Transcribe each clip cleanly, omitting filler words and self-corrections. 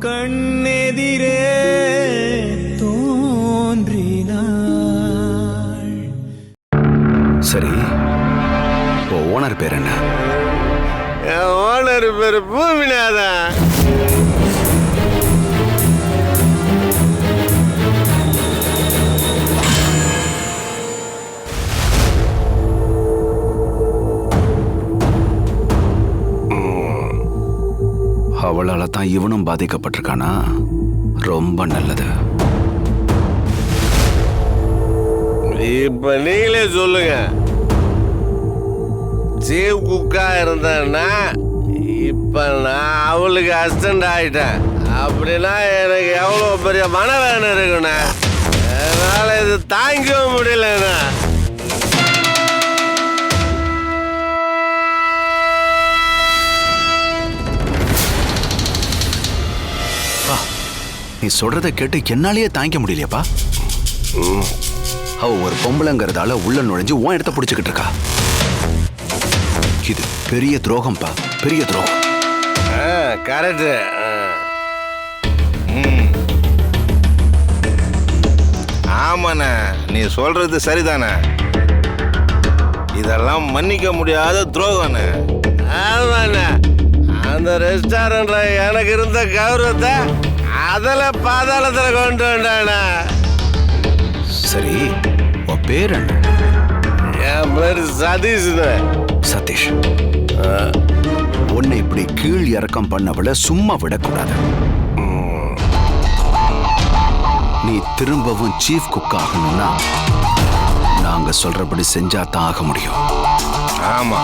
கண்ணெதிரே தோன்றினாள். சரி, ஓனர் பேர் என்ன? ஓனர் பேர் பூமிநாதன். அவளால தான் இவனும் பாதிக்கப்பட்டிருக்கானா? ரொம்ப நல்லது. இப்ப நீங்களே சொல்லுங்க, சீவ் குக்கா இருந்தேன்னா இப்ப நான் அவளுக்கு அசிஸ்டன்ட் ஆயிட்டேன். அப்படின்னா எனக்கு எவ்வளவு பெரிய மனவேதனை இருக்குண்ணா. என்னால இது தாங்கிக்க முடியலண்ணா. நீ சொல்றத கேட்டு என்னாலேயே தாங்கிக்க முடியலையப்பா. அவ ஒரு பொம்பளைங்கிறதால உள்ள நுழைஞ்சு உன் இடத்த பிடிச்சுக்கிட்டு இருக்கா. இது பெரிய துரோகம்பா, பெரிய துரோகம். கரெக்ட். ஆமாண்ணா, நீ சொல்றது சரிதானே. இதெல்லாம் மன்னிக்க முடியாத துரோகம்ண்ணே. ஆமாண்ணா, அந்த ரெஸ்டாரண்ட்ல எனக்கு இருந்த கௌரவத்தை அதில் பாதாளத்துல கொண்டு வந்தாண்ணா. சரி, உன் பேர் என்ன? என் பேர் சதீஷ். சதீஷ், உன்னை இப்படி கீழ் இறக்கம் பண்ணவள சும்மா விடக்கூடாது. நீ திரும்பவும் சீஃப் குக் ஆகணும்னா நாங்க சொல்றபடி செஞ்சா தான் ஆக முடியும். ஆமா,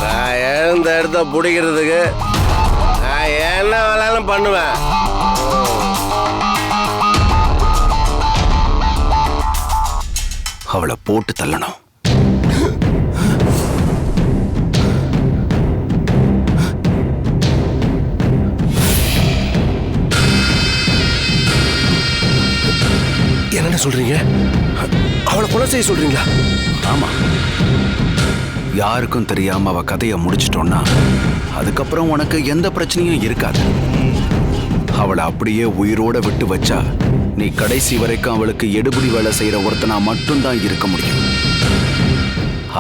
நான் எழுந்த இடத்த பிடிக்கிறதுக்கு நான் என்ன வேணாலும் பண்ணுவேன். அவளை போட்டு தள்ளணும். என்ன சொல்றீங்க? அவளை கொலை செய்ய சொல்றீங்களா? ஆமா, யாருக்கும் தெரியாம அவ கதையை முடிச்சிட்டோம்னா அதுக்கப்புறம் உனக்கு எந்த பிரச்சனையும் இருக்காது. அவளை அப்படியே உயிரோட விட்டு வச்சா நீ கடைசி வரைக்கும் அவளுக்கு எடுபடி வேலை செய்யற ஒருத்தனா மட்டும்தான் இருக்க முடியும்.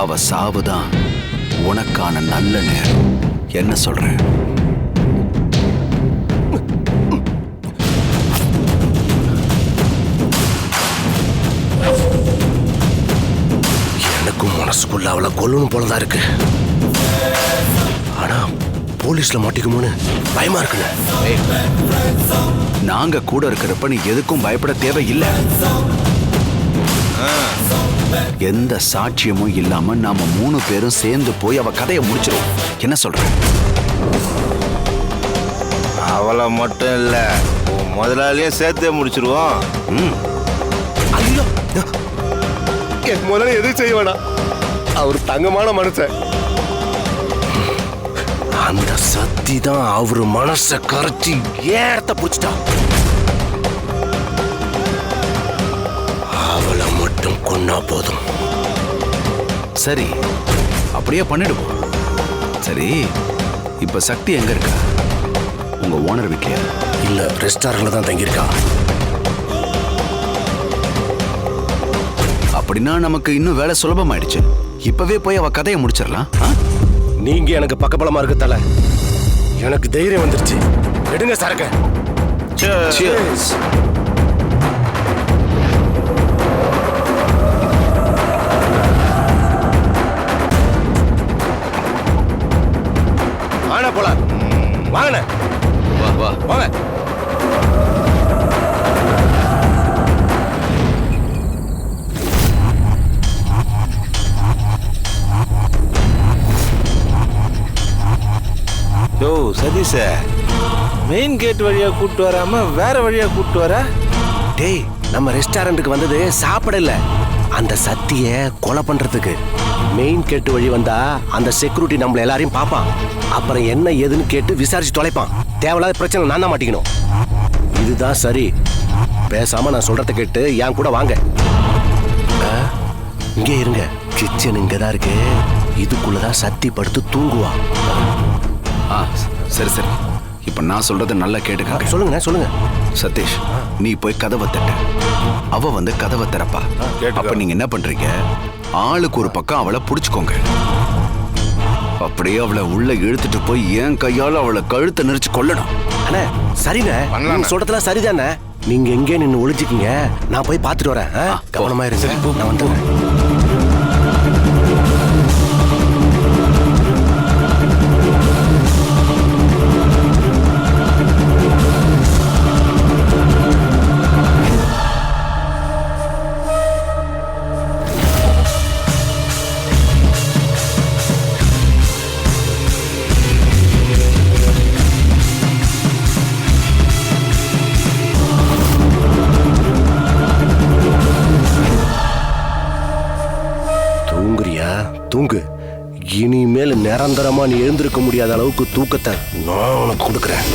அவ சாவுதான் உனக்கான நல்ல நேரம். என்ன சொல்ற? எனக்கும் மனசுக்குள்ள அவளை கொல்லணும் போலதான் இருக்கு. ஆனா போலீஸ்ல மாட்டிக்குமோன்னு பயமா இருக்குன்னு. நாங்க கூட இருக்கிறப்ப நீ எதுக்கும் பயப்பட தேவையில்லை. எந்த சாட்சியமும் இல்லாம நாம 3 பேரும் சேர்ந்து போய் அவ கதையை முடிச்சிருவோம். என்ன சொல்ற? அவளை மட்டும் இல்ல, முதலாளியே சேர்த்தே முடிச்சிருவோம். ஐயோ, என் முதல்ல எதுவும் செய்ய வேணாம். அவர் தங்கமான மனுஷன். அந்த சக்தி தான் அவரு மனச கரைச்சி ஏறத்த பிடிச்சிட்டான். அவளை மட்டும் கொன்னா போதும். சரி, அப்படியே பண்ணிடுவோம். சரி, இப்ப சக்தி எங்க இருக்கா? உங்க ஓனர் வீட்லயா? இல்ல, ரெஸ்டாரண்ட்ல தான் தங்கியிருக்கா. அப்படின்னா நமக்கு இன்னும் வேலை சுலபமாயிடுச்சு. இப்பவே போய் அவ கதையை முடிச்சிடலாம். நீங்க எனக்கு பக்கபலமா இருக்கு தல. எனக்கு தைரியம் வந்துருச்சு. எடுங்க சரக்க. Cheers. வாங்க போலாம். வாங்க வா வா வாங்க. யோ சதீஷ, மெயின் கேட் வழியா கூட்டு வராம வேற வழியா கூட்டு வர? டேய், நம்ம ரெஸ்டாரண்ட்டுக்கு வந்தது சாப்பிட இல்ல, அந்த சத்திய கொலை பண்றதுக்கு. மெயின் கேட்டு வழி வந்தா அந்த செக்யூரிட்டி நம்மள எல்லாரையும் பாப்பான். அப்புறம் என்ன ஏதுன்னு கேட்டு விசாரிச்சு தொலைப்பான். தேவையில்லாத பிரச்சனை நான் தான் மாட்டிக்கணும். இதுதான் சரி. பேசாம நான் சொல்றத கேட்டு என் கூட வாங்க. இங்கே இருங்க. கிச்சன் இங்கதான் இருக்கு. இதுக்குள்ளதான் சத்தி படுத்து தூங்குவா. சரி சரி, இப்ப நான் சொல்றத நல்லா கேட்டுக்க. சொல்லுங்கண்ணே சொல்லுங்க. சதீஷ், நீ போய் கதவை தட்ட, அவ வந்து கதவை திறப்பா. கேட்டுக்கோ. அப்ப நீங்க என்ன பண்றீங்க, ஆளுக்கு ஒரு பக்கம் அவளை புடிச்சுக்கோங்க. அப்படியே அவளை உள்ள இழுத்துட்டு போய் என் கையால அவளை கழுத்தை நெரிச்சு கொல்லணும். அண்ணே சரிண்ணே, நீங்க சொல்றதுலாம் சரிதானே. நீங்க எங்கே நின்று ஒளிஞ்சுக்கீங்க, நான் போய் பார்த்துட்டு வரேன். கவனமா இருக்கு. நான் வந்துடுறேன். தூங்குறியா? தூங்கு. இனிமேல் நிரந்தரமா நீ எழுந்திருக்க முடியாத அளவுக்கு தூக்கத்தை நான் உனக்கு கொடுக்குறேன்.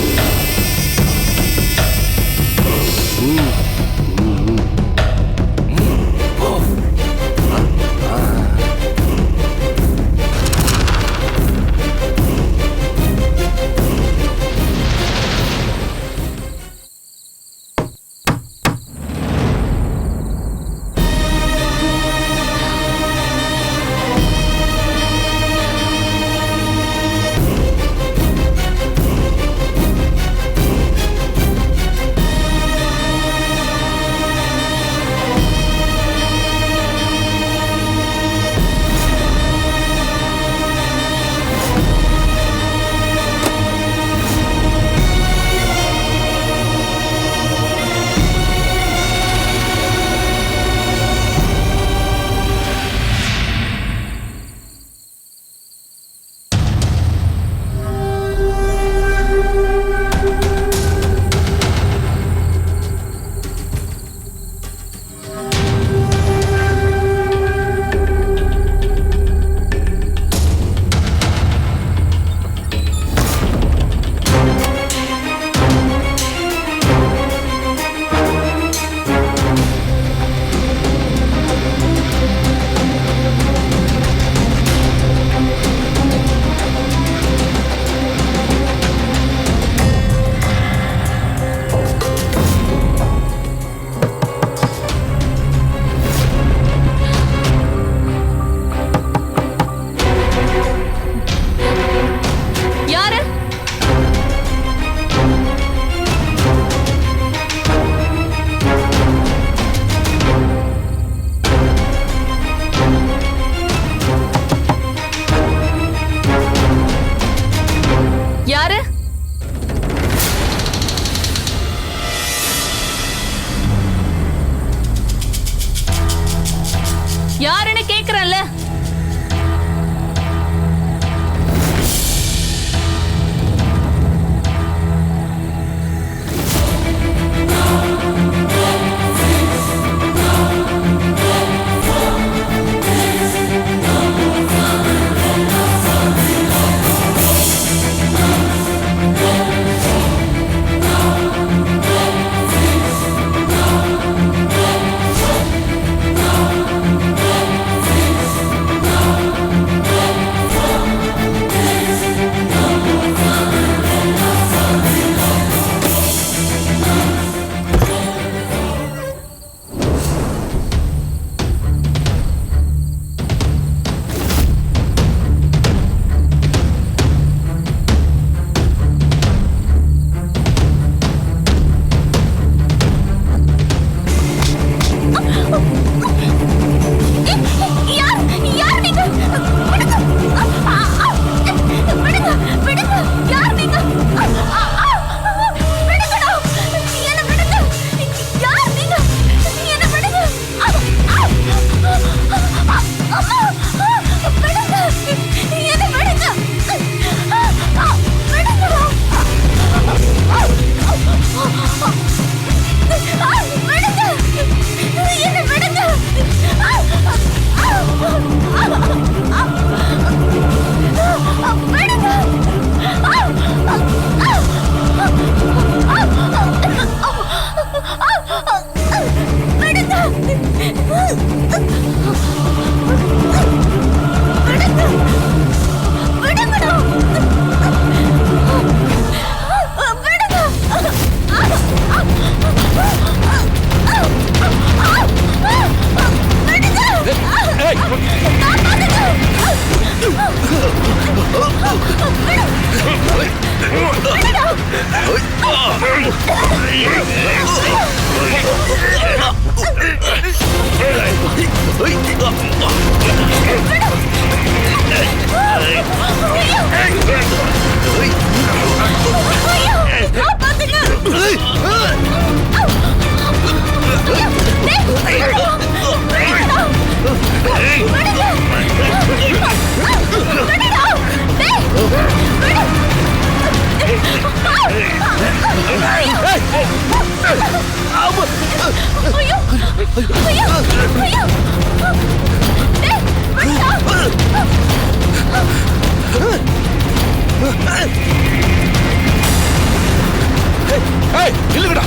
இல்லங்கடா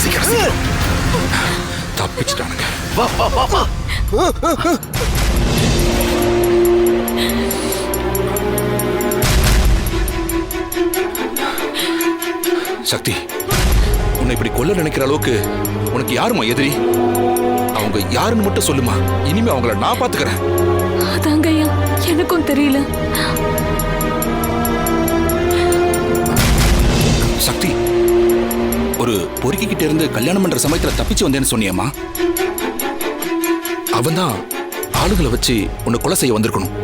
சீக்கிரம் தப்பிச்சிட்டானுங்க. வா வா வா வா. சக்தி, உன்னை இப்படி கொல்ல நினைக்கிற அளவுக்கு உனக்கு யாருமா எதிரி? அவங்க யாருன்னு மட்டும் சொல்லுமா, இனிமே அவங்கள நான் பாத்துக்கிறேன். அதாங்க ஐயா, எனக்கும் தெரியல. சக்தி, ஒரு பொறுக்கிக்கிட்ட இருந்து கல்யாணம் பண்ற சமயத்துல தப்பிச்சு வந்தேன்னு சொன்னியம்மா. அவன் தான் ஆளுகளை வச்சு உன்னை கொலை செய்ய வந்திருக்கணும்.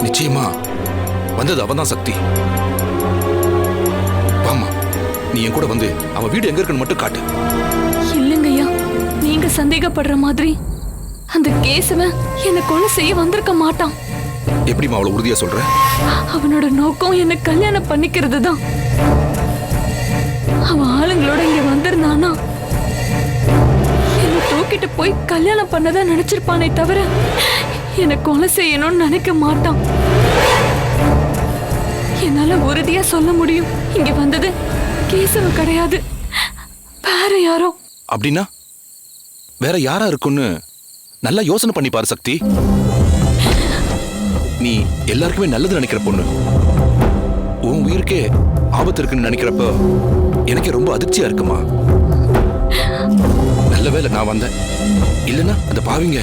நிச்சயமா வந்தது அவன் தான். சக்தி, வாமா, நீ என் கூட வந்து அவன் வீடு எங்க இருக்குன்னு மட்டும் காட்டு. இல்லைங்க ஐயா, நீங்க சந்தேகப்படுற மாதிரி அந்த கேசவன் என்னை கொலை செய்ய வந்திருக்க மாட்டான். எப்படிமா அவ்வளவு உறுதியா சொல்ற? அவனோட நோக்கம் என்ன கல்யாணம் பண்ணிக்கிறது தான். அவன் ஆளுங்களோட இங்க வந்திருந்தானா என்ன தூக்கிட்டு போய் கல்யாணம் பண்ணதான் நினைச்சிருப்பானே தவிர என்ன கொலை செய்யணும்னு நினைக்க மாட்டான். என்னால உறுதியா சொல்ல முடியும், இங்க வந்தது கேசவன் கிடையாது, வேற யாரோ. அப்படின்னா வேற யாரா இருக்குன்னு நல்லா யோசனை பண்ணி பாரு சக்தி. நீ எல்லாருக்குமே நல்லது நினைக்கிற பொண்ணு. உன் உயிருக்கே ஆபத்து இருக்குன்னு நினைக்கிறப்ப எனக்கே ரொம்ப அதிர்ச்சியா இருக்குமா. நல்ல வேளை நான் வந்தேன், இல்லைன்னா அந்த பாவிங்க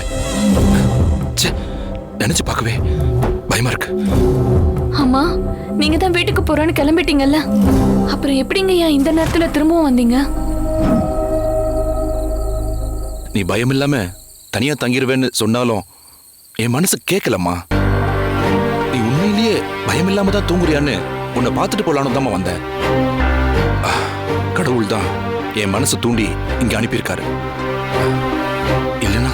நினைச்சு பார்க்கவே பயமா இருக்கு. ஆமா, நீங்க தான் வீட்டுக்கு போறோன்னு கிளம்பிட்டீங்கல்ல, அப்புறம் எப்படிங்க ஐயா இந்த நேரத்துல திரும்பவும் வந்தீங்க? நீ பயம் இல்லாம தனியா தங்கிருவேன்னு சொன்னாலும் என் மனசு கேட்கலம்மா. நீ உண்மையிலேயே பயம் இல்லாம தான் தூங்குறியான்னு உன்னை பார்த்துட்டு போலான்னு தான் வந்தேன். கடவுள் தான் என் மனசு தூண்டி இங்க அனுப்பியிருக்காரு. இல்லைன்னா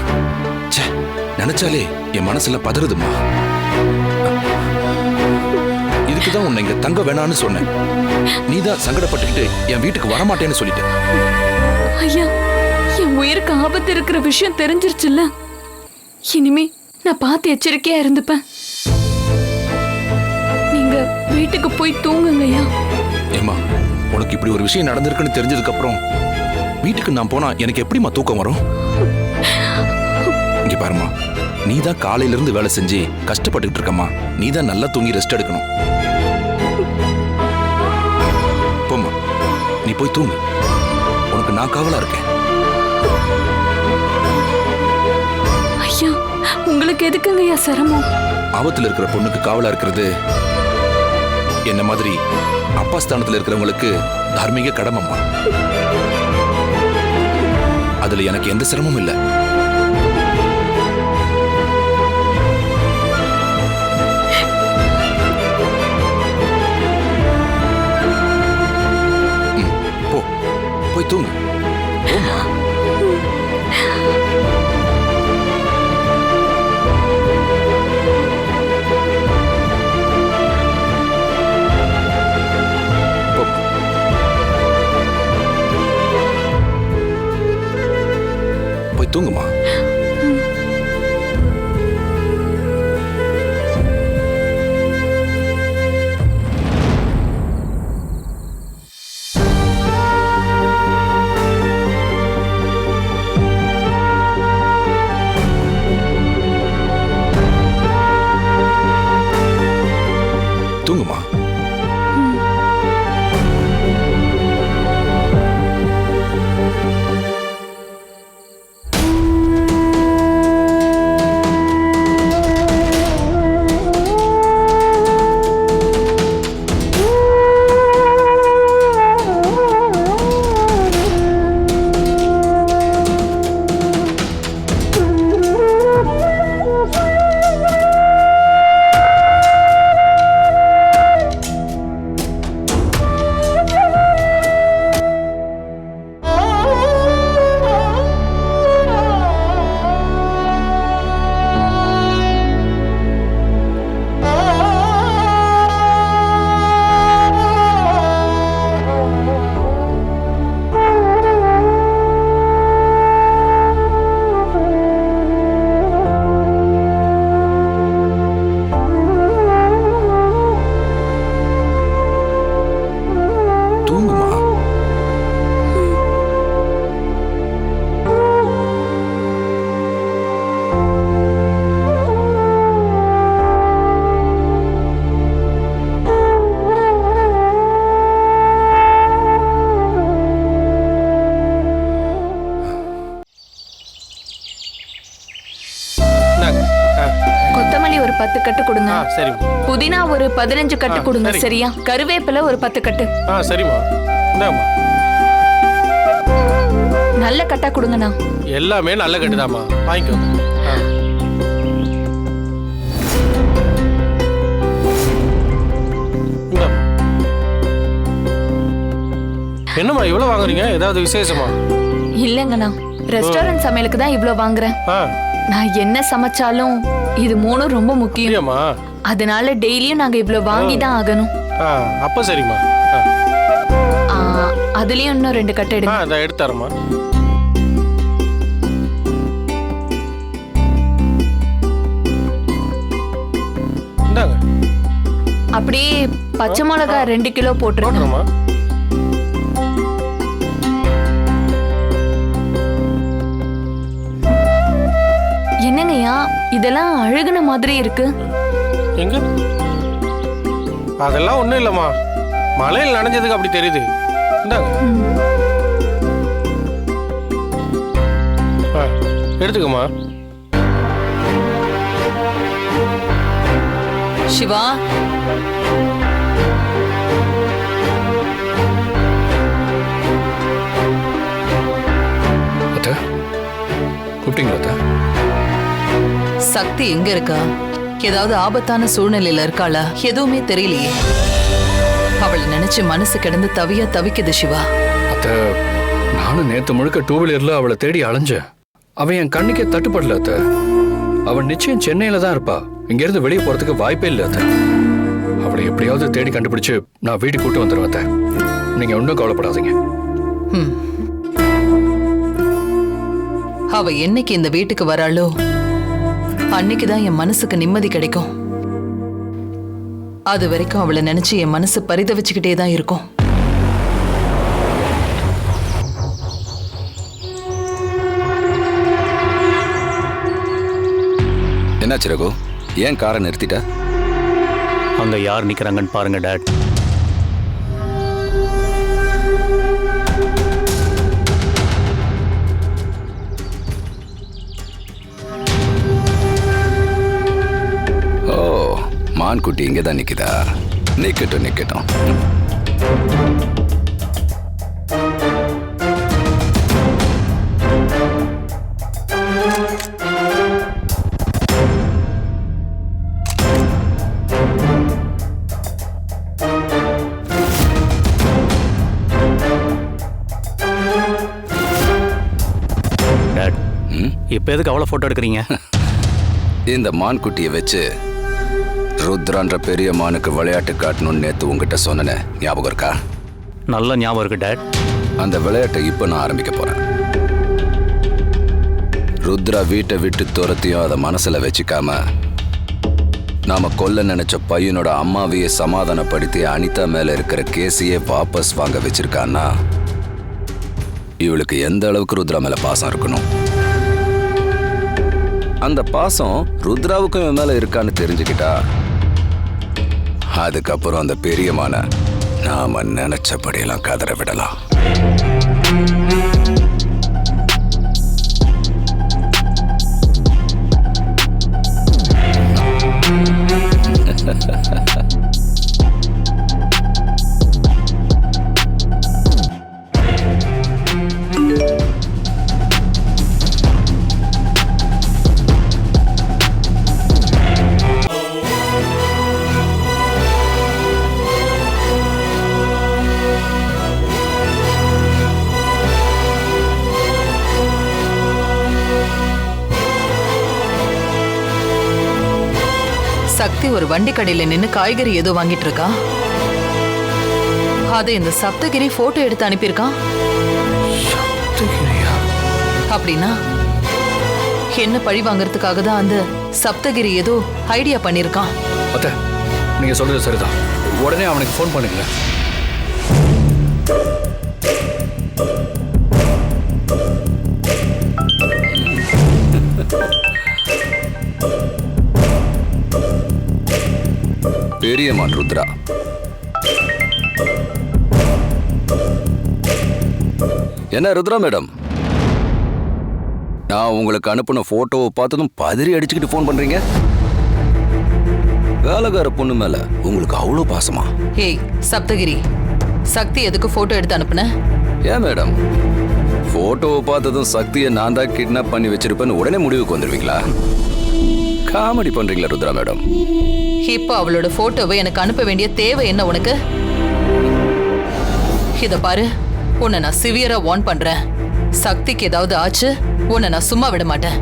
நினைச்சாலே என் மனசுல பதறுதுமா. இதுக்குதான் உன்னை இங்க தங்க வேணான்னு சொன்னேன். நீதான் சங்கடப்பட்டுக்கிட்டு என் வீட்டுக்கு வரமாட்டேன்னு சொல்லிட்ட. ஐயா, என் உயிருக்கு ஆபத்து இருக்கிற விஷயம் தெரிஞ்சிருச்சுல்ல, இனிமே நான் பார்த்து எச்சரிக்கையா இருந்துப்பேன். நீங்க வீட்டுக்கு போய் தூங்குங்க ஐயா. ஏமா, உனக்கு இப்படி ஒரு விஷயம் நடந்திருக்குன்னு தெரிஞ்சதுக்கு அப்புறம் வீட்டுக்கு நான் போனா எனக்கு எப்படிமா தூக்கம் வரும்? இங்க பாருமா, நீதான் காலையில இருந்து வேலை செஞ்சு கஷ்டப்பட்டுட்டு இருக்கமா. நீதான் நல்லா தூங்கி ரெஸ்ட் எடுக்கணும். போமா, நீ போய் தூங்கு. உனக்கு நான் காவலா இருக்கேன். ஐயா, உங்களுக்கு எதுக்குங்க ஐயா சிரமம்? ஆபத்துல இருக்கிற பொண்ணுக்கு காவலா இருக்கிறது என்ன மாதிரி அப்பா ஸ்தானத்துல இருக்கிறவங்களுக்கு தார்மீக கடமைம்மா. அதுல எனக்கு எந்த சிரமமும் இல்லை. போய் தூங்கு. போம்மா. போய் தூங்குமா. கொத்தமல்லி ஒரு 10 கட்டு கொடுங்க. சரிம்மா. புதினா ஒரு 15 கட்டு கொடுங்க. சரி. சரியா? கருவேப்பிலை ஒரு 10 கட்டு. சரிம்மா. இந்தாம்மா. நல்ல கட்டா கொடுங்கண்ணா. எல்லாமே நல்ல கட்டுதாம்மா, வாங்கிக்கோங்க. இந்தாம்மா. என்னம்மா இவ்வளவு வாங்குறீங்க? ஏதாவது விசேஷமா? இல்லங்கண்ணா, ரெஸ்டாரண்ட் சமையலுக்கு தான் இவ்ளோ வாங்குறேன். நான் என்ன சமைச்சாலும் இது 3 ரொம்ப முக்கியம். இல்லையாம்மா? அதனால டெய்லியும் நாங்க இவ்ளோ வாங்கி தான் ஆகணும். அப்ப சரிம்மா. அதுலயும் இன்னும் 2 கட்டு எடுங்க. அதை எடுத்தாரம்மா. இந்தாங்க. அப்படியே பச்சை மிளகா 2 கிலோ போட்டுருங்க. போட்டுருமா? என்னங்கய்யா இதெல்லாம் அழுகுன மாதிரி இருக்கு? எங்க? அதெல்லாம் ஒண்ணும் இல்லம்மா, மழையில் நனைஞ்சதுக்கு அப்படி தெரியுது. இந்தாங்க. எடுத்துக்கம்மா. சிவா, கூப்பிட்டீங்களா? சக்தி எங்க இருக்கா? ஏதாவது ஆபத்தான சூழ்நிலையில இருக்காளா? எதுவுமே தெரியலையே. அவளை நினைச்சு மனசு கிடந்து தவிக்குது சிவா. அத்த, நானும் நேத்து முழுக்க 2 வீலர்ல அவளை தேடி அலைஞ்சேன். அவன் என் கண்ணுக்கே தட்டுப்படல அத்த. அவன் நிச்சயம் சென்னையில தான் இருப்பா. இங்க இருந்து வெளியே போறதுக்கு வாய்ப்பே இல்லை அத்த. அவளை எப்படியாவது தேடி கண்டுபிடிச்சு நான் வீட்டுக்கு கூட்டு வந்துடுவேன் அத்த. நீங்க ஒன்றும் கவலைப்படாதீங்க. அவ என்னைக்கு இந்த வீட்டுக்கு வராளோ அன்னைக்குதான் என் மனசுக்கு நிம்மதி கிடைக்கும். அது வரைக்கும் அவளை நினைச்சு என் மனசு பரிதவிச்சுக்கிட்டே தான் இருக்கும். என்னாச்சு ரகு? ஏன் காரை நிறுத்திட்ட? அங்க யார் நிக்கிறாங்கன்னு பாருங்க டாட். மான்குட்டி இங்கே தான் நிற்குதா? நிற்கட்டும் நிற்கட்டும். டாட், இப்போ எதுக்கு அவ்வளோ ஃபோட்டோ எடுக்கிறீங்க? இந்த மான்குட்டியை வச்சு ருத்ரான்ற பெரிய மானுக்கு விளையாட்டு காட்டணும்னு நேற்று உங்ககிட்ட சொன்னேன், ஞாபகம் இருக்கா? நல்ல ஞாபகம் இருக்கு டாட். அந்த விளையாட்டை இப்போ நான் ஆரம்பிக்க போறேன். ருத்ரா வீட்டை விட்டு துரத்தியும் அதை மனசுல வச்சுக்காம நாம கொல்ல நினைச்ச பையனோட அம்மாவையே சமாதானப்படுத்தி அனிதா மேல இருக்கிற கேஸையே வாபஸ் வாங்க வச்சிருக்கான்னா இவளுக்கு எந்த அளவுக்கு ருத்ரா மேல பாசம் இருக்கணும். அந்த பாசம் ருத்ராவுக்கும் இவன் மேல இருக்கான்னு தெரிஞ்சுக்கிட்டா அதுக்கப்புறம் அந்த பெரியமான நாம நினைச்சபடியெல்லாம் கதற விடலாம். சக்தி ஒரு வண்டி கடையில நின்னு காய்கறி ஏதோ வாங்கிட்டு இருக்கா. அதை இந்த சப்தகிரி போட்டோ எடுத்து அனுப்பியிருக்கான். அப்படின்னா என்ன பழி வாங்கறதுக்காக தான் அந்த சப்தகிரி ஏதோ ஐடியா பண்ணிருக்கான். அத்த, நீங்க சொல்றது சரிதான். உடனே அவனுக்கு ஃபோன் பண்ணுங்க. பெரியமான் ருத்ரா, என்ன ருத்ரா மேடம், நான் உங்களுக்கு அனுப்பின போட்டோவை பார்த்ததும் பதறி அடிச்சுக்கிட்டு ஃபோன் பண்றீங்க? வேலைக்கார பொண்ணு மேல உங்களுக்கு அவ்வளோ பாசமா? ஏய் சப்தகிரி, சக்தி எதுக்கு போட்டோ எடுத்து அனுப்புன? ஏன் மேடம், போட்டோவை பார்த்ததும் சக்தியை நான் தான் கிட்னாப் பண்ணி வச்சிருப்பேன்னு உடனே முடிவுக்கு வந்துடுவீங்களா? காமெடி பண்றீங்களா ருத்ரா மேடம்? இப்ப அவளோட போட்டோவை எனக்கு அனுப்ப வேண்டிய தேவை என்ன உனக்கு? இத பாரு, உன்னை நான் சிவியரா வார்ன் பண்றேன். சக்திக்கு ஏதாவது ஆச்சு, உன்னை நான் சும்மா விட மாட்டேன்.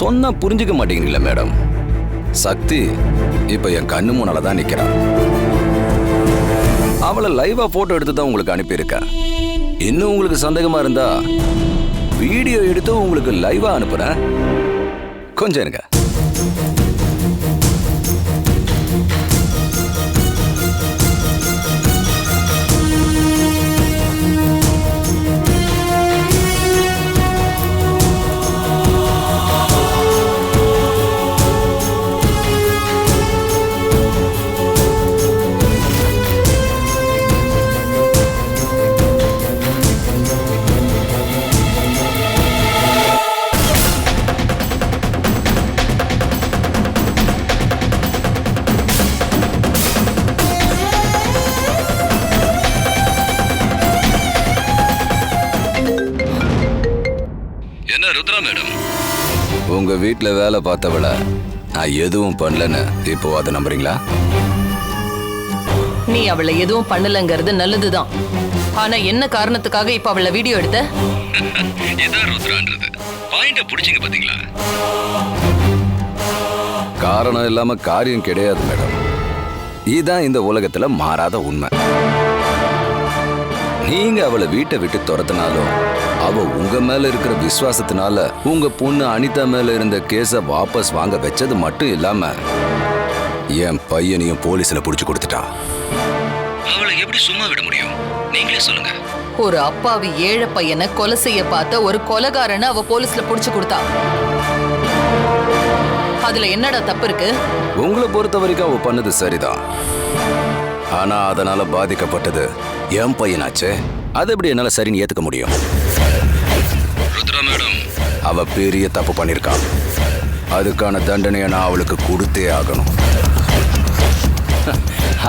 சொன்னா புரிஞ்சுக்க மாட்டேங்கிறீங்களா மேடம்? சக்தி இப்ப என் கண்ணு முன்னால தான் நிக்கிறான். அவளை லைவா போட்டோ எடுத்து தான் உங்களுக்கு அனுப்பியிருக்கேன். இன்னும் உங்களுக்கு சந்தேகமா இருந்தா வீடியோ எடுத்து உங்களுக்கு லைவா அனுப்புறேன். கொஞ்சம் இருங்க. என்ன ருத்ரா மேடம், உங்க வீட்டுல வேலை பார்த்தவள நான் எதுவும் பண்ணலன்னு இப்போ அதை நம்புறீங்களா? நீ அவளை எதுவும் பண்ணலங்கிறது நல்லதுதான். ஆனா என்ன காரணத்துக்காக இப்ப அவளை வீடியோ எடுத்த? இதான் ருத்ரான்றது பாயிண்ட புடிச்சிங்க பாத்தீங்களா? காரணம் இல்லாம காரியம் கிடையாது மேடம். இதுதான் இந்த உலகத்துல மாறாத உண்மை. நீங்க அவளை வீட்டை விட்டு துரத்தினாலும் அவ உங்க மேல இருக்கிற விசுவாசத்தினால உங்க பொண்ணு அனிதா மேல இருந்த கேஸ வாபஸ் வாங்க வச்சது மட்டும் இல்லாம என் பையனையும் போலீஸ்ல புடிச்சு கொடுத்துட்டா. அவளை எப்படி சும்மா விட முடியும்? நீங்களே சொல்லுங்க. ஒரு அப்பாவி ஏழை பையனை கொலை செய்ய பார்த்த ஒரு கொலைகாரனை அவ போலீஸ்ல புடிச்சு கொடுத்தா. அதுல என்னடா தப்பு இருக்கு? உங்களை பொறுத்த வரைக்கும் அவ பண்ணது சரிதான். ஆனா அதனால பாதிக்கப்பட்டது என் பையனாச்சே. அது எப்படி என்னால சரின்னு ஏத்துக்க முடியும்? ருத்ரா மேடம், அவ பெரிய தப்பு பண்ணிருக்கான். அதுக்கான தண்டனையை நான் அவளுக்கு கொடுத்தே ஆகணும்.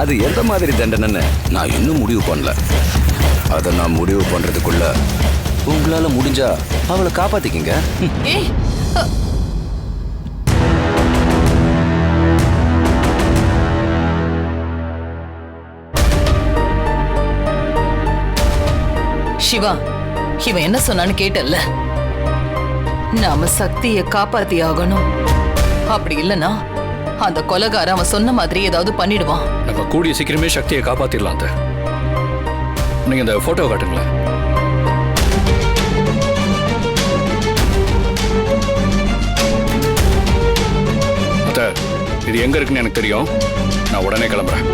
அது எந்த மாதிரி தண்டனைன்னு நான் இன்னும் முடிவு பண்ணல. அதை நான் முடிவு பண்றதுக்குள்ள உங்களால முடிஞ்சா அவளை காப்பாத்திக்கிங்க. ஏய் சிவா, இவன் என்ன சொன்னான்னு கேட்டல்ல? நாம சக்தியை காப்பாத்தி ஆகணும். அப்படி இல்லனா அந்த கொலைகாரன் அவன் சொன்ன மாதிரி ஏதாவது பண்ணிடுவான். நம்ம கூடிய சீக்கிரமே சக்தியை காப்பாத்திடலாம். அத்தை, நீங்க இந்த போட்டோ காட்டுங்களேன். அத்தை, இது எங்க இருக்குன்னு எனக்கு தெரியும். நான் உடனே கிளம்புறேன்.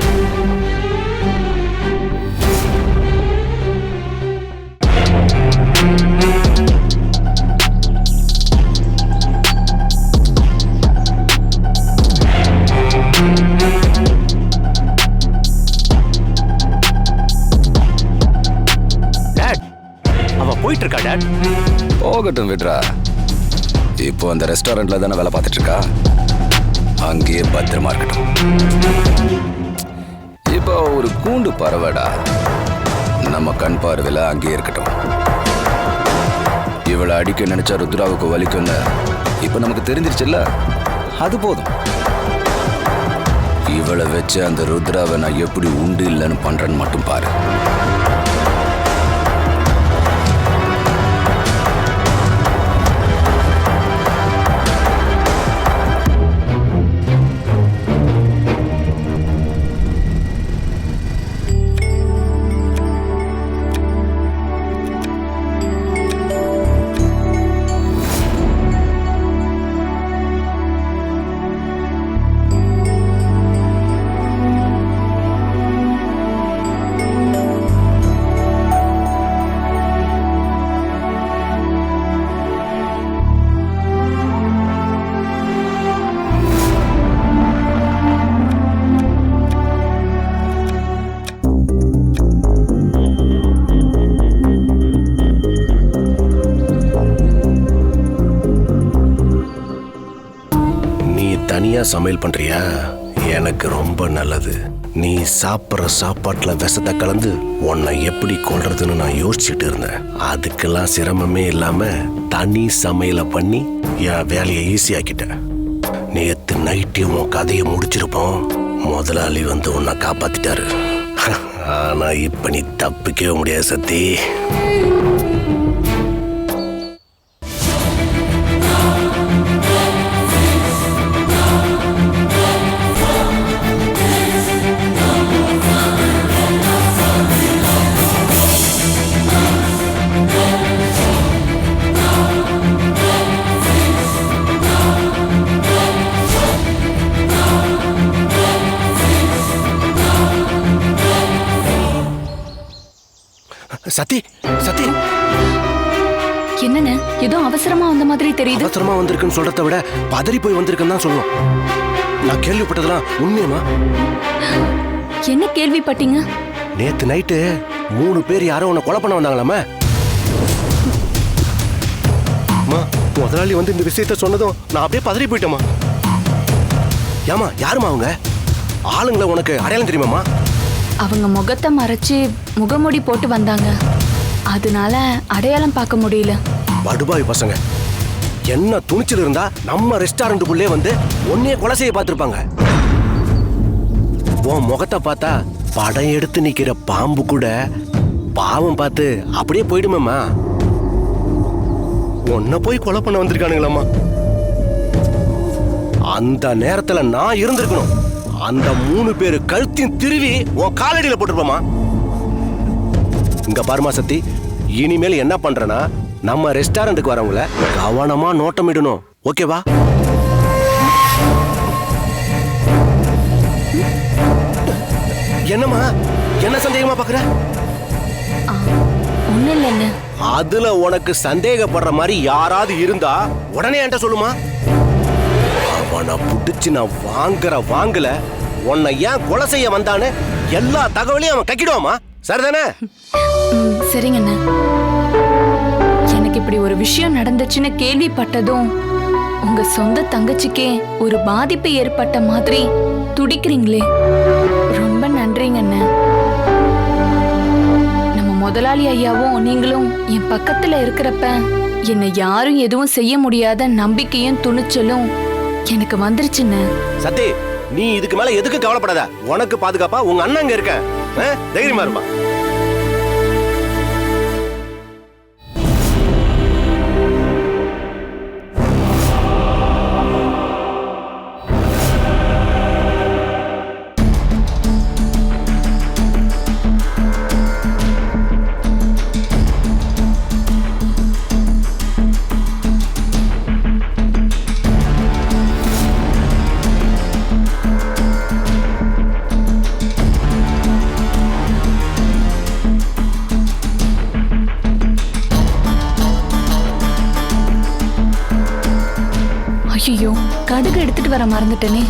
போயிட்டு இருக்கா டாட்? போகட்டும் விட்ரா. இப்போ அந்த ரெஸ்டாரண்ட்ல தானே வேலை பார்த்துட்டு இருக்கா. அங்கேயே பத்திரமா இருக்கட்டும். இப்போ ஒரு கூண்டு பறவைடா. நம்ம கண் பார்வையில் அங்கேயே இருக்கட்டும். இவளை அடிக்க நினைச்சா ருத்ராவுக்கு வலிக்கும்னு இப்போ நமக்கு தெரிஞ்சிருச்சுல்ல, அது போதும். இவளை வச்சு அந்த ருத்ராவை நான் எப்படி உண்டு இல்லைன்னு பண்றேன்னு மட்டும் பாரு. தனியா சமையல் பண்றியா? எனக்கு ரொம்ப நல்லது. நீ சாப்பிட்ற சாப்பாட்டுல விஷத்தை கலந்து உன்னை எப்படி கொல்றதுன்னு நான் யோசிச்சுட்டு இருந்தேன். அதுக்கெல்லாம் சிரமமே இல்லாம தனி சமையலை பண்ணி என் வேலையை ஈஸியாக்கிட்டேன். நேத்து நைட்டு உன் கதையை முடிச்சிருப்போம். முதலாளி வந்து உன்னை காப்பாத்திட்டாரு. ஆனா இப்ப நீ தப்பிக்கவே முடியாது சத்தி. சத்தி சத்தி, என்னன்னு ஏதோ அவசரமா வந்த மாதிரி தெரியுது. அவசரமா வந்திருக்குன்னு சொல்றதை விட பதறி போய் வந்திருக்குன்னு தான் சொல்லணும். நான் கேள்விப்பட்டதெல்லாம் உண்மையமா? என்ன கேள்விப்பட்டீங்க? நேத்து நைட்டு 3 பேர் யாரோ உன்னை கொலை பண்ண வந்தாங்களாமா? முதலாளி வந்து இந்த விஷயத்த சொன்னதும் நான் அப்படியே பதறி போயிட்டேமா. ஏமா யாருமா அவங்க? ஆளுங்களை உனக்கு அடையாளம் தெரியுமாமா? அவங்க முகத்தை மறைச்சு முகமூடி போட்டு வந்தாங்க. அதனால அடையாளம் பார்க்க முடியல. படுபாய் பசங்க என்ன துணிச்சல் இருந்தா நம்ம ரெஸ்டாரண்ட்டுக்குள்ளே வந்து ஒன்னே கொலை செய்ய பார்த்திருப்பாங்க. உன் முகத்தை பார்த்தா படம் எடுத்து நிக்கிற பாம்பு கூட பாவம் பார்த்து அப்படியே போயிடுமேம்மா. உன்னை போய் கொலை பண்ண வந்திருக்கானுங்களாம்மா. அந்த நேரத்துல நான் இருந்திருக்கணும். அந்த 3 பேரு கழுத்தையும் திருவி உன் காலடியில போட்டுருப்போமா. இங்க பாருமா சத்தி, இனிமேல் என்ன பண்றேன்னா நம்ம ரெஸ்டாரண்ட்டுக்கு வரவங்கள கவனமா நோட்டமிடணும். ஓகேவா? என்னம்மா என்ன சந்தேகமா பாக்குற? ஒண்ணு இல்லைன்னு. அதுல உனக்கு சந்தேகப்படுற மாதிரி யாராவது இருந்தா உடனே என்கிட்ட சொல்லுமா. அவனை புடிச்சு நான் வாங்கல உன்னை ஏன் கொலை செய்ய வந்தான்னு எல்லா தகவலையும் அவன் கக்கிடுவாமா. சரிதானே? சரிங்கண்ணா. எனக்கு இப்படி ஒரு விஷயம் நடந்துச்சுன்னு கேள்விப்பட்டதும் உங்க சொந்த தங்கச்சிக்கே ஒரு பாதிப்பு ஏற்பட்ட மாதிரி துடிக்கிறீங்களே, ரொம்ப நன்றிங்கண்ணா. நம்ம முதலாளி ஐயாவும் நீங்களும் என் பக்கத்துல இருக்கிறப்ப என்னை யாரும் எதுவும் செய்ய முடியாத நம்பிக்கையும் துணிச்சலும் எனக்கு வந்துருச்சுன்னு. சத்தி, நீ இதுக்கு மேல எதுக்கு கவலைப்படாத. உனக்கு பாதுகாப்பா உங்க அண்ணன் அங்க இருக்க. தைரியமா இருப்பா. ஐயோ, கடுகு எடுத்துட்டு வர மறந்துட்டேனே.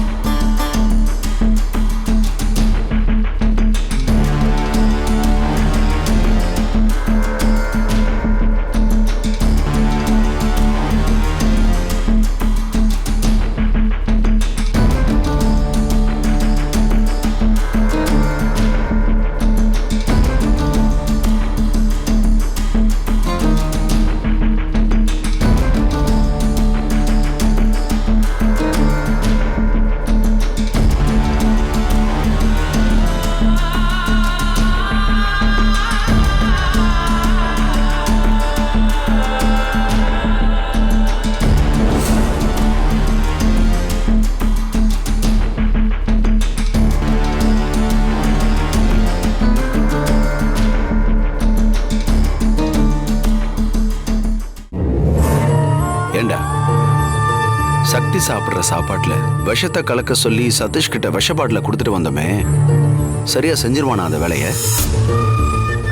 சக்தி சாப்பிடுற சாப்பாட்டுல விஷத்தை கலக்க சொல்லி சதீஷ் கிட்ட விஷப்பாட்டில் கொடுத்துட்டு வந்தோமே, சரியா செஞ்சிருவானா அந்த வேலையை?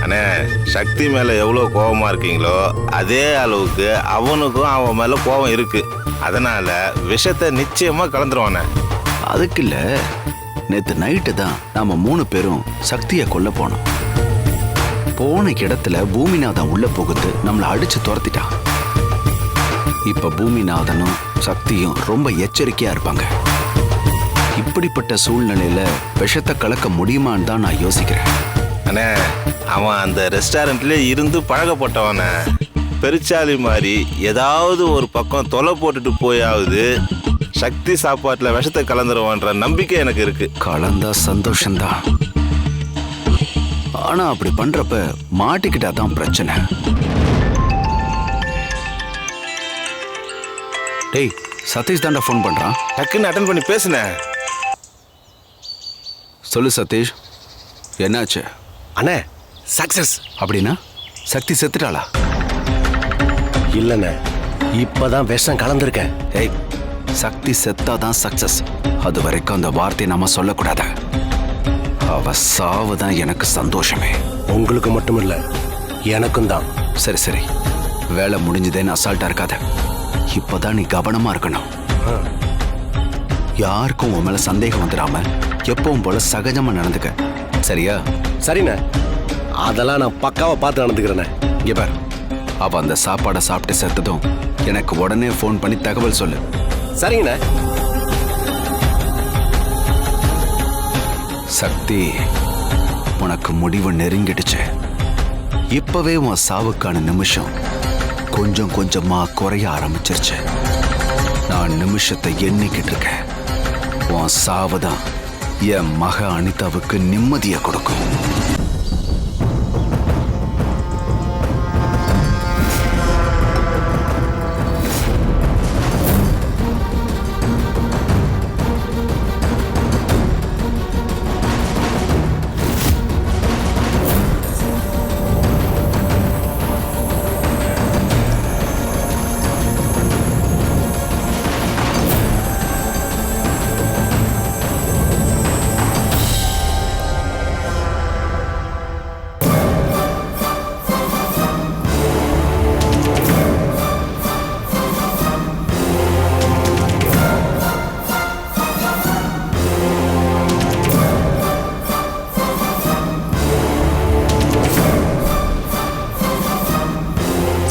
அண்ணே, சக்தி மேல எவ்வளவு கோபமா இருக்கீங்களோ அதே அளவுக்கு அவனுக்கும் அவன் மேல கோபம் இருக்கு. அதனால விஷத்தை நிச்சயமா கலந்துருவானே. அதுக்கு இல்ல, நேத்து நைட்டு தான் நாம 3 பேரும் சக்தியை கொல்ல போனோம். போன இடத்துல பூமிநாதன் உள்ள புகுந்து நம்மளை அடிச்சு துரத்திட்டான். இப்ப பூமிநாதனும் சக்தியும் ரொம்ப எச்சரிக்கையா இருப்பாங்க. இப்படிப்பட்ட சூழ்நிலையில விஷத்தை கலக்க முடியுமான்னு தான் நான் யோசிக்கிறேன். அண்ணே, அவன் அந்த ரெஸ்டாரண்ட்ல இருந்து பழகப்பட்டவன. பெருச்சாலி மாதிரி ஏதாவது ஒரு பக்கம் தொலை போட்டுட்டு போயாவது சக்தி சாப்பாட்டுல விஷத்தை கலந்துருவான்ற நம்பிக்கை எனக்கு இருக்கு. கலந்தா சந்தோஷம்தான். ஆனா அப்படி பண்றப்ப மாட்டிக்கிட்டா தான் பிரச்சனை. டேய், சதீஷ் தாண்டா ஃபோன் பண்றான். டக்குன்னு அட்டன் பண்ணி பேசுனேன். சொல்லு சதீஷ், என்னாச்சு? அண்ணே, சக்சஸ். அப்படின்னா சக்தி செத்துட்டாளா? இல்லண்ணே, இப்பதான் விஷம் கலந்துருக்கேன். ஏய், சக்தி செத்தாதான் சக்சஸ். அது வரைக்கும் அந்த வார்த்தையை நாம சொல்லக்கூடாது. அவ சாவுதான் எனக்கு சந்தோஷமே. உங்களுக்கு மட்டும் இல்ல, எனக்கும் தான். சரி சரி, வேலை முடிஞ்சதேன்னு அசால்ட்டா இருக்காத. இப்பதான் நீ கவனமா இருக்கணும். யாருக்கும் உன் மேல சந்தேகம் வந்துடாம எப்பவும் போல சகஜமா நடந்துக்க, சரியா? சரிண்ணே, அதெல்லாம் நான் பக்காவா பார்த்து நடந்துக்கிறேண்ணே. இங்க பார், அவ அந்த சாப்பாடை சாப்பிட்டு செத்ததும் எனக்கு உடனே ஃபோன் பண்ணி தகவல் சொல்லு. சரிங்கண்ணே. சக்தி, உனக்கு முடிவு நெருங்கிடுச்சு. இப்பவே உன் சாவுக்கான நிமிஷம் கொஞ்சம் கொஞ்சமா குறைய ஆரம்பிச்சிருச்சு. நான் நிமிஷத்தை எண்ணிக்கிட்டு இருக்கேன். உன் சாவுதான் என் மக அனிதாவுக்கு நிம்மதியை கொடுக்கும்.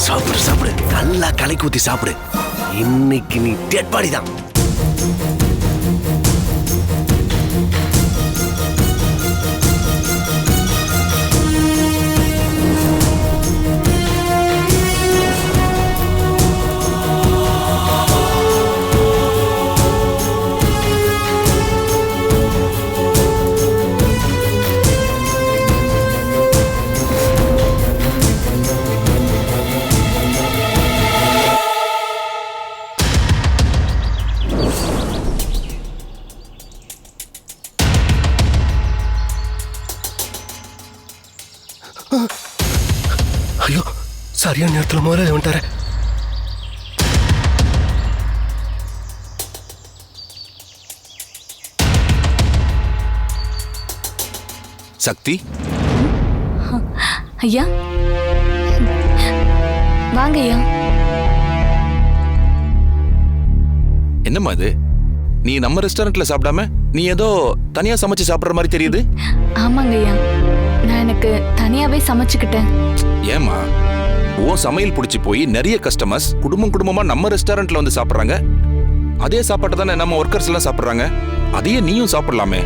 சாப்பிடு சாப்பிடு, நல்லா கலக்கி ஊத்தி சாப்பிடு. இன்னைக்கு நீ டெட் பாடி தான். ஐயோ, சரியான நேரத்தில் முதல்ல வந்துட்டாரு. சக்தி, ஐயா வாங்க ஐயா. என்னம்மா இது? நீ நம்ம ரெஸ்டாரண்ட்ல சாப்பிடாம நீ ஏதோ தனியா சமைச்சு சாப்பிடுற மாதிரி தெரியுது. ஆமாங்க ஐயா, நான் எனக்கு தனியாவே சமைச்சுக்கிட்டேன். ஏமா, உன் சமையல் பிடிச்சி போய் நிறைய கஸ்டமர்ஸ் குடும்பமா நம்ம ரெஸ்டாரண்ட்ல வந்து சாப்பிடுறாங்க. அதே சாப்பாட்டை தானே நம்ம ஒர்க்கர்ஸ் எல்லாம் சாப்பிடுறாங்க. அதையே நீயும் சாப்பிடலாமே.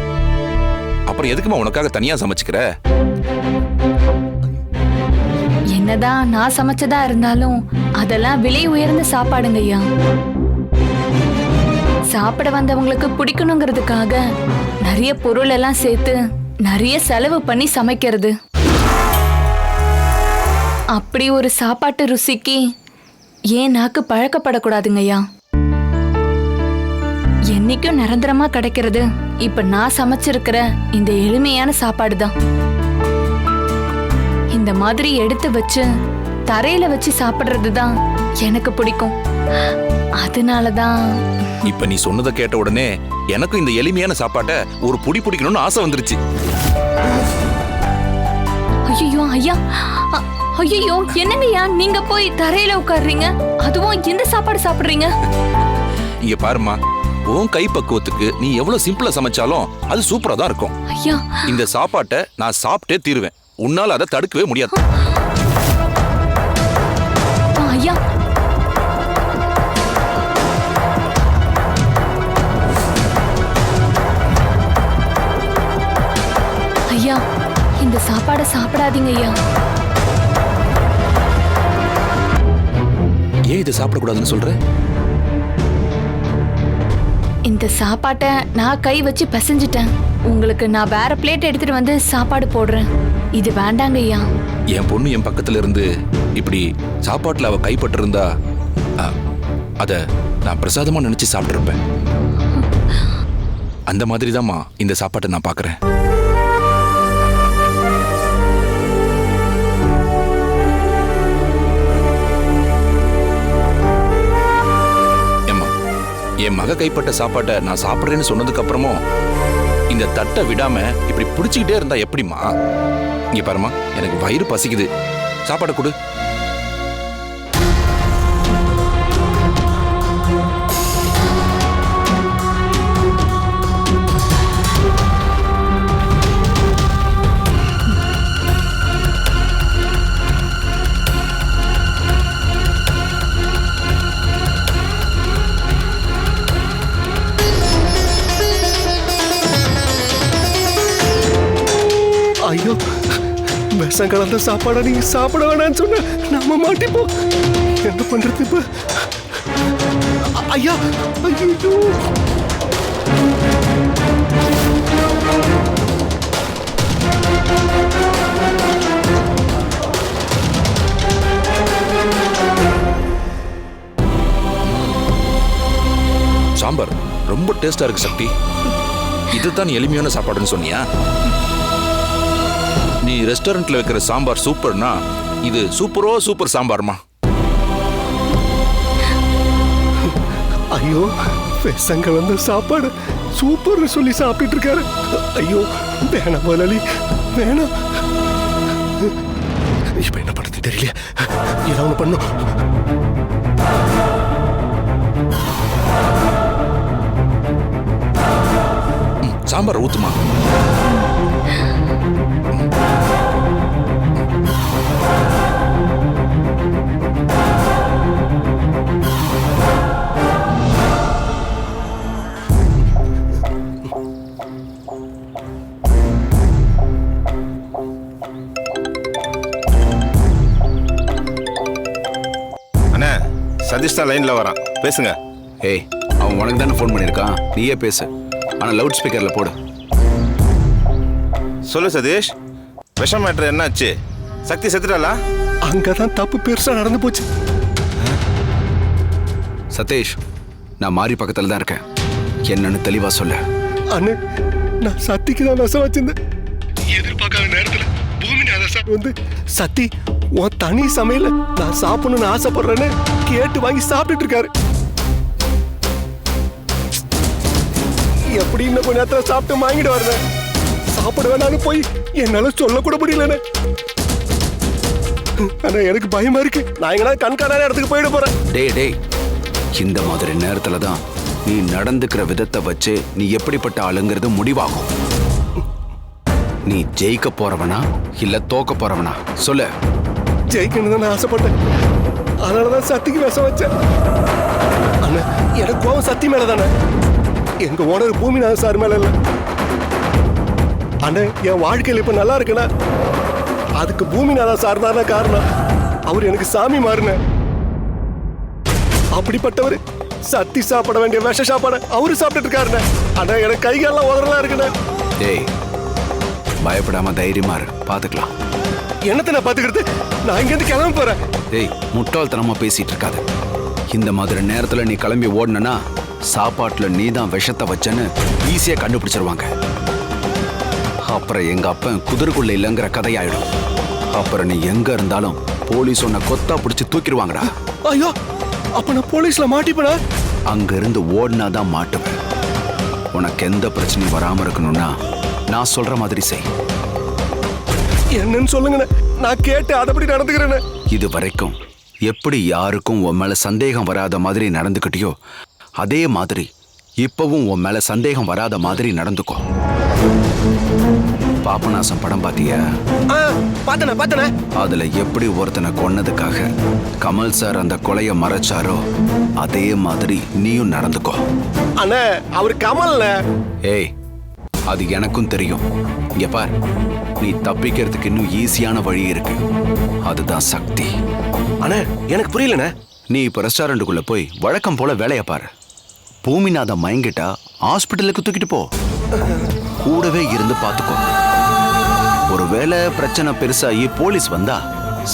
அப்புறம் எதுக்குமா உனக்காக தனியா சமைச்சுக்கிற? என்னதான் நான் சமைச்சதா இருந்தாலும் அதெல்லாம் விலை உயர்ந்த சாப்பாடுங்க ஐயா. சாப்பிட வந்தவங்களுக்கு பிடிக்கணுங்கிறதுக்காக நிறைய பொருள் எல்லாம் சேர்த்து நிறைய செலவு பண்ணி சமைக்கிறது. அப்படி ஒரு சாப்பாட்டு ருசிக்கு ஏன் நாக்கு பழக்கப்படக்கூடாதுங்க ஐயா. என்னைக்கும் நிரந்தரமா கிடைக்கிறது இப்ப நான் சமைச்சிருக்கிற இந்த எளிமையான சாப்பாடு தான். இந்த மாதிரி எடுத்து வச்சு தரையில வச்சு சாப்பிடுறது தான் எனக்கு பிடிக்கும். அதனாலதான் இப்ப நீ சொன்னதை கேட்ட உடனே எனக்கும் இந்த எளிமையான சாப்பாட்டை ஒரு புடி பிடிக்கணும்னு ஆசை வந்துருச்சு. ஐயோ ஐயா, ஐயோ என்னங்கய்யா நீங்க போய் தரையில உட்கார்றீங்க, அதுவும் இந்த சாப்பாடு சாப்பிடுறீங்க? இங்க பாருமா, உன் கை பக்குவத்துக்கு நீ எவ்வளவு சிம்பிளா சமைச்சாலும் அது சூப்பரா தான் இருக்கும். ஐயா, இந்த சாப்பாட்டை நான் சாப்பிட்டே தீருவேன். உன்னால அதை தடுக்கவே முடியாது. ஐயா சாப்பாடை சாப்பிடாதீங்க ஐயா. ஏன் இதை சாப்பிடக்கூடாதுன்னு சொல்ற? இந்த சாப்பாட்டை நான் கை வச்சு பிசைஞ்சிட்டேன். உங்களுக்கு நான் வேற பிளேட் எடுத்துட்டு வந்து சாப்பாடு போடுறேன். இது வேண்டாங்க ஐயா. என் பொண்ணு என் பக்கத்துல இருந்து இப்படி சாப்பாட்டுல அவ கைப்பட்டு இருந்தா அத நான் பிரசாதமா நினைச்சு சாப்பிட்டிருப்பேன். அந்த மாதிரி தான்மா இந்த சாப்பாட்டை நான் பாக்குறேன். என் மக கைப்பட்ட சாப்பாட்டை நான் சாப்பிட்றேன்னு சொன்னதுக்கு அப்புறமும் இந்த தட்டை விடாம இப்படி பிடிச்சிக்கிட்டே இருந்தா எப்படிமா? இங்க பாருமா, எனக்கு வயிறு பசிக்குது, சாப்பாடை கொடு. ஐயோ, விஷம் கலந்த சாப்பாடை நீங்க சாப்பிட வேணாம்னு சொன்ன நாம மாட்டிப்போம். என்ன பண்றது இப்ப? ஐயா, ஐயோ, சாம்பார் ரொம்ப டேஸ்டா இருக்கு சக்தி. இதுதான் எளிமையான சாப்பாடுன்னு சொன்னியா? நீ ரெஸ்டாரண்ட்ல வைக்கிற சாம்பார் சூப்பர்னா இது சூப்பரோ சூப்பர் சாம்பார்மா. ஐயோ, விஷம் கலந்த சாப்பாடு சூப்பர்னு சொல்லி சாப்பிட்டுட்டு இருக்காரு. ஐயோ, வேணாம் முதலாளி, வேணாம். இப்ப என்ன பண்றது தெரியல. ஏதாவது ஒண்ணு பண்ணும். சாம்பார் ஊத்துமா. அண்ணா, சதீஷ் தான் லைன்ல வரான், பேசுங்க. ஏய், அவன் உனக்கு தானே ஃபோன் பண்ணியிருக்கான், நீயே பேசு. ஆனால் லவுட் ஸ்பீக்கரில் போடு. சொல்லு சதீஷ், விஷம் மேட்ரு என்னாச்சு? சக்தி செத்துட்டாளா? அங்கதான் தப்பு பெருசா நடந்து போச்சு. சதீஷ், நான் மாறி பக்கத்தில் தான் இருக்கேன். என்னன்னு தெளிவா சொல்ல. அண்ணே, நான் சத்திக்கு தான் விஷம் வச்சிருந்தேன். எதிர்பார்க்காத நேரத்துல பூமிநாதன் வந்து சத்தி உன் தனி சமையல நான் சாப்பிடணும்னு ஆசைப்படுறேன்னு கேட்டு வாங்கி சாப்பிட்டுட்டு இருக்காரு. எப்படி இன்னும் கொஞ்ச நேரத்துல சாப்பிட்டு வாங்கிட்டு வரேன். சாப்பிட வேணான்னு போய் என்னால சொல்லக்கூட முடியலண்ணே. ஆனா எனக்கு பயமா இருக்கு. நான் எங்கன்னா கண்காணாத இடத்துக்கு போயிட போறேன். டேய், இந்த மாதிரி நேரத்துல தான் நீ நடந்துக்கிற விதத்தை வச்சு நீ எப்படிப்பட்ட ஆளுங்கிறது முடிவாகும். நீ ஜெயிக்க போறவனா இல்ல தோக்க போறவனா சொல்லு. ஜெயிக்கணும் தான் நான் ஆசைப்பட்டேன். அதனாலதான் சத்திக்கு விஷம் வச்சேன். ஆனா எனக்கு கோவம் சத்தி மேல தானே, எங்க ஓனர் பூமிநாதன் சார் மேல இல்ல. ஆனா என் வாழ்க்கையில் இப்ப நல்லா இருக்குன்னா அதுக்கு பூமிநாதன் சார் தானே காரணம். அவர் எனக்கு சாமி மாறின. அப்படிப்பட்டவர் சத்தி சாப்பிட வேண்டிய விஷ சாப்பாட அவரு சாப்பிட்டு இருக்காருண்ணே. ஆனா எனக்கு கைகாலாம் உதறலாம் இருக்குண்ணே. டேய், பயப்படாம தைரியமா இரு, பாத்துக்கலாம். என்னத்தை நான் பாத்துக்கிறது? நான் இங்க இருந்து கிளம்ப போறேன். டேய், முட்டாள்தனமா பேசிட்டு இருக்காது. இந்த மாதிரி நேரத்துல நீ கிளம்பி ஓடனா சாப்பாட்டுல நீ தான் விஷத்தை வச்சன்னு ஈஸியா கண்டுபிடிச்சிருவாங்க. அப்புறம் எங்க அப்பன் குதிரைக்குள்ள இல்லைங்கிற கதையாயிடும். அப்புறம் நீ எங்க இருந்தாலும் போலீஸ் உன்னை கொத்தா பிடிச்சு தூக்கிடுவாங்கடா. ஐயோ, அப்ப நான் போலீஸ்ல மாட்டிப்பேனா? அங்க இருந்து ஓடினாதான் மாட்டுவேன். உனக்கு எந்த பிரச்சனையும் வராம இருக்கணும்னா நான் சொல்ற மாதிரி செய். என்னன்னு சொல்லுங்க, நான் கேட்டு அதபடி நடந்துக்கிறேன். இது வரைக்கும் எப்படி யாருக்கும் உன் மேல சந்தேகம் வராத மாதிரி நடந்துக்கிட்டியோ அதே மாதிரி இப்பவும் உன் மேல சந்தேகம் வராத மாதிரி நடந்துக்கோ. பாபநாசம் படம் பாத்தியா? பாத்தன. அதுல எப்படி ஒருத்தனை கொன்னதுக்காக கமல் சார் அந்த கொலைய மறைச்சாரோ அதே மாதிரி நீயும் நடந்துக்கோ. அண்ணே, அவர் கமல். ஏய், அது எனக்கும் தெரியும். இங்க பார், நீ தப்பிக்கிறதுக்கு இன்னும் ஈஸியான வழி இருக்கு. அதுதான் சக்தி. அண்ணே எனக்கு புரியலண்ணே. நீ இப்ப ரெஸ்டாரண்ட்டுக்குள்ள போய் வழக்கம் போல வேலையை பாரு. பூமிநாதன் மயங்கிட்டா ஹாஸ்பிட்டலுக்கு தூக்கிட்டு போ. கூடவே இருந்து பாத்துக்கோ. ஒருவேளை பிரச்சனை பெருசாகி போலீஸ் வந்தா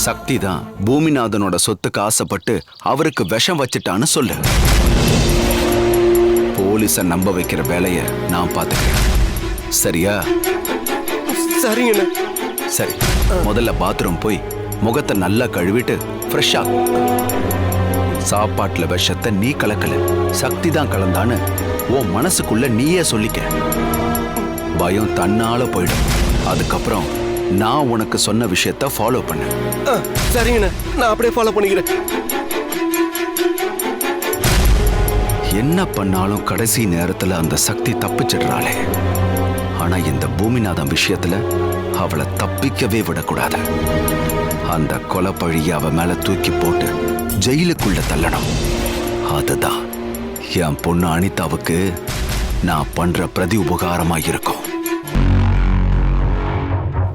சக்தி தான் பூமிநாதனோட சொத்துக்கு ஆசைப்பட்டு அவருக்கு விஷம் வச்சிட்டான்னு சொல்லு. போலீஸை நம்ப வைக்கிற வேலையை நான் பாத்துக்கிறேன். சரியா? சரிங்கண்ணே. சரி, முதல்ல பாத்ரூம் போய் முகத்தை நல்லா கழுவிட்டு ஃப்ரெஷ்ஷா. சாப்பாட்டுல விஷத்தை நீ கலக்கல, சக்தி தான் கலந்தான்னு உன் மனசுக்குள்ள நீயே சொல்லிக்க. பயம் தன்னால போயிடும். அதுக்கப்புறம் நான் உனக்கு சொன்ன விஷயத்த ஃபாலோ பண்ணு. சரிங்கண்ணே, நான் அப்படியே ஃபாலோ பண்ணிக்கிறேன். என்ன பண்ணாலும் கடைசி நேரத்துல அந்த சக்தி தப்பிச்சிடுறாளே. ஆனா இந்த பூமிநாதன் விஷயத்துல அவளை தப்பிக்கவே விடக்கூடாது. அந்த கொலைப்பழியை அவ மேல தூக்கி போட்டு ஜெயிலுக்குள்ள தள்ளணும். அதுதான் என் பொண்ணு அனிதாவுக்கு நான் பண்ற பிரதி உபகாரமா இருக்கும்.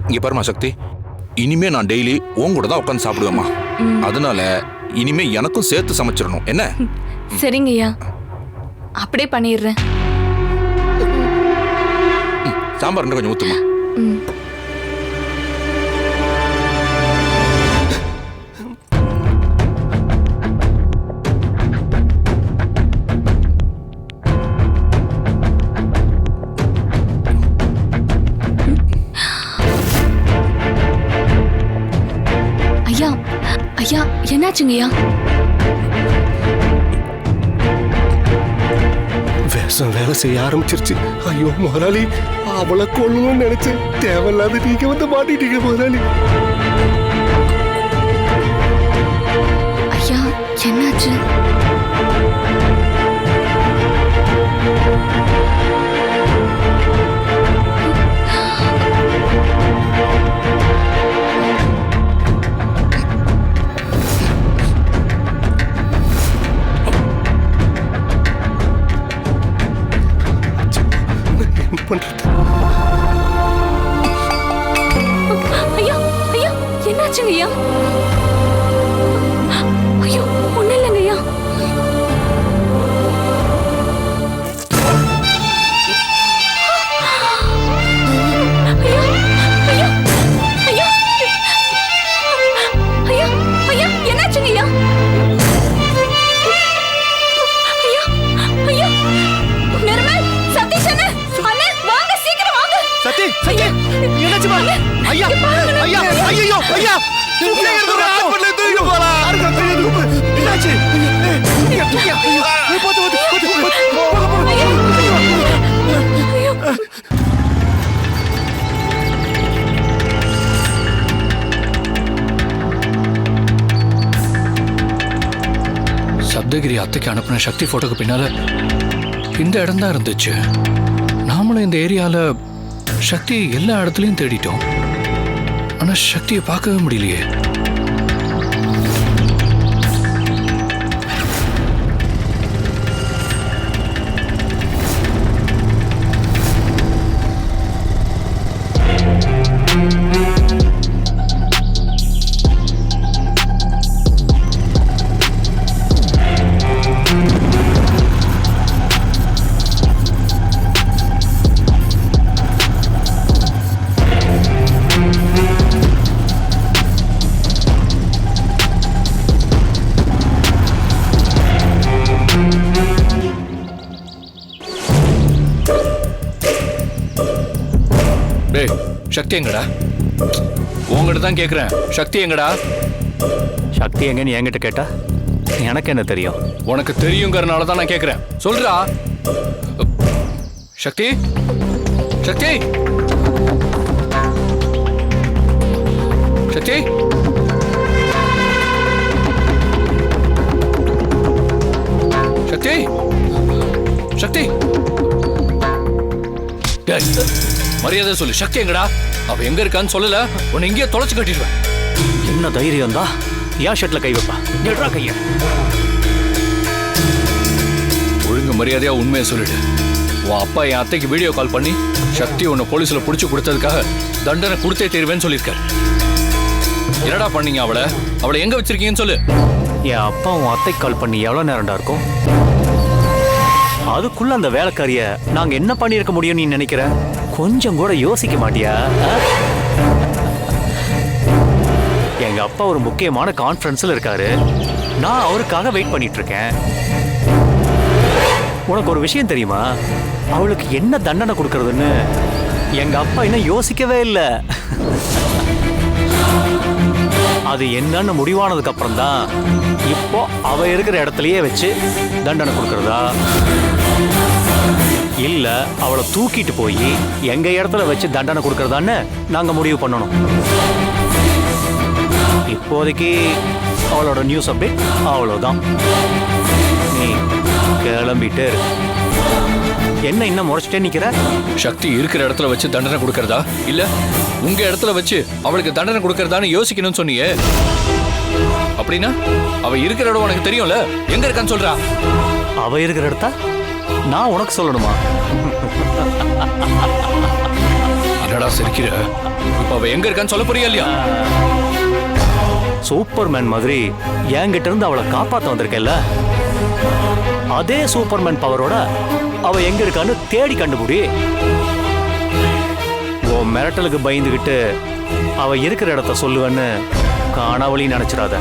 இங்க பாருமா சக்தி, இனிமே நான் டெய்லி உன் கூட தான் உட்காந்து சாப்பிடுவேம்மா. அதனால இனிமே எனக்கும் சேர்த்து சமைச்சிடணும். என்ன? சரிங்கய்யா, அப்படியே பண்ணிடுறேன். சாம்பார் இன்னும் கொஞ்சம் ஊத்துமா. ஐயா ஐயா, என்னாச்சுங்கய்யா? விஷம் வேலை செய்ய ஆரம்பிச்சிருச்சு. ஐயோ முதலாளி, அவளை கொள்ளணும்னு நினைச்சேன். தேவையில்லாத நீங்க வந்து மாட்டிட்டீங்க முதலாளி. ஐயா, என்னாச்சு? என்ன பண்றது? ஐயா ஐயா, என்னாச்சுங்கய்யா? ஐயோ, ஒண்ணு இல்லைங்கய்யா. ஐயா ஐயா ஐயா ஐயா ஐயா, என்னாச்சுங்கய்யா? ஐயா ஐயா, நிர்மல், சதீஷ் அண்ணே, அண்ணே வாங்க, சீக்கிரம் வாங்க. சத்தி, சத்தி, என்னாச்சுமா? ஐயா, ஐயா, ஐயோ, ஐயா, ஹாஸ்பிடல்ல தூக்கி போறா. என்னாச்சு? சப்தகிரி அத்தைக்கு அனுப்பின சக்தி போட்டோக்கு பின்னால இந்த இடம் தான் இருந்துச்சு. நாமளும் இந்த ஏரியால சக்தி எல்லா இடத்துலயும் தேடிட்டோம். ஆனா சக்தியை பார்க்கவே முடியலையே. டேய், சக்தி எங்கடா? உங்ககிட்ட தான் கேக்குறேன். சக்தி எங்கடா? சக்தி எங்கன்னு என்கிட்ட கேட்டா எனக்கு என்ன தெரியும்? உனக்கு தெரியுங்கிறனால தான் நான் கேக்குறேன். சொல்றா. சக்தி, சக்தி, சக்தி, சக்தி, சக்தி. டேய், மரியாதை சொல்லு. சக்தி எங்கடா? அவ எங்க இருக்கான்னு சொல்லல, உன்னை இங்கேயே தொலைச்சு கட்டிடுவேன். என்ன தைரியம் தான் ஏன் ஷர்ட்ல கை வைப்பா? எடுறா கைய. ஒழுங்கு மரியாதையா உண்மையை சொல்லிடு. உன் அப்பா என் அத்தைக்கு வீடியோ கால் பண்ணி சக்தி உன்னை போலீஸ்ல புடிச்சு கொடுத்ததுக்காக தண்டனை கொடுத்தே தீருவேன்னு சொல்லியிருக்காரு. என்னடா பண்ணீங்க அவளை எங்க வச்சிருக்கீங்கன்னு சொல்லு. என் அப்பா உன் அத்தைக்கு கால் பண்ணி எவ்வளோ நேரம்டா இருக்கும்? அதுக்குள்ள அந்த வேலைக்காரிய நாங்க என்ன பண்ணியிருக்க முடியும் நீ நினைக்கிற? கொஞ்சம் கூட யோசிக்க மாட்டியா? எங்க அப்பா ஒரு முக்கியமான கான்ஃபரன்ஸ்ல இருக்காரு. நான் அவருக்காக வெயிட் பண்ணிட்டு இருக்கேன். உனக்கு ஒரு விஷயம் தெரியுமா? அவளுக்கு என்ன தண்டனை கொடுக்கறதுன்னு எங்க அப்பா இன்னும் யோசிக்கவே இல்லை. அது என்னன்னு முடிவானதுக்கு அப்புறம் தான் இப்போ அவ இருக்கிற இடத்துலயே வச்சு தண்டனை கொடுக்கறதா இல்ல அவளை தூக்கிட்டு போய் எங்க இடத்துல வச்சு தண்டனை கொடுக்கறதான்னு நாங்க முடிவு பண்ணணும். இப்போதைக்கு அவளோட நியூஸ் அப்டேட் அவ்வளவுதான். நீ கிளம்பிட்டு என்ன இன்னும் முறைச்சிட்டே நிக்கிற? சக்தி இருக்கிற இடத்துல வச்சு தண்டனை கொடுக்கறதா இல்ல உங்க இடத்துல வச்சு அவளுக்கு தண்டனை கொடுக்கறதான்னு யோசிக்கணும்னு சொன்னியே. அப்படின்னா அவ இருக்கிற இடம் உனக்கு தெரியும்ல, எங்க இருக்கான்னு சொல்றா. அவ இருக்கிற இடத்த நான் உனக்கு சொல்லணுமா? என்னடா சிரிக்கிற? இப்ப அவ எங்க இருக்கான்னு சொல்ல போறியா இல்லையா? சூப்பர்மேன் மாதிரி என்கிட்ட இருந்து அவளை காப்பாத்த வந்திருக்கேல்ல, அதே சூப்பர்மேன் பவரோட அவ எங்க இருக்கான்னு தேடி கண்டுபிடி. உன் மிரட்டலுக்கு பயந்துகிட்டு அவ இருக்கிற இடத்த சொல்லுவேன்னு காணாவளி நினைச்சிடாத.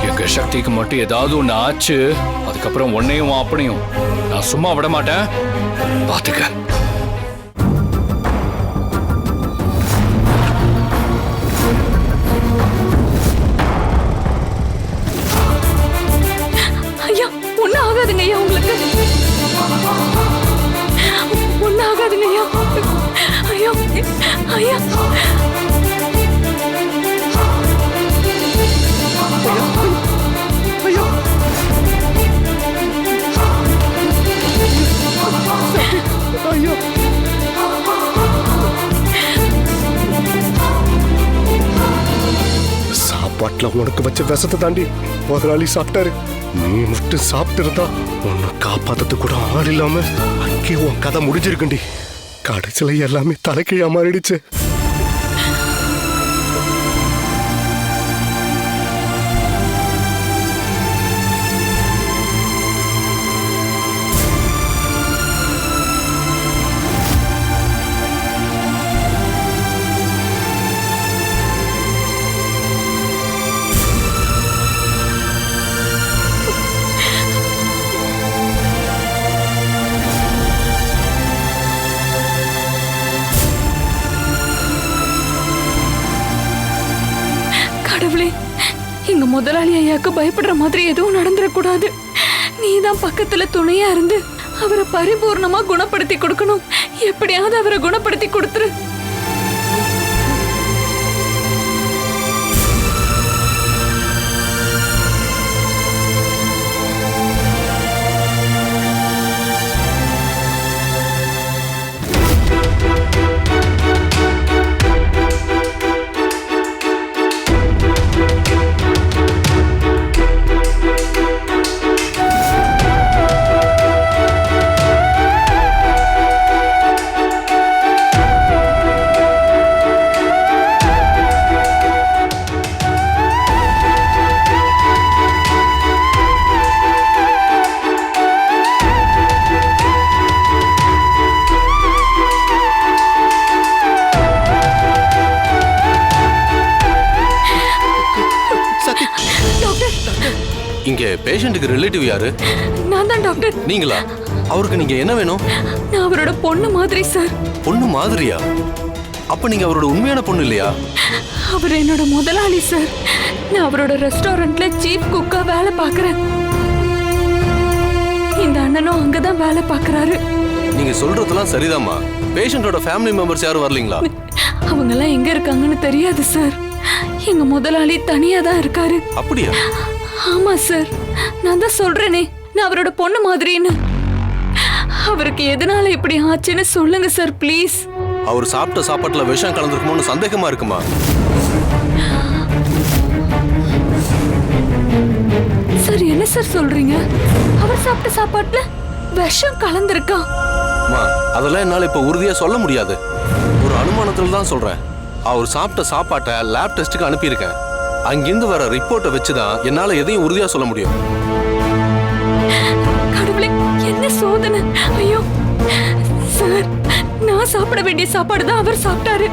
எங்க சக்திக்கு மட்டும் ஏதாவது ஒண்ணு ஆச்சு, அதுக்கப்புறம் உன்னையும் அப்படியும் நான் சும்மா விட மாட்டேன், பாத்துக்க. ஐயா ஒன்னும் ஆகாதுங்க ஐயா, உங்களுக்கு ஒன்னும் ஆகாதுங்க ஐயா. ஐயா ஐயா சாப்பாட்டுல உனக்கு வச்ச விஷத்தை தாண்டி முதலாளி சாப்பிட்டாரு. நீ மட்டும் சாப்பிட்டு இருந்தா உன்னை காப்பாத்தது கூட ஆள் இல்லாம அங்கே உன் கதை முடிஞ்சிருக்குண்டி. கடைசியில எல்லாமே தலைக்கீழா மாறிடுச்சு. கடவுளே, எங்க முதலாளி ஐயாக்கு பயப்படுற மாதிரி எதுவும் நடந்துடக்கூடாது. நீதான் பக்கத்துல துணையா இருந்து அவரை பரிபூர்ணமா குணப்படுத்தி கொடுக்கணும். எப்படியாவது அவரை குணப்படுத்தி கொடுத்துரு. இங்க பேஷண்ட்டுக்கு ரிலேட்டிவ் யாரு? நான் தான் டாக்டர். நீங்களா? அவருக்கு நீங்க என்ன வேணும்? நான் அவரோட பொண்ணு மாதிரி சார். பொண்ணு மாதிரியா? அப்ப நீங்க அவரோட உண்மையான பொண்ணு இல்லையா? அவர் என்னோட முதலாளி சார். நான் அவரோட ரெஸ்டாரண்ட்ல சீஃப் குக்கா வேலை பார்க்கறேன். இந்த அண்ணனும் அங்கதான் வேலை பார்க்கறாரு. நீங்க சொல்றதெல்லாம் சரிதாம்மா. பேஷண்டோட ஃபேமிலி மெம்பர்ஸ் யாரும் வரலீங்களா? அவங்க எல்லாம் எங்க இருக்காங்கன்னு தெரியாது சார். எங்க முதலாளி தனியா தான் இருக்காரு. அப்படியா? ஆமா சார், நான் தான் சொல்றேனே, நான் அவரோட பொண்ணு மாதிரின்னு. அவருக்கு எதனால இப்படி ஆச்சுன்னு சொல்லுங்க சார் ப்ளீஸ். அவர் சாப்பிட்ட சாப்பாட்டுல விஷம் கலந்துருக்குமோன்னு சந்தேகமா இருக்குமா? சார் சார் என்ன சார் சொல்றீங்க? அவர் சாப்பிட்ட சாப்பாட்டுல விஷம் கலந்திருக்கா? அதெல்லாம் என்னால இப்ப உறுதியா சொல்ல முடியாது. ஒரு அனுமானத்துல தான் சொல்றேன். அவர் சாப்பிட்ட சாப்பாட்டை லேப் டெஸ்ட்டுக்கு அனுப்பியிருக்கேன். அங்கிருந்து வர ரிப்போர்ட்டை வச்சுதான் என்னால எதையும் உறுதியா சொல்ல முடியும். கடவுளே, என்ன சோதனை! ஐயோ சார், நான் சாப்பிட வேண்டிய சாப்பாடு தான் அவர் சாப்பிட்டாரு.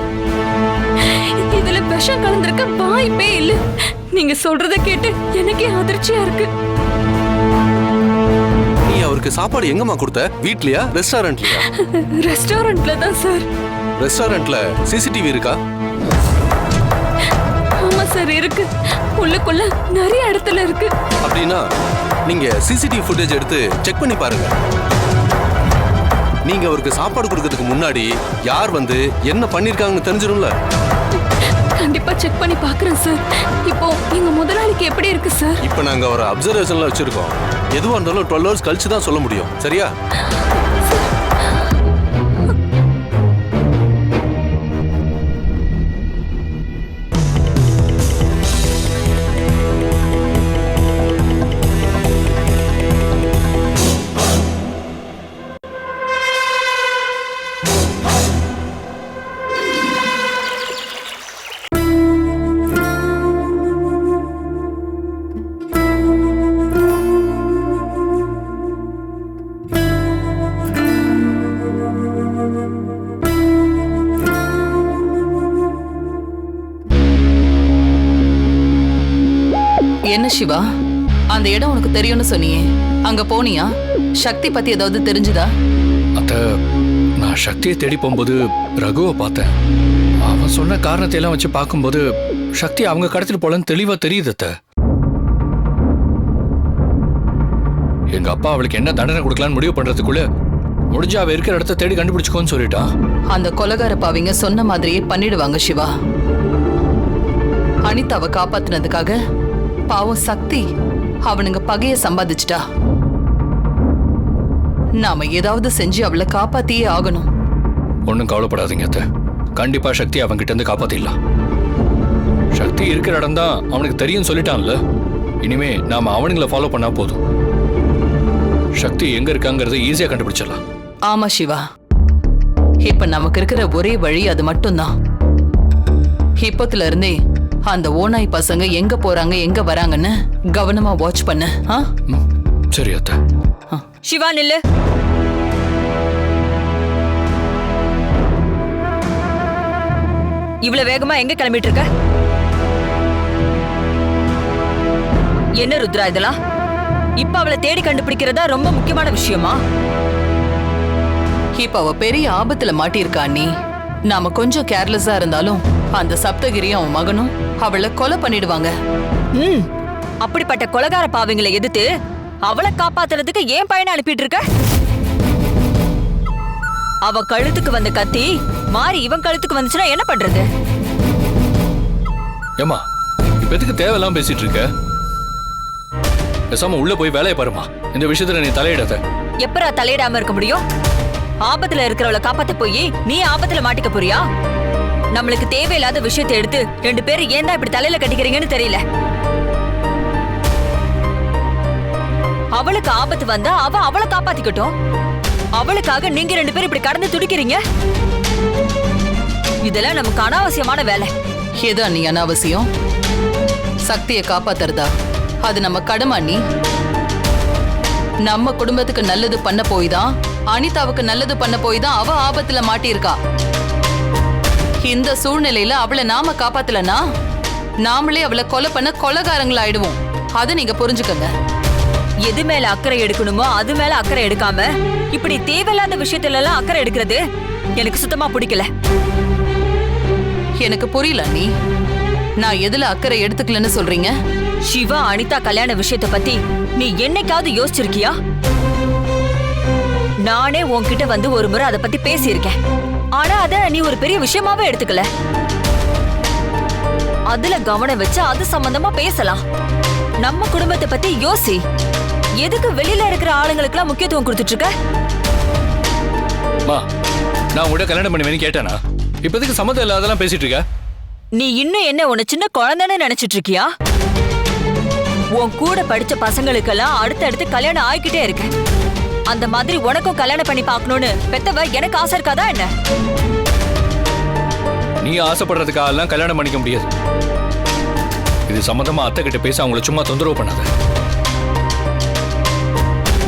இதுல விஷம் கலந்திருக்க வாய்ப்பே இல்ல. நீங்க சொல்றத கேட்டு எனக்கே அதிர்ச்சியா இருக்கு. நீ அவருக்கு சாப்பாடு எங்கம்மா கொடுத்த? வீட்லயா, ரெஸ்டாரண்ட்லயா? ரெஸ்டாரண்ட்ல தான் சார். ரெஸ்டாரண்ட்ல சிசிடிவி இருக்கா? ஆமா சார், இருக்கு. உள்ளுக்குள்ள நிறைய இடத்துல இருக்கு. அப்படின்னா நீங்க சிசிடிவி ஃபுட்டேஜ் எடுத்து செக் பண்ணி பாருங்க. நீங்க அவருக்கு சாப்பாடு கொடுக்கறதுக்கு முன்னாடி யார் வந்து என்ன பண்ணிருக்காங்கன்னு தெரிஞ்சிடும்ல. கண்டிப்பா செக் பண்ணி பாக்குறேன் சார். இப்போ எங்க முதலாளிக்கு எப்படி இருக்கு சார்? இப்போ நாங்க ஒரு அப்சர்வேஷன்ல வச்சிருக்கோம். எதுவா இருந்தாலும் 12 hours கழிச்சு தான் சொல்ல முடியும். சரியா? என்ன சிவா, அந்த இடம் உனக்கு தெரியும்னு சொன்னியே, அங்க போனியா? சக்தி பத்தி ஏதாவது தெரிஞ்சுதா? அத்தை, நான் சக்தியை தேடி போகும்போது ரகுவை பார்த்தேன். அவன் சொன்ன காரணத்தை எல்லாம் வச்சு பார்க்கும்போது சக்தி அவங்க கடத்திட்டு போலன்னு தெளிவா தெரியுது அத்தை. எங்க அப்பா அவளுக்கு என்ன தண்டனை கொடுக்கலான்னு முடிவு பண்றதுக்குள்ள முடிஞ்சா அவ இருக்கிற இடத்த தேடி கண்டுபிடிச்சுக்கோன்னு சொல்லிட்டான். அந்த கொலைகார பாவிங்க சொன்ன மாதிரியே பண்ணிடுவாங்க சிவா. அனிதாவை காப்பாத்தினதுக்காக பாவம் சக்தி அவனுங்க பகைய சம்பாதிச்சிட்டா. நாம ஏதாவது செஞ்சு அவளை காப்பாத்தியே ஆகணும். ஒன்னும் கவலைப்படாதீங்க அத்தை, கண்டிப்பா சக்தி அவன்கிட்ட இருந்து காப்பாத்திடலாம். சக்தி இருக்கிற இடம் தான் அவனுக்கு தெரியும் சொல்லிட்டான்ல. இனிமே நாம அவனுங்களை ஃபாலோ பண்ணா போதும். சக்தி எங்க இருக்காங்கிறத ஈஸியா கண்டுபிடிச்சிடலாம். ஆமா சிவா, இப்ப நமக்கு இருக்கிற ஒரே வழி அது மட்டும்தான். இப்பத்துல இருந்தே அந்த ஓநாய் பசங்க எங்க போறாங்க எங்க வராங்கன்னு கவனமா வாட்ச் பண்ணு. சரி அத்தை. சிவா நில்லு. இவ்வளவு வேகமா எங்க கிளம்பிட்டு இருக்க? என்ன ருத்ரா இதெல்லாம்? இப்ப அவளை தேடி கண்டுபிடிக்கிறதா ரொம்ப முக்கியமான விஷயமா? இப்ப அவ பெரிய ஆபத்துல மாட்டியிருக்கா அண்ணி. நாம கொஞ்சம் கேர்லெஸ்ஸா இருந்தாலும் அந்த சப்தகிரியும் அவன் மகனும் அவளை கொலை பண்ணிடுவாங்க. அப்படிப்பட்ட கொலைகார பாவங்களை எதிர்த்து அவளை காப்பாத்துறதுக்கு ஏன் பையனை அனுப்பிட்டு இருக்க? அவ கழுத்துக்கு வந்த கத்தி மாறி இவன் கழுத்துக்கு வந்துச்சுன்னா என்ன பண்றது? ஏமா, இப்ப எதுக்கு தேவையெல்லாம் பேசிட்டு இருக்க? பேசாம உள்ள போய் வேலையை பாருமா. இந்த விஷயத்துல நீ தலையிடாத. எப்பரா தலையிடாம இருக்க முடியும்? ஆபத்துல இருக்கிறவளை காப்பாத்த போய் நீ ஆபத்துல மாட்டிக்க போறியா? நம்மளுக்கு தேவையில்லாத விஷயத்தை எடுத்து 2 பேரும் ஏன் தான் இப்படி தலையில கட்டிக்கிறீங்கன்னு தெரியல. அவளுக்கு ஆபத்து வந்தா அவளை காப்பாத்திக்கட்டும். அவளுக்காக நீங்க 2 பேரும் இப்படி கடந்து துடிக்கிறீங்க. இதெல்லாம் நமக்கு அனாவசியமான வேலை. ஏதா நீ அனாவசியம்? சக்தியை காப்பாத்துறதா அது நம்ம கடமை அண்ணி. நம்ம குடும்பத்துக்கு நல்லது பண்ண போய் தான், அனிதாவுக்கு நல்லது பண்ண போய் தான் அவ ஆபத்துல மாட்டியிருக்கா. இந்த சூழ்நிலையில அவளை நாம காப்பாத்தலனா நாமளே அவளை கொலை பண்ண கொலைகாரங்கள ஆயிடுவோம். அதை நீங்க புரிஞ்சுக்கங்க. எது மேல அக்கறை எடுக்கணுமோ அது மேல அக்கறை எடுக்காம இப்படி தேவையில்லாத விஷயத்துல எல்லாம் அக்கறை எடுக்கிறது எனக்கு சுத்தமா பிடிக்கல. எனக்கு புரியல நீ. நான் எதுல அக்கறை எடுத்துக்கலன்னு சொல்றீங்க? சிவா அனிதா கல்யாண விஷயத்தை பத்தி நீ என்னைக்காவது யோசிச்சிருக்கியா? நானே உன்கிட்ட வந்து ஒரு முறை அதை பத்தி பேசியிருக்கேன். ஆனா அத நீ ஒரு பெரிய விஷயமாவே எடுத்துக்கல. அதுல கவனம் வச்சு அது சம்பந்தமா பேசலாம். நம்ம குடும்பத்தை பத்தி யோசி. எதுக்கு வெளியில இருக்கிற ஆளுங்களுக்கு எல்லாம் முக்கியத்துவம் கொடுத்துட்டு இருக்க? நான் உங்ககிட்ட கல்யாணம் பண்ணுவேன்னு கேட்டேனா? இப்போதைக்கு சம்மதம் இல்லாதெல்லாம் பேசிட்டு இருக்க. நீ இன்னும் என்ன உன்னை சின்ன குழந்தைன்னு நினைச்சிட்டு இருக்கியா? உன் கூட படிச்ச பசங்களுக்கெல்லாம் அடுத்தடுத்து கல்யாணம் ஆகிக்கிட்டே இருக்கு. அந்த மாதிரி உனக்கும் கல்யாணம் பண்ணி பார்க்கணும்னு பெத்தவ எனக்கு ஆசை இருக்காதா என்ன? நீ ஆசைப்படுறதுக்காக கல்யாணம் பண்ணிக்க முடியாது. இது சம்பந்தமா அத்தை கிட்ட பேச அவங்கள சும்மா தொந்தரவு பண்ணாத.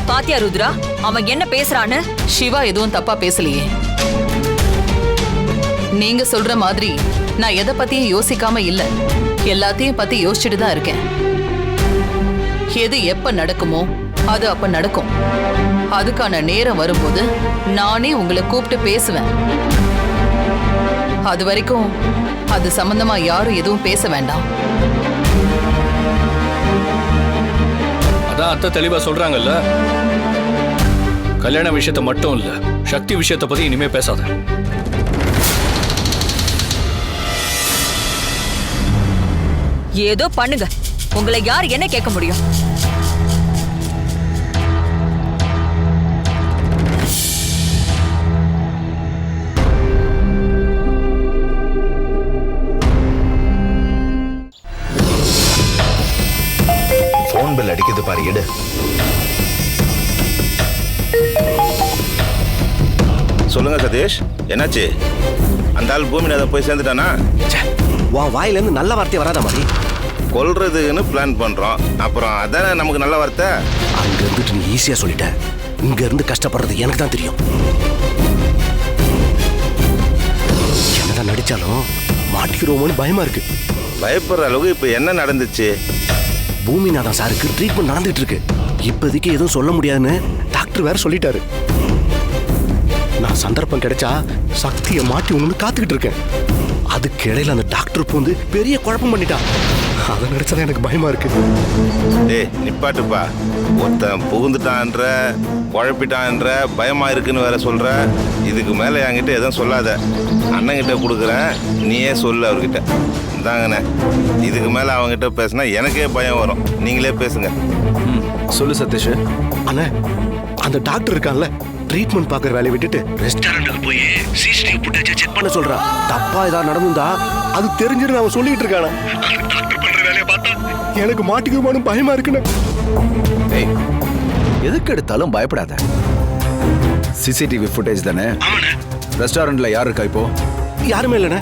பாத்தியா ருத்ரா அவன் என்ன பேசுறான்னு? சிவா எதுவும் தப்பா பேசலையே. நீங்க சொல்ற மாதிரி நான் எதை பத்தியும் யோசிக்காம இல்ல, எல்லாத்தையும் பத்தி யோசிச்சுட்டு தான் இருக்கேன். எது எப்ப நடக்குமோ அது அப்ப நடக்கும். அதுக்கான நேரம் வரும்போது நானே உங்களை கூப்பிட்டு பேசுவேன். அது வரைக்கும் அது சம்பந்தமா யாரும் எதுவும் பேச வேண்டாம். அதான் அத்தை தெளிவா சொல்றாங்கல்ல, கல்யாண விஷயத்தை மட்டும் இல்ல, சக்தி விஷயத்தை பத்தி இனிமே பேசாத. ஏதோ பண்ணுங்க, உங்களை யார் என்ன கேட்க முடியும்? போன் பில் அடிக்குது பாரு, எடு. சொல்லுங்க சதீஷ், என்னாச்சு? அந்த ஆள் பூமிநாதன் போய் சேர்ந்துட்டானா? உன் வாயிலேருந்து நல்ல வார்த்தை வராத மாதிரி. கொல்றதுக்குன்னு பிளான் பண்றோம், அப்புறம் அதானே நமக்கு நல்ல வார்த்தை. அங்க இருந்துட்டு நீ ஈஸியா சொல்லிட்ட, இங்க இருந்து கஷ்டப்படுறது எனக்கு தான் தெரியும். என்னதான் நடிச்சாலும் மாட்டிக்கிறோமோன்னு பயமா இருக்கு. பயப்படுற அளவுக்கு இப்ப என்ன நடந்துச்சு? பூமிநாதன் சாருக்கு ட்ரீட்மெண்ட் நடந்துட்டு இருக்கு. இப்போதைக்கு எதுவும் சொல்ல முடியாதுன்னு டாக்டர் வேற சொல்லிட்டாரு. நான் சந்தர்ப்பம் கிடைச்சா சக்தியை மாட்டி ஒண்ணு காத்துக்கிட்டு இருக்கேன். அதுக்கு இடையில அந்த டாக்டர் பூந்து பெரிய குழப்பம் பண்ணிட்டான். அதை நினைச்சதான் எனக்கு பயமா இருக்கு. டேய் நிப்பாட்டுப்பா, ஒருத்தன் புகுந்துட்டான்ற குழப்பிட்டான்ற பயமா இருக்குன்னு வேற சொல்ற. இதுக்கு மேல என்கிட்ட எதுவும் சொல்லாத, அண்ணங்கிட்ட கொடுக்குறேன், நீயே சொல்லு அவர்கிட்ட. இந்தாங்கண்ணே, இதுக்கு மேல அவங்ககிட்ட பேசினா எனக்கே பயம் வரும், நீங்களே பேசுங்க. சொல்லு சதீஷ். அண்ணா, அந்த டாக்டர் இருக்கான்ல, ட்ரீட்மெண்ட் பார்க்குற வேலையை விட்டுட்டு ரெஸ்டாரண்ட்டுக்கு போய் சிசிடிவி ஃபுட்டேஜை செக் பண்ண சொல்றான். தப்பா ஏதாவது நடந்துந்தா அது தெரிஞ்சிருந்து அவன் சொல்லிட்டு இருக்கானா. டாக்டர் பண்ற வேலையை பார்த்தா எனக்கு மாட்டிக்குமானு பயமா இருக்குண்ணே. ஏய், எதுக்கு எடுத்தாலும் பயப்படாத. சிசிடிவி ஃபுட்டேஜ் தானே. ரெஸ்டாரண்ட்ல யார் இருக்கா இப்போ? யாருமே இல்லைண்ணே.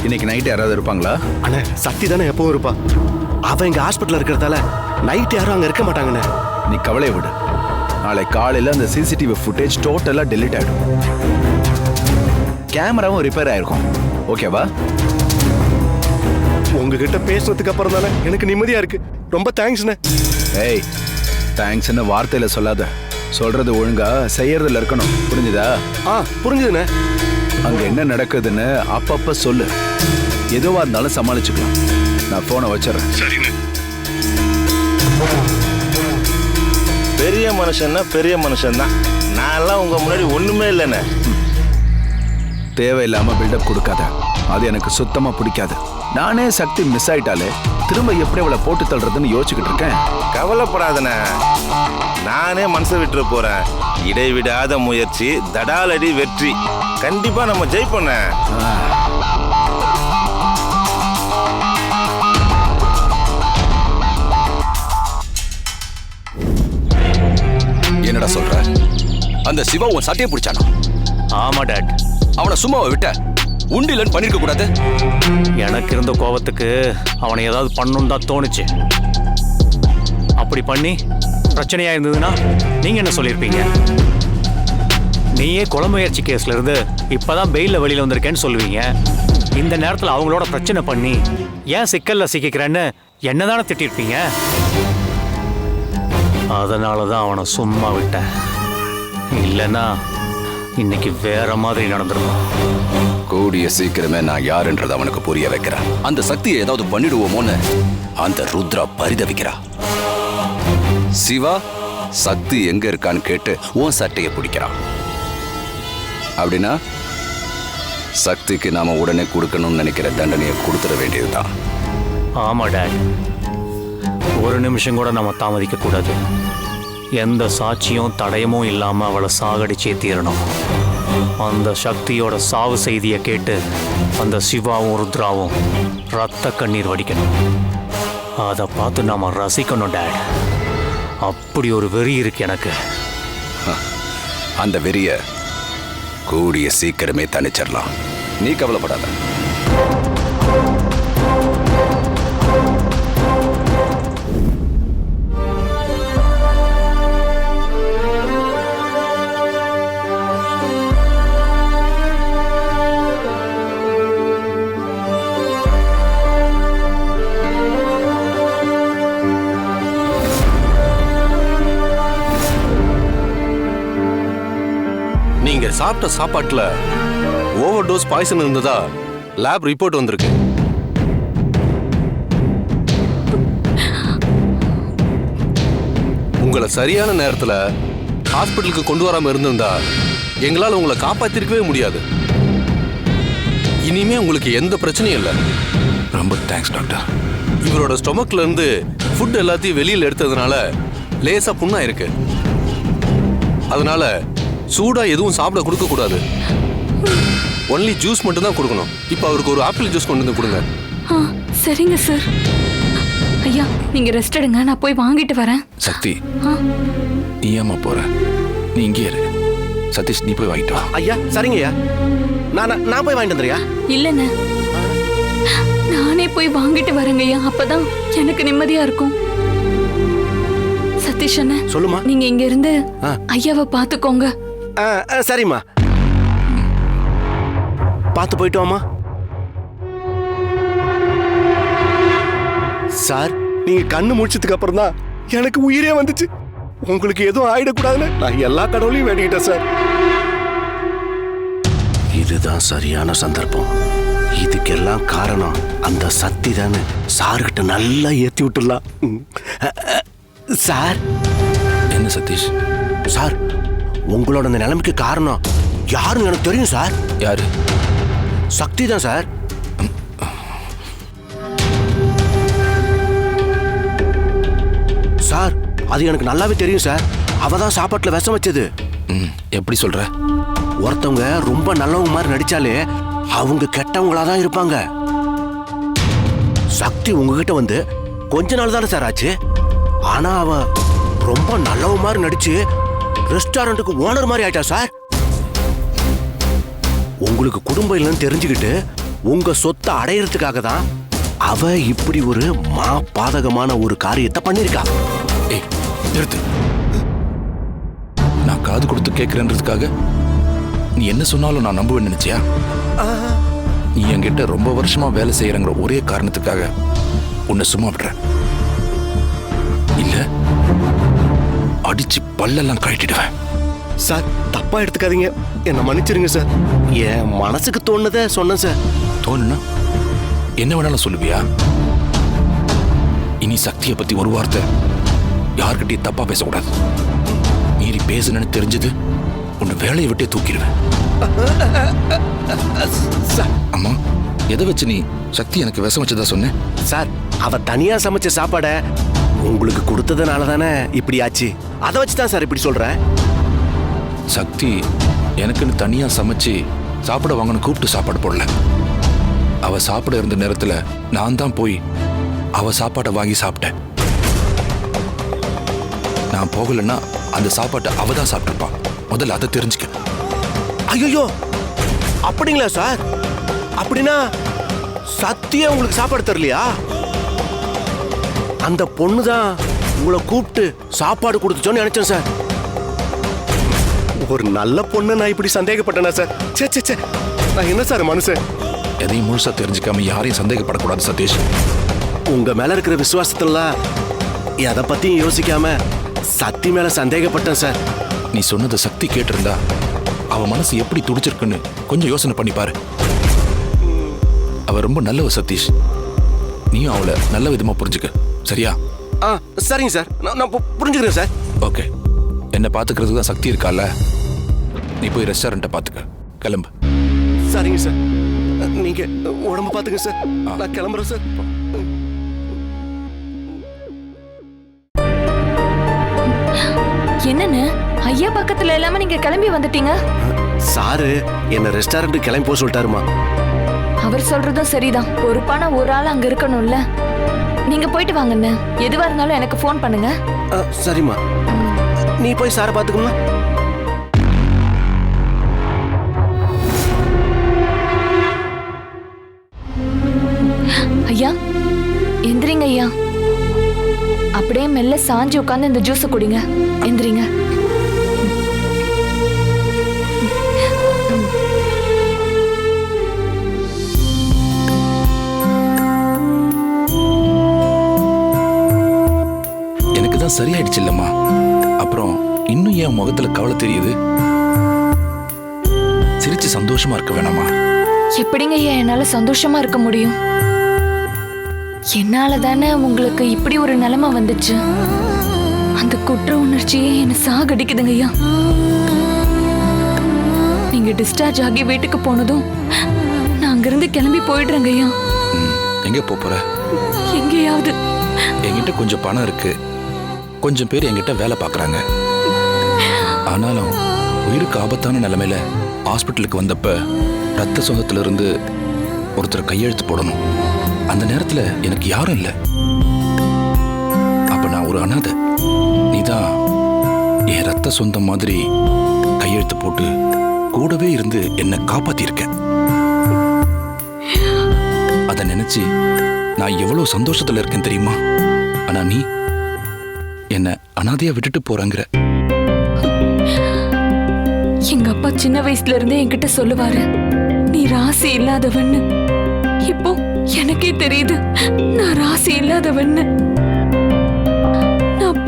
இன்னைக்கு நைட் யாராவது இருப்பாங்களா? அண்ணே, சக்தி தானே எப்பவும் இருப்பா. அவன் இங்க ஹாஸ்பிட்டல் இருக்கிறதால நைட் யாரும் அங்க இருக்க மாட்டாங்கண்ணே. நீ கவலையை விடு, நாளை காலையில் அந்த சிசிடிவி ஃபுட்டேஜ் டோட்டலாக டெலீட் ஆகிடும். கேமராவும் ரிப்பேர் ஆயிருக்கும். ஓகேவா? உங்ககிட்ட பேசுறதுக்கு அப்புறம் தானே எனக்கு நிம்மதியா இருக்கு. ரொம்ப தேங்க்ஸ்ண்ணே. ஏய், தேங்க்ஸ்ன்னு வார்த்தையில சொல்லாத, சொல்றது ஒழுங்கா செய்யறதுல இருக்கணும், புரிஞ்சுதா? புரிஞ்சுதுண்ணே. அங்க என்ன நடக்குதுன்னு அப்பப்ப சொல்லு, எதுவா இருந்தாலும் சமாளிச்சுக்கலாம். நான் போனை வச்சிடறேன். சரிண்ணே. பெரிய மனுஷன்னா பெரிய மனுஷன் தான். நான்லாம் உங்க முன்னாடி ஒண்ணுமே இல்லைண்ணே. தேவையில்லாம பில்டப் கொடுக்காத, அது எனக்கு சுத்தமா பிடிக்காது. நானே சக்தி மிஸ் ஆயிட்டாலே திரும்ப எப்படி அவளை போட்டு தள்ளுறதுன்னு யோசிச்சுக்கிட்டு இருக்கேன். கவலைப்படாதண்ணே, நானே மனசை விட்டுற போறேன். இடைவிடாத முயற்சி, தடாலடி வெற்றி. கண்டிப்பா நம்ம ஜெயிப்போண்ண. என்னடா சொல்ற? அந்த சிவா உன் சட்டையை பிடிச்சானா? ஆமா டாட். அவனை சும்மாவை விட்ட உண்டிலன்னு பண்ணிருக்க கூடாது. எனக்கு இருந்த கோபத்துக்கு அவனை ஏதாவது பண்ணணும் தான் தோணுச்சு. அப்படி பண்ணி பிரச்சனையா இருந்ததுன்னா நீங்க என்ன சொல்லியிருப்பீங்க? நீயே கொலை முயற்சி கேஸ்ல இருந்து இப்பதான் பெயில வெளியில வந்திருக்கேன்னு சொல்லுவீங்க. இந்த நேரத்தில் அவங்களோட பிரச்சனை பண்ணி ஏன் சிக்கல்ல சிக்கிறேன்னு என்னதானே திட்டிருப்பீங்க. அதனாலதான் அவனை சும்மா விட்டேன். இல்லைன்னா இன்னைக்கு வேற மாதிரி நடந்துருக்கும். கூடிய சீக்கிரமே நான் யாருன்றதை அவனுக்கு புரிய வைக்கிறேன். அந்த சக்தியை ஏதாவது பண்ணிடுவோமோன்னு அந்த ருத்ரா பரிதவிக்கிறா. சிவா சக்தி எங்க இருக்கான்னு கேட்டு உன் சட்டையை பிடிக்கிறான். அப்படின்னா சக்திக்கு நாம உடனே கொடுக்கணும்னு நினைக்கிற தண்டனையை கொடுத்துட வேண்டியதுதான். ஆமா டாட், ஒரு நிமிஷம் கூட நம்ம தாமதிக்க கூடாது. எந்த சாட்சியும் தடயமும் இல்லாம அவளை சாகடிச்சே தீரணும். அந்த சக்தியோட சாவு செய்தியை கேட்டு அந்த சிவாவும் ருத்ராவும் ரத்த கண்ணீர் வடிக்கணும். அதை பார்த்து நாம ரசிக்கணும் டேட். அப்படி ஒரு வெறி இருக்கு எனக்கு. அந்த வெறிய கூடிய சீக்கிரமே தணிச்சிடலாம், நீ கவலைப்படாத. நீங்க சாப்பிட்ட சாப்பாட்டுல ஓவர் டோஸ் பாய்சன் இருந்ததா லேப் ரிப்போர்ட் வந்திருக்கு. உங்களை சரியான நேரத்துல ஹாஸ்பிட்டலுக்கு கொண்டு வராம இருந்திருந்தா எங்களால உங்களை காப்பாத்திருக்கவே முடியாது. இனிமே உங்களுக்கு எந்த பிரச்சனையும் இல்லை. ரொம்ப தேங்க்ஸ் டாக்டர். இவரோட ஸ்டொமக்ல இருந்து ஃபுட் எல்லாத்தையும் வெளியில் எடுத்ததுனால லேசா புண்ணா இருக்கு. அதனால சூடா எதுவும் சாப்பிட கொடுக்க கூடாது. ஒன்லி ஜூஸ் மட்டும் தான் கொடுக்கணும். இப்போ அவருக்கு ஒரு ஆப்பிள் ஜூஸ் கொண்டு வந்து கொடுங்க. சரிங்க சார். ஐயா நீங்க ரெஸ்ட் எடுங்க, நான் போய் வாங்கிட்டு வரேன். சக்தி, நீ ஏமா போற? நீ இங்கே இரு. சதீஷ், நீ போய் வாங்கிட்டு வா. ஐயா சரிங்க ஐயா, நான் போய் வாங்கிட்டு வந்துறியா? இல்லைண்ணே, நானே போய் வாங்கிட்டு வரேங்க ஐயா, அப்பதான் எனக்கு நிம்மதியா இருக்கும். சதீஷ் அண்ணே, சொல்லுமா. நீங்க இங்க இருந்து ஐயாவை பாத்துக்கோங்க. சரிம்மா, பார்த்து போயிட்டு வாமா. சார், நீங்க கண்ணு முடிச்சதுக்கு அப்புறம் தான் எனக்கு உயிரே வந்துச்சு. உங்களுக்கு எதுவும் ஆயிடக்கூடாதுன்னு நான் எல்லா கடவுளையும் வேண்டிக்கிட்டேன் சார். இதுதான் சரியான சந்தர்ப்பம். இதுக்கெல்லாம் காரணம் அந்த சக்தி தானே. சார்கிட்ட நல்லா ஏத்தி விட்டுடலாம். சார். என்ன சதீஷ்? சார், உங்களோட இந்த நிலைமைக்கு காரணம் யாருன்னு எனக்கு தெரியும் சார். யாரு? சக்தி தான் சார். சார், அது எனக்கு நல்லாவே தெரியும் சார். அவ தான் சாப்பாட்டுல விஷம் வச்சது. எப்படி சொல்ற? ஒருத்தவங்க ரொம்ப நல்லவங்க மாதிரி நடிச்சாலே அவங்க கெட்டவங்களா தான் இருப்பாங்க. சக்தி உங்ககிட்ட வந்து கொஞ்ச நாள் தானே சார் ஆச்சு. ஆனா அவ ரொம்ப நல்லவ மாதிரி நடிச்சு ரெஸ்டாரண்ட்டுக்கு ஓனர் மாதிரி ஆயிட்டா சார். உங்களுக்கு குடும்பம் இல்லைன்னு தெரிஞ்சுக்கிட்டு உங்க சொத்தை அடையிறதுக்காக தான் அவ இப்படி ஒரு பாதகமான ஒரு காரியத்தை பண்ணிருக்கா. ஏய் நிறுத்து. நான் காது கொடுத்து கேட்கிறேன்றதுக்காக நீ என்ன சொன்னாலும் நான் நம்புவேன்னு நினைச்சியா? நீ என்கிட்ட ரொம்ப வருஷமா வேலை செய்யறங்கிற ஒரே காரணத்துக்காக உன்னை சும்மா விடுறேன். இல்ல அடிச்சு பல்லெல்லாம் கழட்டிடுவேன். சார், தப்பா எடுத்துக்காதீங்க, என்ன மன்னிச்சிருங்க சார். என் மனசுக்கு தோணுத சொன்னேன் சார். தோணுனா என்ன வேணாலும் சொல்லுவியா? இனி சக்தியை பத்தி ஒரு வார்த்தை யார்கிட்டயும் தப்பா பேசக்கூடாது. மீறி பேசுனு தெரிஞ்சது உன்னை வேலையை விட்டே தூக்கிடுவேன். அம்மா, எதை வச்சு நீ சக்தி எனக்கு விஷம் வச்சதா சொன்ன? சார், அவ தனியா சமைச்ச சாப்பாட உங்களுக்கு கொடுத்ததுனால தானே இப்படி ஆச்சு. அதை வச்சு தான் சார் இப்படி சொல்றேன். சக்தி எனக்குன்னு தனியா சமைச்சு சாப்பிட வாங்கன்னு கூப்பிட்டு சாப்பாடு போடல. அவ சாப்பிட இருந்த நேரத்துல நான் தான் போய் அவ சாப்பாட்டை வாங்கி சாப்பிட்டேன். நான் போகலன்னா அந்த சாப்பாட்டை அவ தான் சாப்பிட்டுருப்பான். முதல்ல அதை தெரிஞ்சுக்க. ஐயோ, அப்படிங்களா சார்? அப்படின்னா சத்தியா உங்களுக்கு சாப்பாடு தரலையா? அந்த பொண்ணு தான் உங்களை கூப்பிட்டு சாப்பாடு கொடுத்துச்சோன்னு நினைச்சேன் சார். ஒரு நல்ல பொண்ணு நான் இப்படி சந்தேகப்பட்டேனா சார்? சே சே சே, நான் என்ன சார் மனுஷன்? எதையும் முழுசா தெரிஞ்சுக்காம யாரையும் சந்தேகப்படக்கூடாது சதீஷ். உங்க மேல இருக்கிற விசுவாசத்துல எதை பத்தியும் யோசிக்காம சக்தி மேல சந்தேகப்பட்டேன் சார். நீ சொன்னதை சக்தி கேட்டிருந்தா அவ மனசு எப்படி துடிச்சிருக்குன்னு கொஞ்சம் யோசனை பண்ணி பாரு. அவ ரொம்ப நல்லவ சதீஷ். நீயும் அவளை நல்ல விதமா புரிஞ்சுக்க, சரியா? சரிங்க சார், நான் புரிஞ்சுக்கிறேன் சார். ஓகே, என்ன பாத்துக்கிறதுக்கு தான் சக்தி இருக்கால. நீ போய் ரெஸ்டாரண்ட்டை பாத்துக்க, கிளம்பு. சரிங்க சார், நீங்க உடம்பு பாத்துங்க சார். நான் கிளம்புறேன் சார். என்னன்னு ஐயா பக்கத்துல இல்லாம நீங்க கிளம்பி வந்துட்டீங்க? சாரு என்ன ரெஸ்டாரண்ட் கிளம்பி போக சொல்லிட்டாருமா. அவர் சொல்றதும் சரிதான். பொறுப்பான ஒரு ஆள் அங்க இருக்கணும்ல. நீங்க போயிட்டு வாங்கண்ணே. எதுவா இருந்தாலும் எனக்கு ஃபோன் பண்ணுங்க. சரிம்மா, நீ போய் சாரை பார்த்துக்கம்மா. ஐயா எந்திரிங்க ஐயா. அப்படியே மெல்ல சாஞ்சி உட்காந்து இந்த ஜூஸை குடிங்க. எந்திரிங்க. எனக்கு தான் சரியாயிடுச்சு இல்லம்மா. அப்புறம் இன்னும் என் முகத்துல கவலை தெரியுது. சிரிச்சு சந்தோஷமா இருக்க வேணாமா? எப்படிங்க ஐயா என்னால சந்தோஷமா இருக்க முடியும்? என்னால தானே உங்களுக்கு இப்படி ஒரு நிலைமை வந்துச்சு. அந்த குற்ற உணர்ச்சியே என்ன சாகடிக்குதுங்க ஐயா. நீங்க டிஸ்சார்ஜ் ஆகி வீட்டுக்கு போனதும் நான் அங்கிருந்து கிளம்பி போயிடுறேங்க ஐயா. எங்க போற? எங்கேயாவது. என்கிட்ட கொஞ்சம் பணம் இருக்கு, கொஞ்சம் பேர் என்கிட்ட வேலை பார்க்கறாங்க. ஆனாலும் உயிருக்கு ஆபத்தான நிலைமையில ஹாஸ்பிட்டலுக்கு வந்தப்ப ரத்த சொந்தத்துல இருந்து ஒருத்தர் கையெழுத்து போடணும். அந்த நேரத்துல எனக்கு யாரும் இல்லை. அப்ப நான் ஒரு அனாதை. நீதான் என் ரத்த சொந்தம் மாதிரி கையெழுத்து போட்டு கூடவே இருந்து என்னை காப்பாத்திருக்க. அதை நினைச்சு நான் எவ்வளவு சந்தோஷத்துல இருக்கேன் தெரியுமா? ஆனா நீ என்ன அனாதையா விட்டுட்டு போறங்கிற. எங்க அப்பா சின்ன வயசுல இருந்தே என்கிட்ட சொல்லுவாரு, நீ ராசி இல்லாதவன்னு. இப்போ எனக்கே தெரியுது நான் ராசி இல்லாதவன்னு. நான்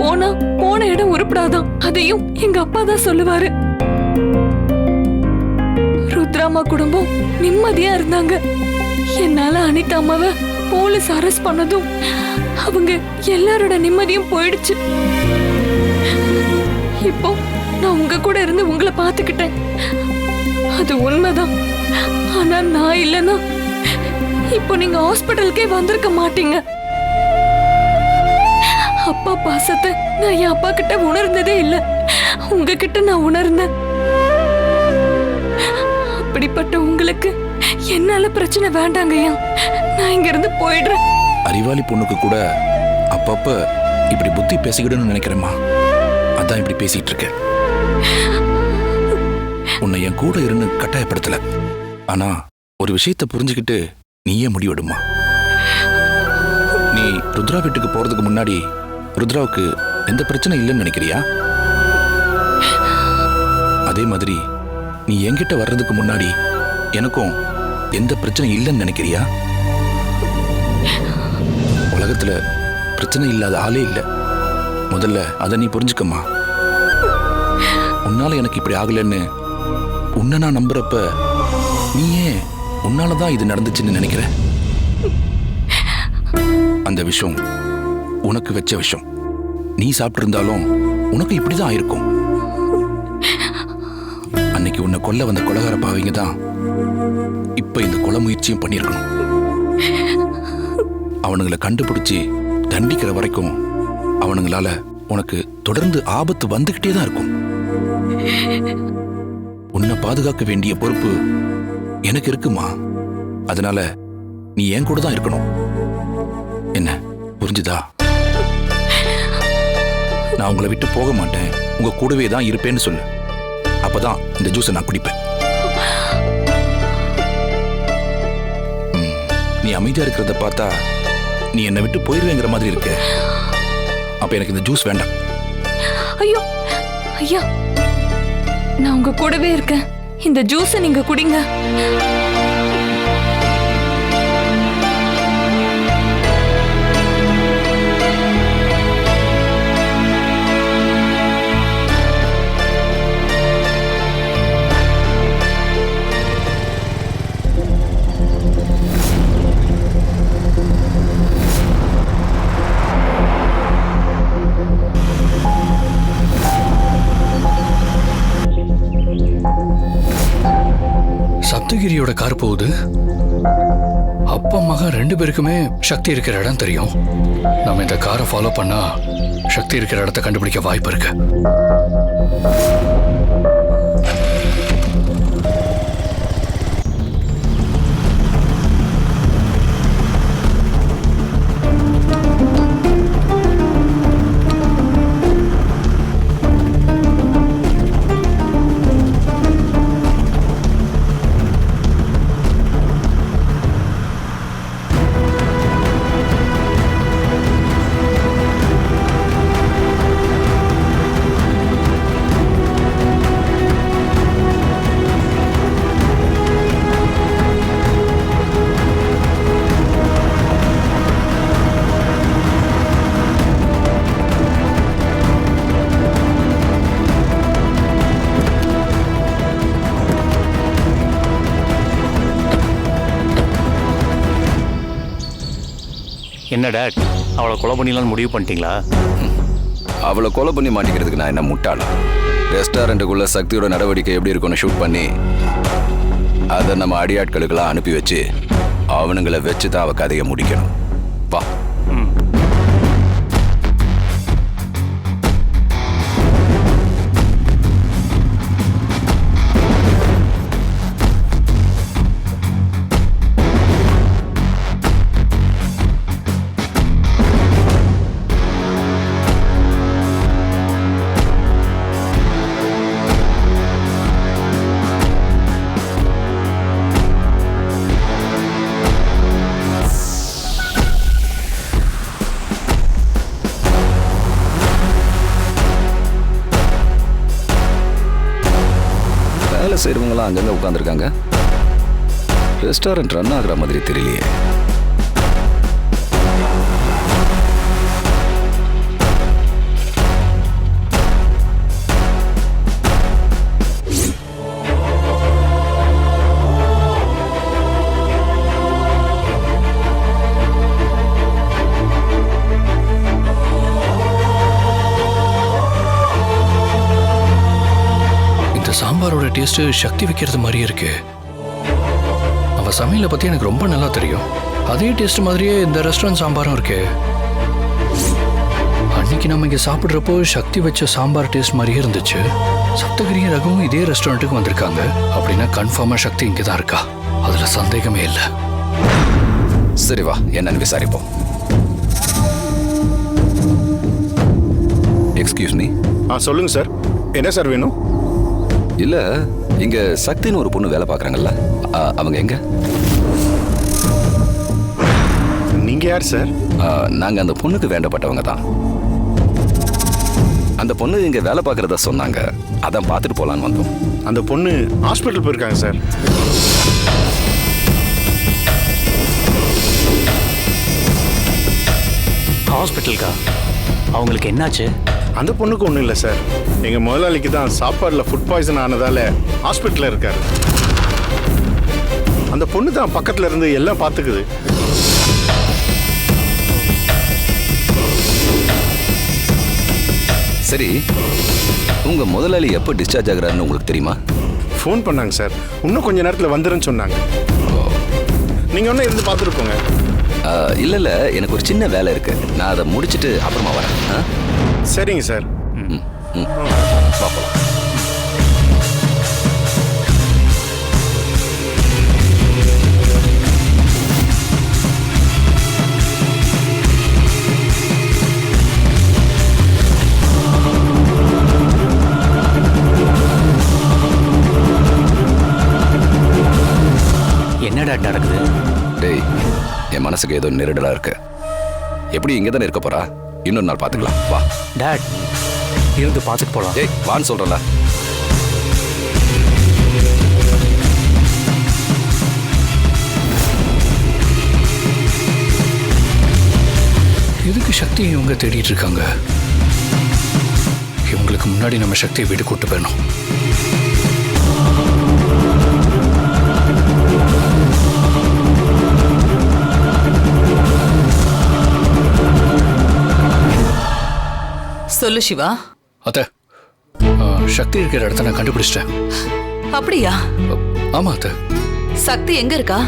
போன இடம் உருப்படாதான், அதையும் எங்க அப்பா தான் சொல்லுவாரு. ருத்ராமா குடும்பம் நிம்மதியா இருந்தாங்க. என்னால அனிதா அம்மாவை போலீஸ் அரெஸ்ட் பண்ணதும் அவங்க எல்லாரோட நிம்மதியும் போயிடுச்சு. இப்போ நான் உங்க கூட இருந்து உங்களை பார்த்துக்கிட்டேன், அது உண்மைதான். ஆனா நான் இல்லைன்னா இப்போ நீங்க ஹாஸ்பிட்டலுக்கே வந்திருக்க மாட்டீங்க. அப்பா பாசத்தை நான் என் அப்பா கிட்ட உணர்ந்ததே இல்லை, உங்ககிட்ட நான் உணர்ந்தேன். அப்படிப்பட்ட உங்களுக்கு என்னால பிரச்சனை வேண்டாங்கய்யா. நான் இங்க இருந்து போயிடுறேன். அறிவாளி பொண்ணுக்கு கூட அப்பப்ப இப்படி புத்தி பேசிக்கிடுன்னு நினைக்கிறேம்மா. அதான் இப்படி பேசிட்டு இருக்க. உன்னை என் கூட இருந்து கட்டாயப்படுத்தல. ஆனா ஒரு விஷயத்தை புரிஞ்சுக்கிட்டு நீயே முடிவெடுமா. நீ ருத்ரா வீட்டுக்கு போறதுக்கு முன்னாடி ருத்ராவுக்கு எந்த பிரச்சனை இல்லைன்னு நினைக்கிறியா? அதே மாதிரி நீ என்கிட்ட வர்றதுக்கு முன்னாடி எனக்கும் எந்த பிரச்சனை இல்லைன்னு நினைக்கிறியா? உலகத்துல பிரச்சனை இல்லாத ஆளே இல்லை. முதல்ல அதை நீ புரிஞ்சுக்கம்மா. உன்னால எனக்கு இப்படி ஆகலன்னு உன்னை நான் நம்புறப்ப நீ ஏன் உன்னாலதான் இது நடந்துச்சுன்னு நினைக்கிற? அந்த விஷயம் உனக்கு வச்ச விஷயம். நீ சாப்பிட்டு இருந்தாலும் உனக்கு இப்படிதான் ஆயிருக்கும். அன்னைக்கு உன்னை கொல்ல வந்த கொலகார பாவிங்க தான் இப்ப இந்த கொலை முயற்சியும் பண்ணிருக்கணும். அவனுங்களை கண்டுபிடிச்சு தண்டிக்கிற வரைக்கும் அவனுங்களால உனக்கு தொடர்ந்து ஆபத்து வந்துகிட்டே தான் இருக்கும். உன்னை பாதுகாக்க வேண்டிய பொறுப்பு எனக்கு இருக்குமா. அதனால நீ என் கூட தான் இருக்கணும். என்ன புரிஞ்சுதா? நான் உங்களை விட்டு போக மாட்டேன், உங்க கூடவே தான் இருப்பேன்னு சொல்லு. அப்பதான் இந்த ஜூஸை நான் குடிப்பேன். நீ அமைதியா இருக்கிறத பார்த்தா நீ என்னை விட்டு போயிருவேங்கிற மாதிரி இருக்க. அப்ப எனக்கு இந்த ஜூஸ் வேண்டாம். ஐயோ ஐயா, நான் உங்க கூடவே இருக்கேன். இந்த ஜூஸை நீங்க குடிங்க. சப்தகிரியோட கார் போகுது. அப்பா மகன் ரெண்டு பேருக்குமே சக்தி இருக்கிற இடம் தெரியும். நம்ம இந்த காரை ஃபாலோ பண்ணா சக்தி இருக்கிற இடத்த கண்டுபிடிக்க வாய்ப்பு இருக்கு. என்ன டேட், அவளை கொலை பண்ணிடலான்னு முடிவு பண்ணிட்டீங்களா? அவளை கொலை பண்ணி மாட்டிக்கிறதுக்கு நான் என்ன முட்டாளா? ரெஸ்டாரண்ட்டுக்குள்ள சக்தியோட நடவடிக்கை எப்படி இருக்குன்னு ஷூட் பண்ணி அதை நம்ம அடியாட்களுக்கெல்லாம் அனுப்பி வச்சு அவனுங்களை வச்சு தான் அவ கதையை முடிக்கணும். வா. வேலை செய்கிறவங்களாம் அங்கங்கே உட்காந்துருக்காங்க. ரெஸ்டாரண்ட் ரன் ஆகிற மாதிரி தெரியலையே. சாம்பாரோட டேஸ்ட் சக்தி வைக்கிறது மாதிரியே இருக்கு. அவ சமையலை பத்தி எனக்கு ரொம்ப நல்லா தெரியும். அதே டேஸ்ட் மாதிரியே இந்த ரெஸ்டாரண்ட் சாம்பாரும் இருக்கு. அன்னைக்கு நம்ம இங்க சாப்பிட்றப்போ சக்தி வச்ச சாம்பார் டேஸ்ட் மாதிரியே இருந்துச்சு. சப்தகிரியும் ரகுவும் இதே ரெஸ்டாரண்ட்டுக்கு வந்திருக்காங்க. அப்படின்னா கன்ஃபார்மா சக்தி இங்கே தான் இருக்கா, அதுல சந்தேகமே இல்லை. சரி வா, என்னன்னு விசாரிப்போம். Excuse me. சொல்லுங்க சார், என்ன சார் வேணும்? இல்ல, இங்க சக்தின்னு ஒரு பொண்ணு வேலை பார்க்கறாங்கல்ல, அவங்க எங்க? நீங்க யார் சார்? நாங்க அந்த பொண்ணுக்கு வேண்டப்பட்டவங்க தான். அந்த பொண்ணு இங்க வேலை பார்க்கறதா சொன்னாங்க, அதான் பார்த்துட்டு போலான்னு வந்தோம். அந்த பொண்ணு ஹாஸ்பிட்டல் போயிருக்காங்க சார். ஹாஸ்பிட்டலுக்கா? அவங்களுக்கு என்னாச்சு? அந்த பொண்ணுக்கு ஒன்றும் இல்லை சார். எங்கள் முதலாளிக்கு தான் சாப்பாடில் ஃபுட் பாய்சன் ஆனதால் ஹாஸ்பிட்டலில் இருக்காரு. அந்த பொண்ணு தான் பக்கத்தில் இருந்து எல்லாம் பார்த்துக்குது. சரி, உங்க முதலாளி எப்போ டிஸ்சார்ஜ் ஆகுறாருன்னு உங்களுக்கு தெரியுமா? ஃபோன் பண்ணாங்க சார், இன்னும் கொஞ்ச நேரத்தில் வந்துருன்னு சொன்னாங்க. நீங்கள் ஒன்றும் இருந்து பார்த்துட்டு போங்க. இல்லை இல்லை, எனக்கு ஒரு சின்ன வேலை இருக்கு, நான் அதை முடிச்சுட்டு அப்புறமா வரேன். சரிங்க சார். பார்க்கலாம். என்னடா நடக்குது? டேய், என் மனசுக்கு ஏதோ நெருடலா இருக்கு. எப்படி இங்கே தானே இருக்க போறா? இன்னொரு நாள் பார்த்துக்கலாம். வா டாட், இருந்து பார்த்துட்டு போலாம். ஏய் வான்னு சொல்றல. எதுக்கு சக்தியை இவங்க தேடிட்டு இருக்காங்க? இவங்களுக்கு முன்னாடி நம்ம சக்தியை வீடு கூட்டு போயிடணும். சொல்லு சிவா. அத்த, சக்தி இருக்கிற இடத்த நான் கண்டுபிடிச்சிட்டேன். அப்படியா? ஆமா அத்த. சக்தி எங்க இருக்கா?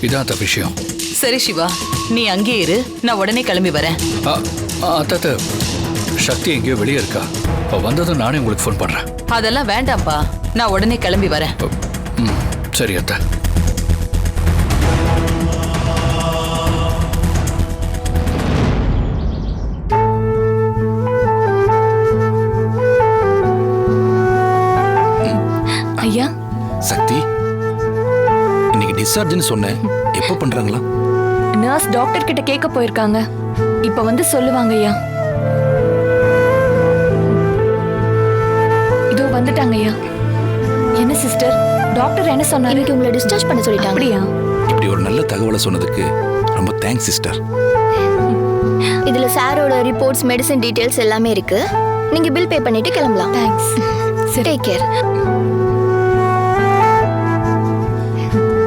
இதான் அந்த விஷயம். சரி சிவா, நீ அங்கே இரு, நான் உடனே கிளம்பி வரேன். அத்த, சக்தி எங்கேயோ வெளியே இருக்கா. வந்ததும் நானே உங்களுக்கு ஃபோன் பண்றேன். அதெல்லாம் வேண்டாம்ப்பா, நான் உடனே கிளம்பி வரேன். சரி அத்த. ஐயா. சக்தி, இன்னைக்கு டிஸ்சார்ஜ்னு சொன்னேன், எப்போ பண்றாங்களா? நர்ஸ் டாக்டர் கிட்ட கேட்க போயிருக்காங்க, இப்ப வந்து சொல்லுவாங்க ஐயா. இதோ வந்துட்டாங்க ஐயா. என்ன சிஸ்டர், டாக்டர் என்ன சொன்னாரு? இன்னைக்கு உங்களை டிஸ்சார்ஜ் பண்ண சொல்லிட்டாங்க. அப்படியா? இப்படி ஒரு நல்ல தகவலை சொன்னதுக்கு ரொம்ப தேங்க்ஸ் சிஸ்டர். இதுல சாரோட ரிப்போர்ட்ஸ், மெடிசன் டீடைல்ஸ் எல்லாமே இருக்கு. நீங்க பில் பே பண்ணிட்டு கிளம்பலாம். தேங்க்ஸ். சரி, டேக் கேர்.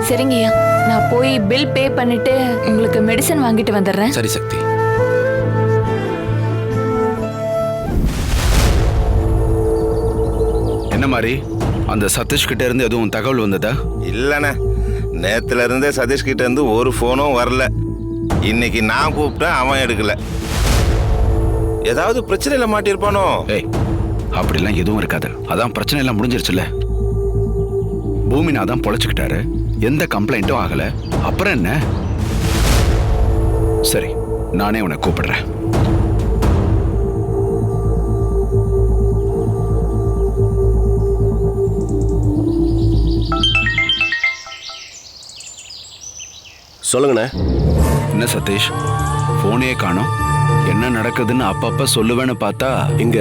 சரிங்கய்யா, நான் போய் பில் பே பண்ணிட்டு உங்களுக்கு மெடிசன் வாங்கிட்டு வந்துடுறேன். சரி சக்தி. என்ன மாதிரி அந்த சதீஷ் கிட்ட இருந்து எதுவும் தகவல் வந்ததா? இல்லைண்ணே, நேத்துல இருந்தே சதீஷ் கிட்ட இருந்து ஒரு ஃபோனும் வரல. இன்னைக்கு நான் கூப்பிட்டேன், அவன் எடுக்கல. ஏதாவது பிரச்சனையில மாட்டிருப்பானோ? ஏய், அப்படிலாம் எதுவும் இருக்காது. அதான் பிரச்சனை எல்லாம் முடிஞ்சிருச்சுல. பூமினா தான் பொழைச்சுக்கிட்டாரு, எந்த கம்ப்ளைண்ட்டும் ஆகல. அப்புறம் என்ன? சரி, நானே உன்னை கூப்பிடுறேன். சொல்லுங்கண்ணே. என்ன சதீஷ், போனே காணோம்? என்ன நடக்குதுன்னு அப்பப்ப சொல்லுவேன்னு பார்த்தா இங்க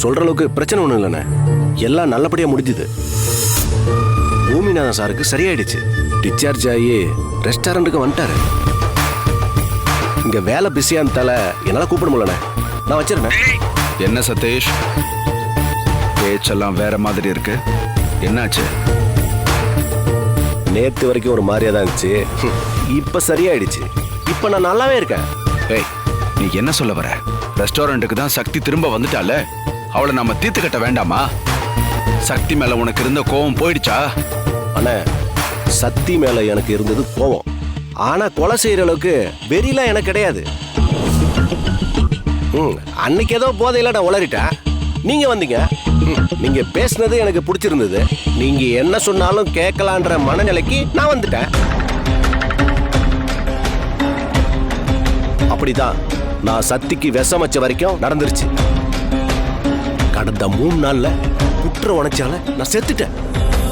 சொல்ற அளவுக்கு பிரச்சனை ஒண்ணும் இல்லைண்ணே. எல்லாம் நல்லபடியா முடிஞ்சுது. பூமிநாதன் சாருக்கு சரியாயிடுச்சு. டிஸ்சார்ஜ் ஆகி ரெஸ்டாரண்ட்டுக்கு வந்துட்டாரு. இங்க வேலை பிஸியா இருந்தால என்னால கூப்பிட முடியலண்ணே. நான் வச்சிருந்தேன். என்ன சதீஷ், பேச்செல்லாம் வேற மாதிரி இருக்கு. என்னாச்சு? நேத்து வரைக்கும் ஒரு மாதிரியா தான் இருந்துச்சு. இப்ப சரியாயிடுச்சு. இப்ப நான் நல்லாவே இருக்கேன். ஏய், நீ என்ன சொல்ல வர? ரெஸ்டாரண்ட்டுக்கு தான் சக்தி திரும்ப வந்துட்டால, அவளை நம்ம தீர்த்து கட்ட வேண்டாமா? சக்தி மேல உனக்கு இருந்த கோவம் போயிடுச்சா? அண்ணே, சக்தி மேல எனக்கு இருந்தது கோவம். ஆனா கொலை செய்யற அளவுக்கு வெறிலாம் எனக்கு கிடையாது. அன்னைக்கு ஏதோ போதையில நான் உளறிட்டேன். நீங்க வந்தீங்க. நீங்க பேசுனது எனக்கு பிடிச்சிருந்தது. நீங்க என்ன சொன்னாலும் கேட்கலான்ற மனநிலைக்கு நான் வந்துட்டேன். அப்படிதான் நான் சக்திக்கு விஷம் வச்ச வரைக்கும் நடந்துருச்சு. கடந்த 3 நாள்ல குற்ற உணர்ச்சியால நான் செத்துட்டேன்.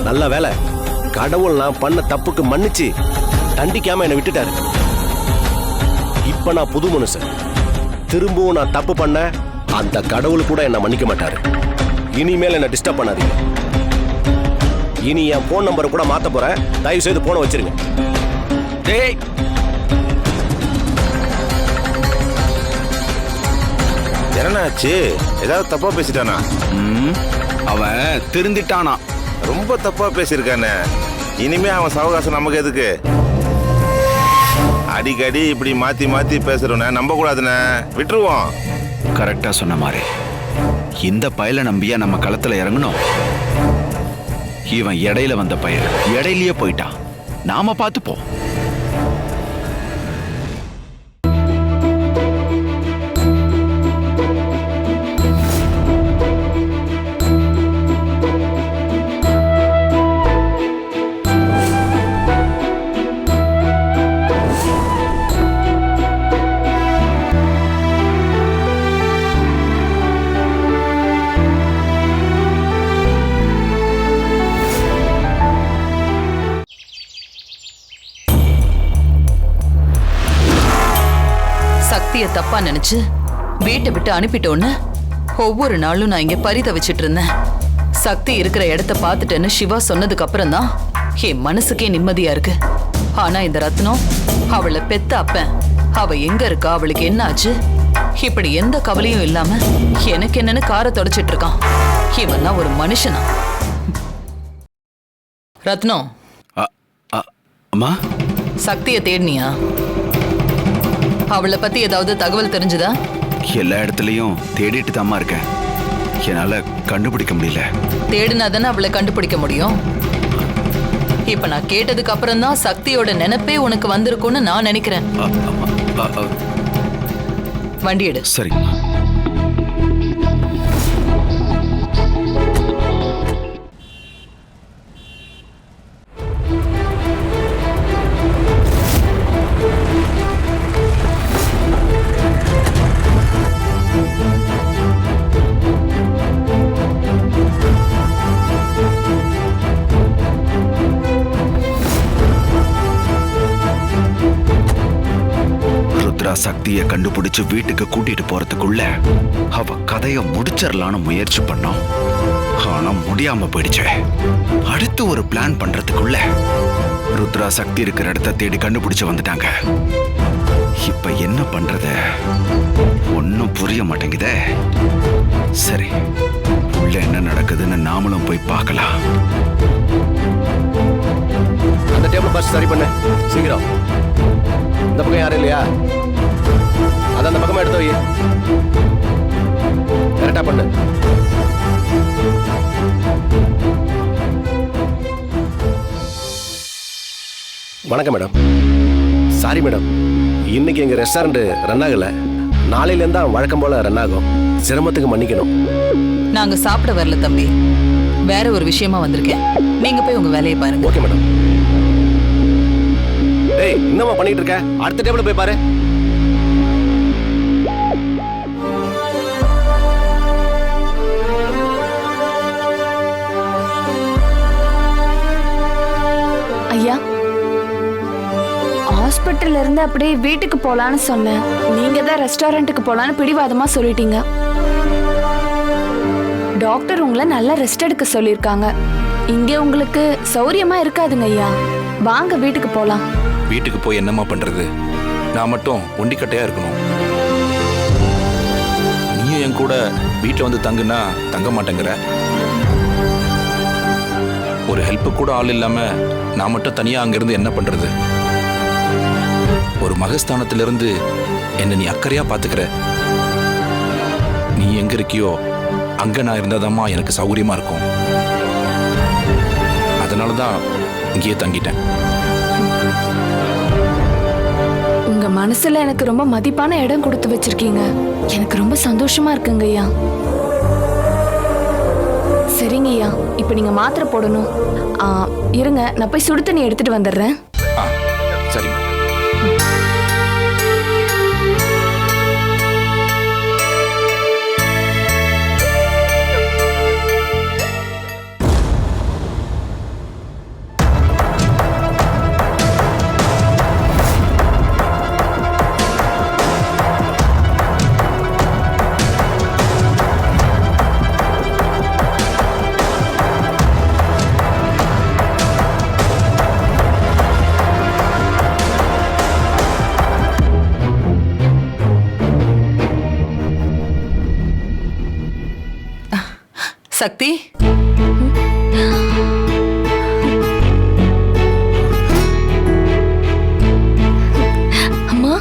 நல்ல வேலை, கடவுள் நான் பண்ண தப்புக்கு மன்னிச்சு தண்டிக்காம என்னை விட்டுட்டாரு. இப்ப நான் புது மனுஷன். திரும்பவும் நான் தப்பு பண்ண அந்த கடவுள் கூட என்ன மன்னிக்க மாட்டாரு. இனிமேல் என்ன டிஸ்டர்ப் பண்ணாதீங்க. இனி என் போன் நம்பரை கூட மாத்த போறேன். தயவு செய்து போனை வச்சிருங்க. டேய், என்னாச்சு? ஏதாவது தப்பா பேசிட்டானா? அவன் திருந்திட்டானா? ரொம்ப தப்பா பேசியிருக்கானே. இனிமே அவன் சவகாசம் நமக்கு எதுக்கு? அடிக்கடி இப்படி மாத்தி மாத்தி பேசுறோன்னு நம்ப கூடாதுண்ணே, விட்டுருவோம். கரெக்டா சொன்ன மாதிரி இந்த பயலை நம்பியா நம்ம களத்துல இறங்கணும். இவன் இடையில வந்த பயல் இடையிலேயே போயிட்டான். நாம பார்த்துப்போம். சக்திய தப்பா நினைச்சு வீட்டை விட்டு அனுப்பிட்டோன்னு ஒவ்வொரு நாளும் நான் இங்க பரிதவிச்சிட்டு இருந்தேன். சக்தி இருக்கிற இடத்த பார்த்துட்டேன்னு சிவா சொன்னதுக்கு அப்புறம் தான் என் மனசுக்கே நிம்மதியா இருக்கு. ஆனா இந்த ரத்னம், அவளை பெத்த அப்பன், அவ எங்க இருக்கா, அவளுக்கு என்ன ஆச்சு, இப்படி எந்த கவலையும் இல்லாம எனக்கு என்னன்னு காரை தொடச்சிட்டு இருக்கான். இவன் தான் ஒரு மனுஷனா? ரத்னம், அம்மா, சக்திய தேடினியா? அவளை பத்தி ஏதாவது தகவல் தெரிஞ்சுதா? எல்லா இடத்துலயும் தேடிட்டு தாமா இருக்கேன். என்னால கண்டுபிடிக்க முடியல. தேடினா தானே அவளை கண்டுபிடிக்க முடியும். இப்ப நான் கேட்டதுக்கு அப்புறம் தான் சக்தியோட நினைப்பே உனக்கு வந்திருக்கும்னு நான் நினைக்கிறேன். வண்டி எடு. சரி. சக்தியை கண்டுபிடிச்சு வீட்டுக்கு கூட்டிட்டு போறதுக்குள்ள அவ கதைய முடிச்சிடலான்னு முயற்சி பண்ணோம். ஆனா முடியாம போயிடுச்சு. அடுத்து ஒரு பிளான் பண்றதுக்குள்ள ருத்ரா சக்தி இருக்கிற இடத்த தேடி கண்டுபிடிச்சு வந்துட்டாங்க. இப்ப என்ன பண்றது ஒன்னும் புரிய மாட்டேங்குதே. சரி, உள்ள என்ன நடக்குதுன்னு நாமளும் போய் பார்க்கலாம். அந்த டேபிள் பஸ் சரி பண்ணு சீக்கிரம். இந்த பக்கம் யாரும் இல்லையா? அத அந்த பக்கமா எடுத்து வை. கரெக்டா பண்ணு. வணக்கம் மேடம். சாரி மேடம், இன்னைக்கு எங்க ரெஸ்டாரண்ட் ரன் ஆகல. நாளையில இருந்தா வழக்கம் போல ரன் ஆகும். சிரமத்துக்கு மன்னிக்கணும். நாங்க சாப்பிட வரல தம்பி, வேற ஒரு விஷயமா வந்திருக்கேன். நீங்க போய் உங்க வேலையை பாருங்க. Okay madam. டேய், என்னமா பண்ணிட்டு இருக்க? அடுத்த டேபிள் போய் பாரு. ஐயா, ஹாஸ்பிட்டல்ல இருந்து அப்படியே வீட்டுக்கு போலான்னு சொன்னேன். நீங்க தான் ரெஸ்டாரண்ட்டுக்கு போலான்னு பிடிவாதமா சொல்லிட்டீங்க. டாக்டர் உங்களை நல்லா ரெஸ்ட் எடுக்க சொல்லியிருக்காங்க. இங்க உங்களுக்கு சௌரியமா இருக்காதுங்க ஐயா. வாங்க வீட்டுக்கு போலாம். வீட்டுக்கு போய் என்னம்மா பண்றது? நான் மட்டும் ஒண்டிக்கட்டையா இருக்கணும். நீயும் என் கூட வீட்டில் வந்து தங்குனா தங்க மாட்டேங்கிற. ஒரு ஹெல்ப் கூட ஆள் இல்லாம நான் மட்டும் தனியா அங்கிருந்து என்ன பண்றது? ஒரு மகஸ்தானத்திலிருந்து என்ன நீ அக்கறையா பாத்துக்கிற. நீ எங்க இருக்கியோ அங்க நான் இருந்தாதாம்மா எனக்கு சௌகரியமா இருக்கும். அதனாலதான் இங்கேயே தங்கிட்டேன். உங்க மனசுல எனக்கு ரொம்ப மதிப்பான இடம் கொடுத்து வச்சிருக்கீங்க. எனக்கு ரொம்ப சந்தோஷமா இருக்குங்க ஐயா. சரிங்க ஐயா, இப்ப நீங்க மாத்திரை போடணும். இருங்க, நான் போய் சுடு தண்ணி எடுத்துட்டு வந்துடுறேன். சரி. சக்தி, அம்மா,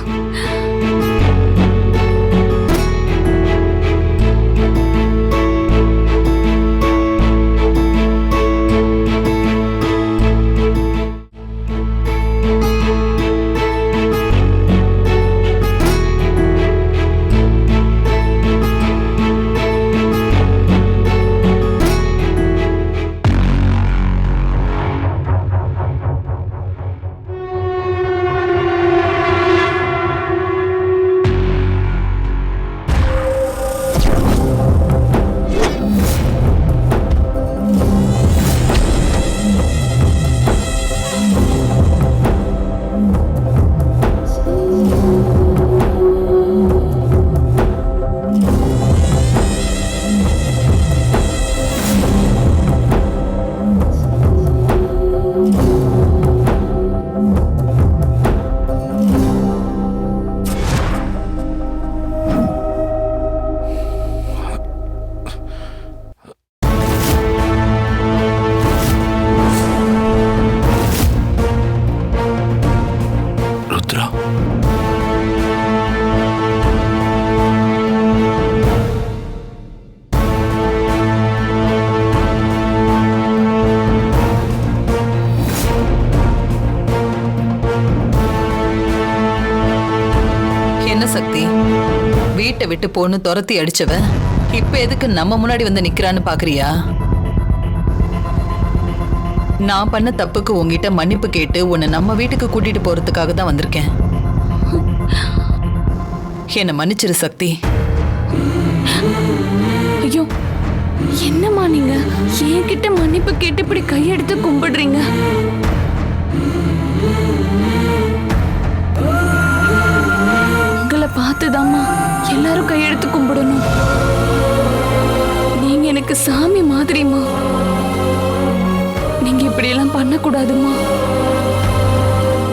சக்தி, வீட்டை விட்டு போன்னு துரத்தி அடிச்சவ இப்ப எதுக்கு நம்ம முன்னாடி வந்து நிக்கிறான்னு பாக்குறியா? நான் பண்ண தப்புக்கு உங்ககிட்ட மன்னிப்பு கேட்டு உன்னை நம்ம வீட்டுக்கு கூட்டிட்டு போறதுக்காக தான் வந்திருக்கேன். என்ன மன்னிச்சிரு சக்தி. ஐயோ, என்னம்மா நீங்க என்கிட்ட மன்னிப்பு கேட்டு இப்படி கையெடுத்து கும்பிடுறீங்க? உங்களை பார்த்துதாம்மா எல்லாரும் கையெடுத்து கும்பிடணும். நீங்க எனக்கு எனக்கு சாமி மாதிரிமா. நீங்க இப்படி எல்லாம் பண்ணக்கூடாதுமா.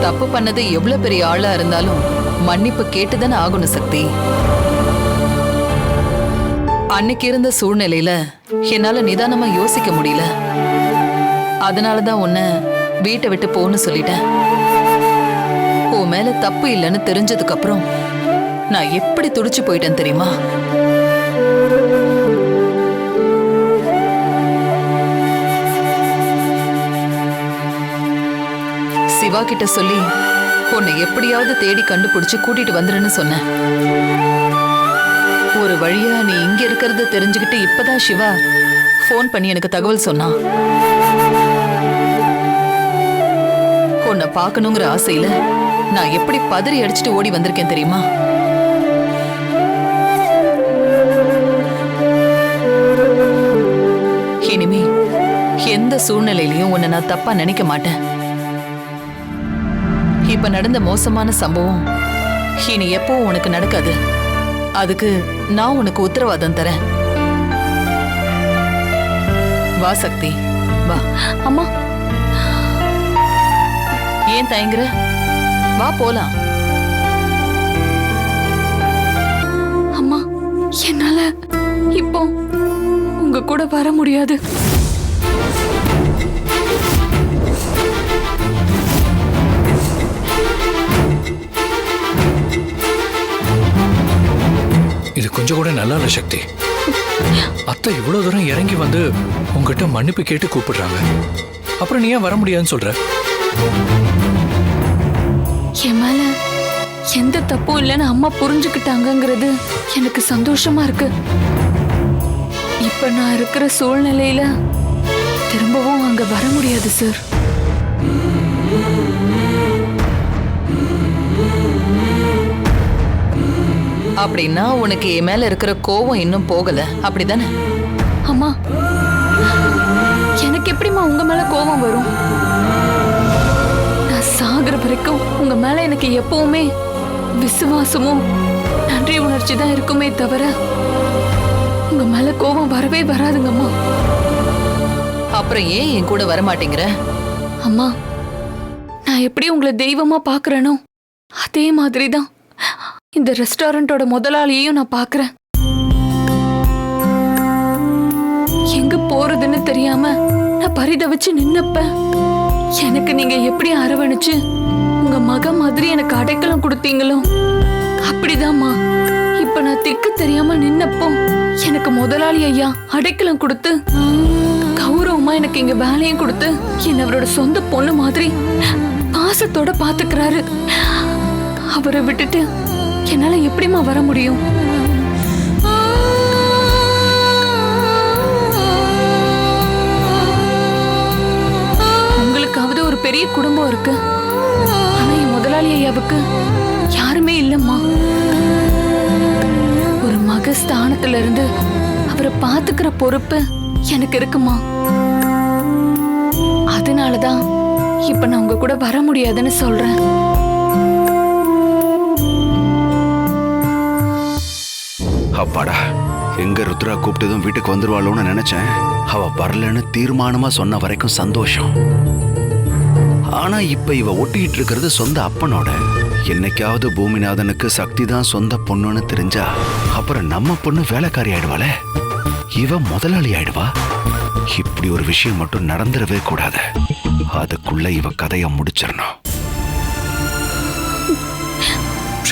தப்பு பண்ணது எவ்வளவு பெரிய ஆளா இருந்தாலும் மன்னிப்பு கேட்டுதானே ஆகணும் சக்தி. அன்னைக்கு இருந்த சூழ்நிலையில என்னால நிதானமா யோசிக்க முடியல. அதனாலதான் உன்னை வீட்டை விட்டு போன்னு சொல்லிட்டேன். உன் மேல தப்பு இல்லைன்னு தெரிஞ்சதுக்கு அப்புறம் நான் எப்படி துடிச்சு போயிட்டேன் தெரியுமா? சிவா கிட்ட சொல்லி உன்னை எப்படியாவது தேடி கண்டுபிடிச்சு கூட்டிட்டு வந்துருன்னு சொன்னேன். ஒரு வழியா நீ இங்க இருக்கிறத தெரிஞ்சுக்கிட்டு இப்பதான் சிவா போன் பண்ணி எனக்கு தகவல் சொன்னான். உன்னை பார்க்கணுங்கிற ஆசையில நான் எப்படி பதறி அடிச்சுட்டு ஓடி வந்திருக்கேன் தெரியுமா? இனிமே எந்த சூழ்நிலையிலையும் உன்னை நான் தப்பா நினைக்க மாட்டேன். இப்ப நடந்த மோசமான சம்பவம் இனி எப்பவும் உனக்கு நடக்காது. அதுக்கு நான் உனக்கு உத்தரவாதம் தரேன். வா சக்தி வா. அம்மா ஏன் தயங்குற? வா போலாம். அம்மா என்னால இப்போ உங்க கூட வர முடியாது. இது கொஞ்சம் கூட நல்லா இல்ல சக்தி. அத்தை இவ்வளவு தூரம் இறங்கி வந்து உங்ககிட்ட மன்னிப்பு கேட்டு கூப்பிடுறாங்க. அப்புறம் நீ ஏன் வர முடியாதுன்னு சொல்ற? என் மேல எந்த தப்பும் இல்லைன்னு அம்மா புரிஞ்சுக்கிட்டாங்கங்கிறது எனக்கு சந்தோஷமா இருக்கு. இப்ப நான் இருக்கிற சூழ்நிலையில திரும்பவும் அங்க வர முடியாது சார். அப்படின்னா உனக்கு என் மேல இருக்கிற கோவம் இன்னும் போகல, அப்படிதானே? அம்மா எனக்கு எப்படிம்மா உங்க மேல கோபம் வரும்? நான் சாகுற வரைக்கும் உங்க மேல எனக்கு எப்பவுமே விசுவாசமும் நன்றி உணர்ச்சி தான் இருக்குமே தவிர உங்க மேல கோபம் வரவே வராதுங்கம்மா. அப்புறம் ஏன் என் கூட வர மாட்டேங்கிற? அம்மா நான் எப்படி உங்களை தெய்வமா பாக்குறேனோ அதே மாதிரிதான் இந்த ரெஸ்டாரண்டோட முதலாளியையும் நான் பாக்குறேன். எங்க போறதுன்னு தெரியாம நான் பரிதவிச்சு நின்னப்ப எனக்கு நீங்க எப்படி அரவணைச்சு உங்க மக மாதிரி எனக்கு அடைக்கலம் கொடுத்தீங்களோ அப்படிதாம்மா இப்ப நான் திக்கு தெரியாம நின்னப்போ எனக்கு முதலாளி ஐயா அடைக்கலம் கொடுத்து கௌரவமா எனக்கு இங்க வேலையும் கொடுத்து என்ன அவரோட சொந்த பொண்ணு மாதிரி பாசத்தோட பாத்துக்கிறாரு. அவரை விட்டுட்டு என்னால எப்படிமா வர முடியும்? உங்களுக்காவது ஒரு பெரிய குடும்பம் இருக்கு, ஆனா என் முதலாளி ஐயாவுக்கு யாருமே இல்லம்மா. ஒரு மக ஸ்தானத்துல இருந்து அவரை பாத்துக்கிற பொறுப்பு எனக்கு இருக்குமா. அதனாலதான் இப்ப நான் உங்க கூட வர முடியாதுன்னு சொல்றேன். அப்பாடா, எங்க ருத்ரா கூப்பிட்டதும் வீட்டுக்கு வந்துருவாளோன்னு நினைச்சேன். அவ வரலன்னு தீர்மானமா சொன்ன வரைக்கும் சந்தோஷம். ஆனா இப்ப இவ ஒட்டிட்டு இருக்கிறது சொந்த அப்பனோட. என்னைக்காவது பூமிநாதனுக்கு சக்தி தான் சொந்த பொண்ணுன்னு தெரிஞ்சா அப்புறம் நம்ம பொண்ணு வேலைக்காரி ஆயிடுவாளே, இவ முதலாளி ஆயிடுவா. இப்படி ஒரு விஷயம் மட்டும் நடந்துடவே கூடாது. அதுக்குள்ள இவ கதைய முடிச்சிடணும்.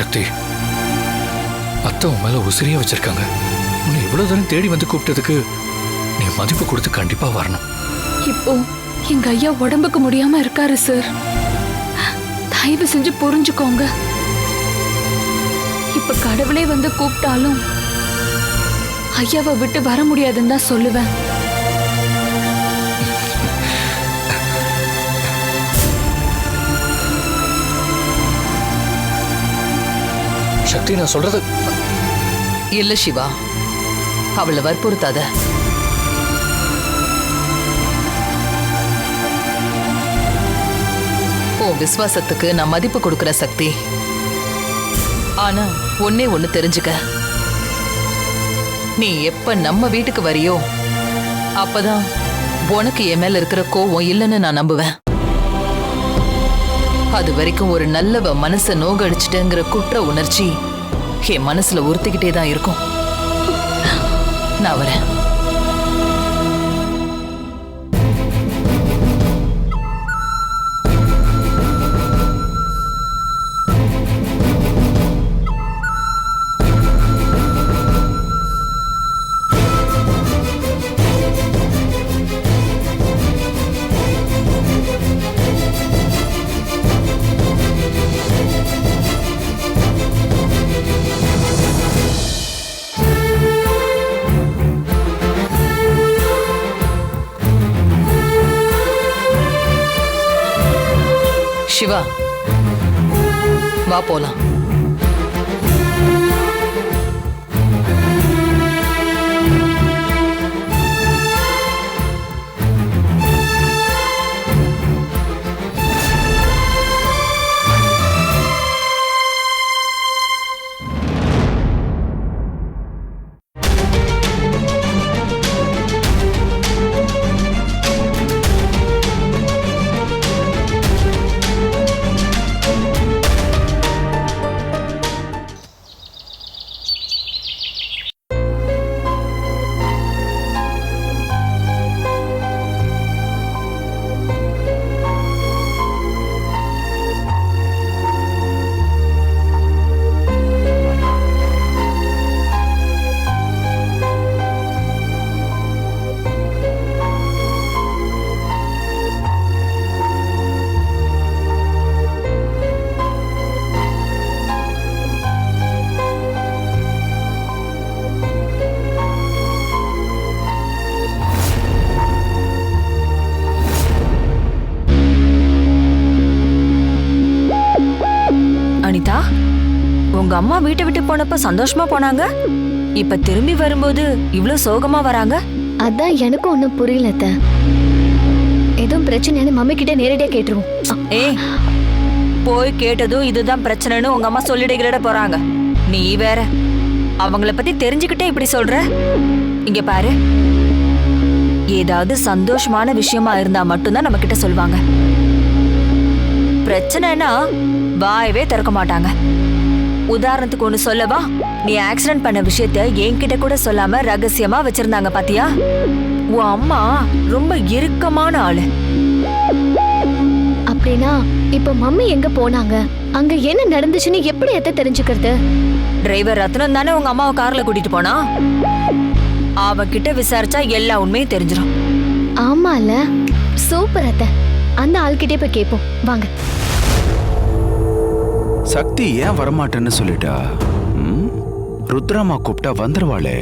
சக்தி, அத்தை உன் மேல உசிரியா வச்சிருக்காங்க. உன்னை இவ்வளவு தூரம் தேடி வந்து கூப்பிட்டதுக்கு நீ மதிப்பு கொடுத்து கண்டிப்பா வரணும். இப்போ எங்க ஐயா உடம்புக்கு முடியாம இருக்காரு சார். தயவு செஞ்சு புரிஞ்சுக்கோங்க. இப்ப கடவுளே வந்து கூப்பிட்டாலும் ஐயாவை விட்டு வர முடியாதுன்னு தான் சொல்லுவேன். சக்தி, நான் சொல்றது இல்ல சிவா, அவளை வற்புறுத்தாத. உன் விசுவாசத்துக்கு நான் மதிப்பு கொடுக்கிற சக்தி. ஆனா ஒன்னே ஒண்ணு தெரிஞ்சுக்க, நீ எப்ப நம்ம வீட்டுக்கு வரியோ அப்பதான் உனக்கு என் மேல இருக்கிற கோவம் இல்லைன்னு நான் நம்புவேன். அது வரைக்கும் ஒரு நல்லவ மனசை நோகடிச்சிட்டேங்கிற குற்ற உணர்ச்சி என் மனசுல உறுத்திக்கிட்டே தான் இருக்கும். நான் வரேன். சிவா, வா போலாம். அனிதா, உங்க அம்மா வீட்டை விட்டு போனப்ப சந்தோஷமா போனாங்க, இப்ப திரும்பி வரும்போது இவ்ளோ சோகமா வராங்க. அதான் எனக்கும் ஒன்றும் புரியல அத்தை. எதுவும் பிரச்சனைன்னு மம்மி கிட்ட நேரடியா கேட்டுருவோம். ஏய், போய் கேட்டதும் இதுதான் பிரச்சனைன்னு உங்க அம்மா சொல்லிடுகிற போறாங்க. நீ வேற அவங்கள பத்தி தெரிஞ்சுக்கிட்டே இப்படி சொல்ற. இங்க பாரு, ஏதாவது சந்தோஷமான விஷயமா இருந்தா மட்டும்தான் நம்ம கிட்ட சொல்லுவாங்க. பிரச்சனைனா வாயவே திறக்க மாட்டாங்க. உதாரணத்துக்கு ஒண்ணு சொல்லவா, நீ ஆக்சிடென்ட் பண்ண விஷயத்த என்கிட்ட கூட சொல்லாம ரகசியமா வச்சிருந்தாங்க பாத்தியா? உன் அம்மா ரொம்ப இறுக்கமான ஆளு. அப்படின்னா இப்ப மம்மி எங்க போனாங்க, அங்க என்ன நடந்துச்சுன்னு எப்படி எத்த தெரிஞ்சுக்கிறது? டிரைவர் ரத்னம் தானே உங்க அம்மாவை கார்ல கூட்டிட்டு போனா, அவகிட்ட விசாரிச்சா எல்லா உண்மையும் தெரிஞ்சிடும். ஆமால, சூப்பர் அத்தை. அந்த ஆள்கிட்டே போய் கேட்போம் வாங்க. சக்தி ஏன் வரமாட்டேன்னு சொல்லிட்டா? ருத்ராமா கூப்பிட்டா வந்துருவாளே.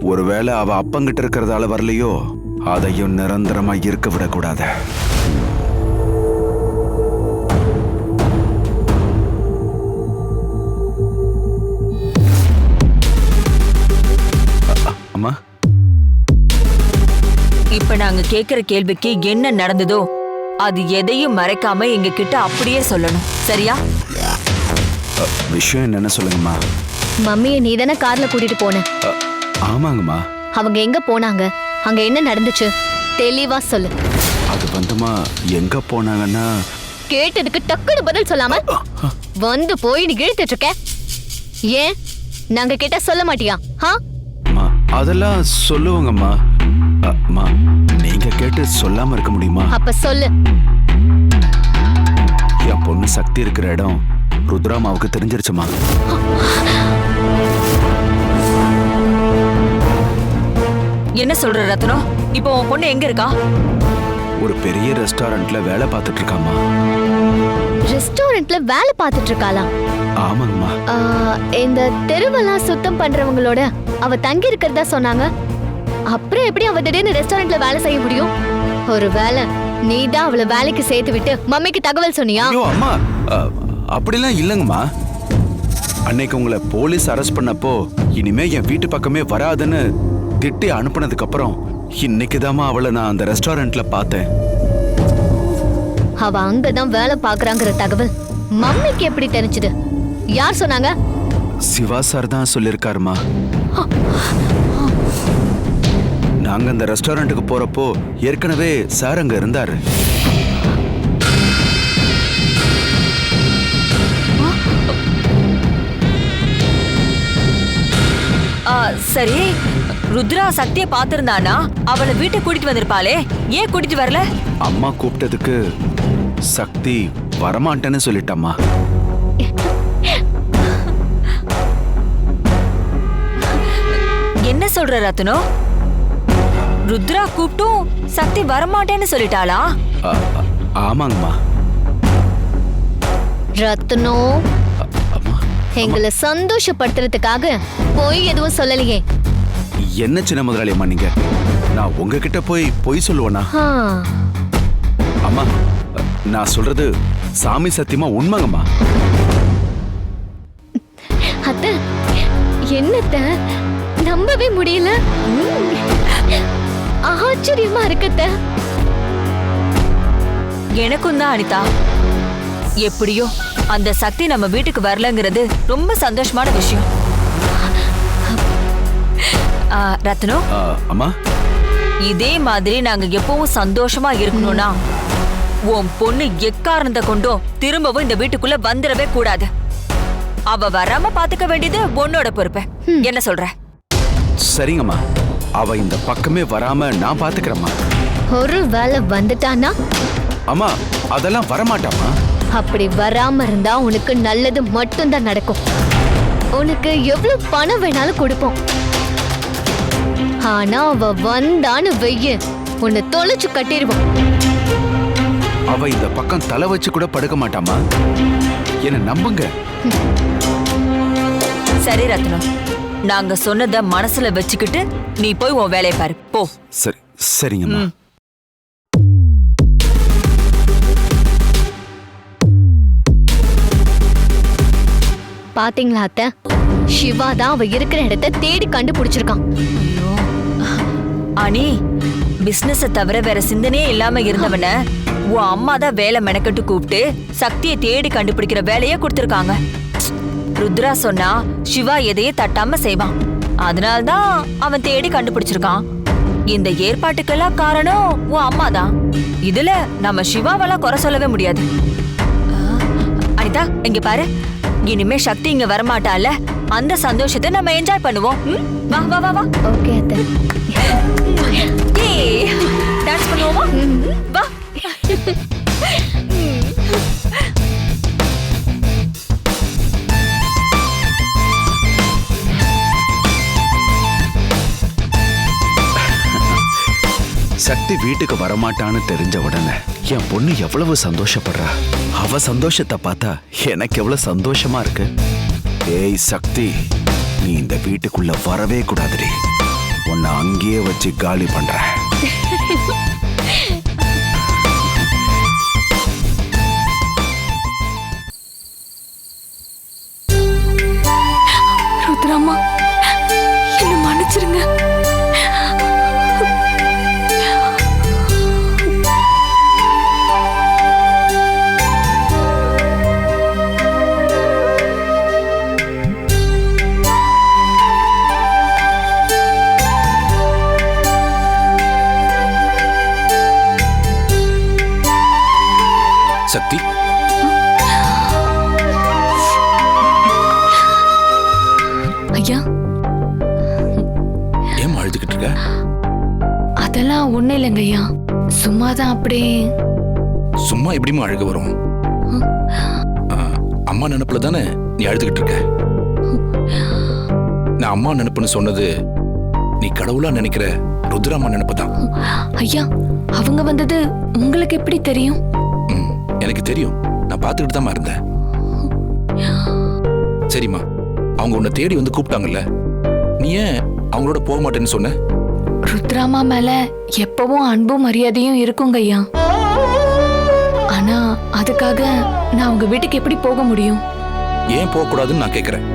ஒருவேளை அவ அப்பங்கிட்ட இருக்கிறதால வரலையோ, அதையும் நிரந்தரமா இருக்க விடக்கூடாது. அம்மா, இப்ப நாங்க கேக்குற கேள்விக்கு என்ன நடந்ததோ அது எதையும் மறைக்காம எங்க கிட்ட அப்படியே சொல்லணும், சரியா? விஷயம் என்னன்னு சொல்லுங்கம்மா. மம்மியை நீ தானே கார்ல கூட்டிட்டு போன. ஆமாங்கம்மா. அவங்க எங்க போனாங்க, அங்க என்ன நடந்துச்சு, தெளிவா சொல்லு. அது வந்துமா, எங்க போனாங்கன்னா கேட்டதுக்கு டக்குனு பதில் சொல்லாம வந்து போய் நீ இழுத்துட்டு இருக்க. ஏன் நாங்க கேட்டா சொல்ல மாட்டியா? அதெல்லாம் சொல்லுவாங்கம்மா. அம்மா, நீங்க கேட்டு சொல்லாம இருக்க முடியுமா? அப்ப சொல்லு. என் பொண்ணு சக்தி இருக்கிற இடம் ருத்ராமாவுக்கு தெரிஞ்சிருச்சுமா. என்ன சொல்ற ரத்னம்? இப்போ உன் பொண்ணு எங்க இருக்கா? ஒரு பெரிய ரெஸ்டாரண்ட்ல வேலை பார்த்துட்டு இருக்காமா. ரெஸ்டாரண்ட்ல வேலை பார்த்துட்டு இருக்காளா? ஆமாங்கம்மா. இந்த தெருவெல்லாம் சுத்தம் பண்றவங்களோட அவ தங்கி இருக்கிறதா சொன்னாங்க. அப்புறம் எப்படி அவ திடீர்னு ரெஸ்டாரண்ட்ல வேலை செய்ய முடியும்? ஒரு வேலை நீதான் அவளை வேலைக்கு சேர்த்து விட்டு மம்மிக்கு தகவல் சொன்னியா? ஐயோ அம்மா, அப்படிலாம் இல்லைங்கம்மா. அன்னைக்கு உங்களை போலீஸ் அரெஸ்ட் பண்ணப்போ இனிமே என் வீட்டு பக்கமே வராதுன்னு திட்டி அனுப்புனதுக்கு அப்புறம் இன்னைக்குதாம்மா அவளை நான் அந்த ரெஸ்டாரண்ட்ல பார்த்தேன். அவ அங்கதான் வேலை பாக்குறாங்கிற தகவல் மம்மிக்கு எப்படி தெரிஞ்சது? யார் சொன்னாங்க? சிவா சார் தான் சொல்லிருக்காருமா. நாங்க அந்த ரெஸ்டாரண்ட்டுக்கு போறப்போ ஏற்கனவே சார் அங்க இருந்தாரு. சரி, ருத்ரா சக்தியை பார்த்திருந்தானா? அவளை வீட்டுக்கு கூட்டிட்டு வந்திருப்பாளே, ஏன் கூட்டிட்டு வரல? அம்மா கூப்பிட்டதுக்கு சக்தி வரமாட்டேன்னு சொல்லிட்டம்மா. என்ன சொல்ற ரத்னோ? ருத்ரா கூப்பிட்டும் சக்தி வரமாட்டேன்னு சொல்லிட்டாளா? ஆமாங்கம்மா. ரத்னோ, எங்களை சந்தோஷப்படுத்துறதுக்காக போய் எதுவும் சொல்லலையே. என்ன சின்ன முதலாளி அம்மா நீங்க? நான் உங்ககிட்ட போய் சொல்லுவேனா? அம்மா, நான் சொல்றது சாமி சத்தியமா உண்மைங்கம்மா. அத்தை, என்னத்த நம்பவே முடியல. ஆச்சரியமா இருக்கத்த. எனக்கும் தான் அனிதா. எப்படியோ அந்த சக்தி நம்ம வீட்டுக்கு வரலங்கிறது ரொம்ப சந்தோஷமான விஷயம். ரத்னோ, அம்மா, இதே மாதிரி நாங்க எப்பவும் சந்தோஷமா இருக்கணும்னா உன் பொண்ணு எக்காரணத்தை கொண்டும் திரும்பவும் இந்த வீட்டுக்குள்ள வந்துடவே கூடாது. அவ வராம பாத்துக்க வேண்டியது உன்னோட பொறுப்பு. என்ன சொல்ற? சரிங்கம்மா, அவ இந்த பக்கமே வராம நான் பாத்துக்கிறேம்மா. ஒரு வேலை வந்துட்டானா? அம்மா, அதெல்லாம் வரமாட்டாமா. அப்படி வராம இருந்தா உனக்கு நல்லது மட்டும்தான் நடக்கும். உனக்கு எவ்வளவு பணம் வேணாலும் கொடுப்போம். ஆனா அவ வந்தான்னு வெய்ய உன்னை தொலைச்சு கட்டிடுவோம். அவ இந்த பக்கம் தலை வச்சு கூட படுக்க மாட்டாமா. என்ன நம்புங்க. சரி ரத்னம், நாங்க சொன்னத மனசுல வச்சுக்கிட்டு நீ போய் உன் வேலையை பாரு. போ. சரி, சரிங்கம்மா. பாத்தீங்களா அத்தை, சிவா தான் அவ இருக்கிற இடத்தை தேடி கண்டுபிடிச்சிருக்கான். அனி, பிசினஸ தவிர வேற சிந்தனையே இல்லாம இருந்தவன உன் அம்மா தான் வேலை மெனக்கட்டு கூப்பிட்டு சக்தியை தேடி கண்டுபிடிக்கிற வேலையே கொடுத்திருக்காங்க. ருத்ரா சொன்னா சிவா எதையே தட்டாம செய்வான். அதனால்தான் அவன் தேடி கண்டுபிடிச்சிருக்கான். இந்த ஏற்பாட்டுக்கெல்லாம் காரணம் உன் அம்மா தான். இதுல நம்ம சிவாவெல்லாம் குறை சொல்லவே முடியாது. அனிதா, இங்க பாரு, இனிமே சக்தி இங்க வரமாட்டால, அந்த சந்தோஷத்தை நம்ம என்ஜாய் பண்ணுவோம். வா வா வா வா. ஓகே அத்தை. டான்ஸ் பண்ணுவோமா? வா. சக்தி வீட்டுக்கு வரமாட்டான்னு தெரிஞ்ச உடனே என் பொண்ணு எவ்வளவு சந்தோஷப்படுறா. அவ சந்தோஷத்தை பார்த்தா எனக்கு எவ்வளவு சந்தோஷமா இருக்கு. ஏய் சக்தி, நீ இந்த வீட்டுக்குள்ள வரவே கூடாதுடி. உன்னை அங்கேயே வச்சு காலி பண்ற. ருத்ராமா, என்ன மன்னிச்சிருங்க. சக்தி, ஐயா, ஏன் அழுதுகிட்டு இருக்க? அதெல்லாம் ஒண்ணு இல்லைங்க ஐயா, சும்மாதான். அப்படியே சும்மா எப்படிமா அழுக வரும்? அம்மா நினைப்புல தானே நீ அழுதுகிட்டு இருக்க. நான் அம்மா நினைப்புன்னு சொன்னது நீ கடவுளா நினைக்கிற ருத்ராமா நினைப்பு தான். ஐயா, அவங்க வந்தது உங்களுக்கு எப்படி தெரியும்? எனக்கு தெரியும், நான் பார்த்துக்கிட்டு தான் இருந்தேன். சரிம்மா, அவங்க உன்னை தேடி வந்து கூப்பிட்டாங்கல்ல, நீ ஏன் அவங்களோட போக மாட்டேன்னு சொன்ன? ருத்ராமா மேல எப்பவும் அன்பும் மரியாதையும் இருக்குங்க ஐயா. ஆனா அதுக்காக நான் அவங்க வீட்டுக்கு எப்படி போக முடியும்? ஏன் போக கூடாதுன்னு நான் கேக்குறேன்.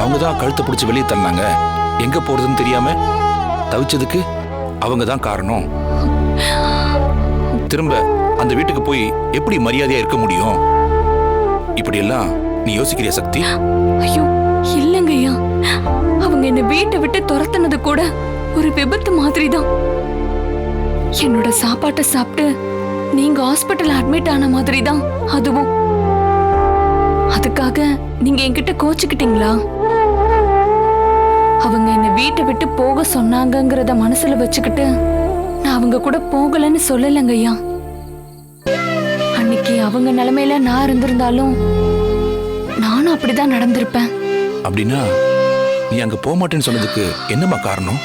அவங்க தான் கழுத்தை பிடிச்சி வெளியே தள்ளினாங்க. எங்க போறதுன்னு தெரியாம தவிச்சதுக்கு அவங்க தான் காரணம். திரும்ப அந்த வீட்டுக்கு போய் எப்படி மரியாதையா இருக்க முடியும்? இப்படி எல்லாம் நீ யோசிக்கிறியா சக்தி? ஐயோ இல்லங்க ஐயா, அவங்க என்ன வீட்டை விட்டு துரத்துனது கூட ஒரு விபத்து மாதிரி தான். என்னோட சாப்பாட்டை சாப்பிட்டு நீங்க ஹாஸ்பிட்டல் அட்மிட் ஆன மாதிரி தான் அதுவும். அதுக்காக நீங்க என்கிட்ட கோச்சுக்கிட்டீங்களா? அவங்க என்ன வீட்டை விட்டு போக சொன்னாங்கங்கறத மனசுல வச்சுக்கிட்டு நான் அவங்க கூட போகலன்னு சொல்லலங்க ஐயா. அன்னைக்கு அவங்க நிலைமையில நான் இருந்திருந்தாலும் நானும் அப்படிதான் நடந்திருப்பேன். அப்படின்னா நீ அங்க போக மாட்டேன்னு சொன்னதுக்கு என்னமா காரணம்?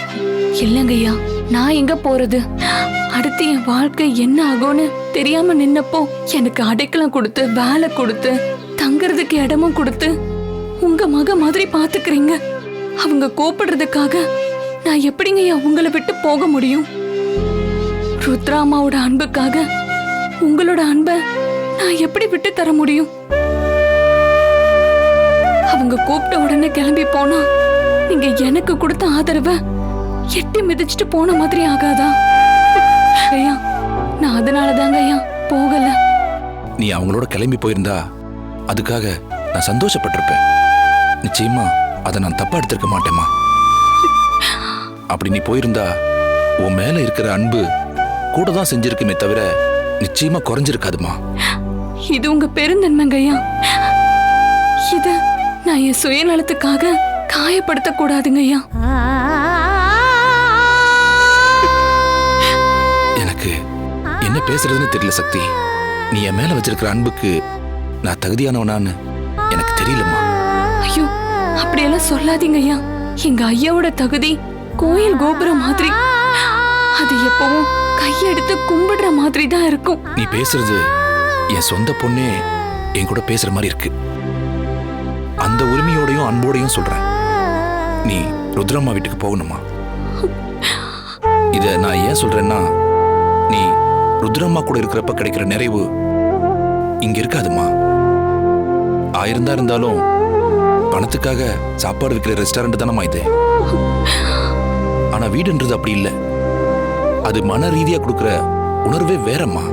இல்லங்க ஐயா, நான் எங்க போறது? அடுத்து என் வாழ்க்கை என்ன ஆகும்னு தெரியாம நின்னப்போ எனக்கு அடைக்கலம் கொடுத்து வேலை கொடுத்து தங்கறதுக்கு இடமும் கொடுத்து உங்க மக மாதிரி பாத்துக்கிறீங்க. அவங்க கூப்பிடுறதுக்காக நான் எப்படிங்க ஐயா உங்களை விட்டு போக முடியும்? ருத்ராமாவோட அன்புக்காக உங்களோட அன்பை நான் எப்படி விட்டு தர முடியும்? அவங்க கூப்பிட்ட உடனே கிளம்பி போனா நீங்க எனக்கு கொடுத்த ஆதரவை எட்டி மிதிச்சுட்டு போன மாதிரி ஆகாதா? ஐயா, நான் அதனாலதாங்க ஐயா போகல. நீ அவங்களோட கிளம்பி போயிருந்தா அதுக்காக நான் சந்தோஷப்பட்டிருப்பேன். நிச்சயமா அதை நான் தப்பா எடுத்திருக்க மாட்டேமா. அப்படி நீ போயிருந்தா உன் மேல இருக்கிற அன்பு கூட தான் செஞ்சிருக்குமே தவிர நிச்சயமா குறைஞ்சிருக்காதுமா. இது உங்க பெருந்தன்மைங்க ஐயா. இது நான் என் சுயநலத்துக்காக காயப்படுத்த கூடாதுங்க ஐயா. எனக்கு என்ன பேசுறதுன்னு தெரியல சக்தி. நீ என் மேல வச்சிருக்கிற அன்புக்கு நான் தகுதியானவனான்னு எனக்கு தெரியலம்மா. ஐயோ, அப்படியெல்லாம் சொல்லாதீங்க ஐயா. எங்க ஐயாவோட தகுதி கோயில் கோபுரம் மாதிரி. அது எப்பவும் கையெடுத்து கும்பிடுற மாதிரி தான் இருக்கும். நீ பேசுறது என் சொந்த பொண்ணே என் கூட பேசுற மாதிரி இருக்கு. அந்த உரிமையோடையும் அன்போடையும் சொல்றேன். நீ ருத்ரம்மா வீட்டுக்கு போகணுமா? இத நான் ஏன் சொல்றேன்னா, நீ ருத்ரம்மா கூட இருக்கிறப்ப கிடைக்கிற நிறைவு இங்க இருக்காதுமா. ஆயிருந்தா இருந்தாலும் பணத்துக்காக சாப்பாடு விற்கிற ரெஸ்டாரண்ட் தானம்மா இது. ஆனா வீடுன்றது அப்படி இல்லை. அது மன ரீதியா கொடுக்கிற உணர்வே வேறம்மா.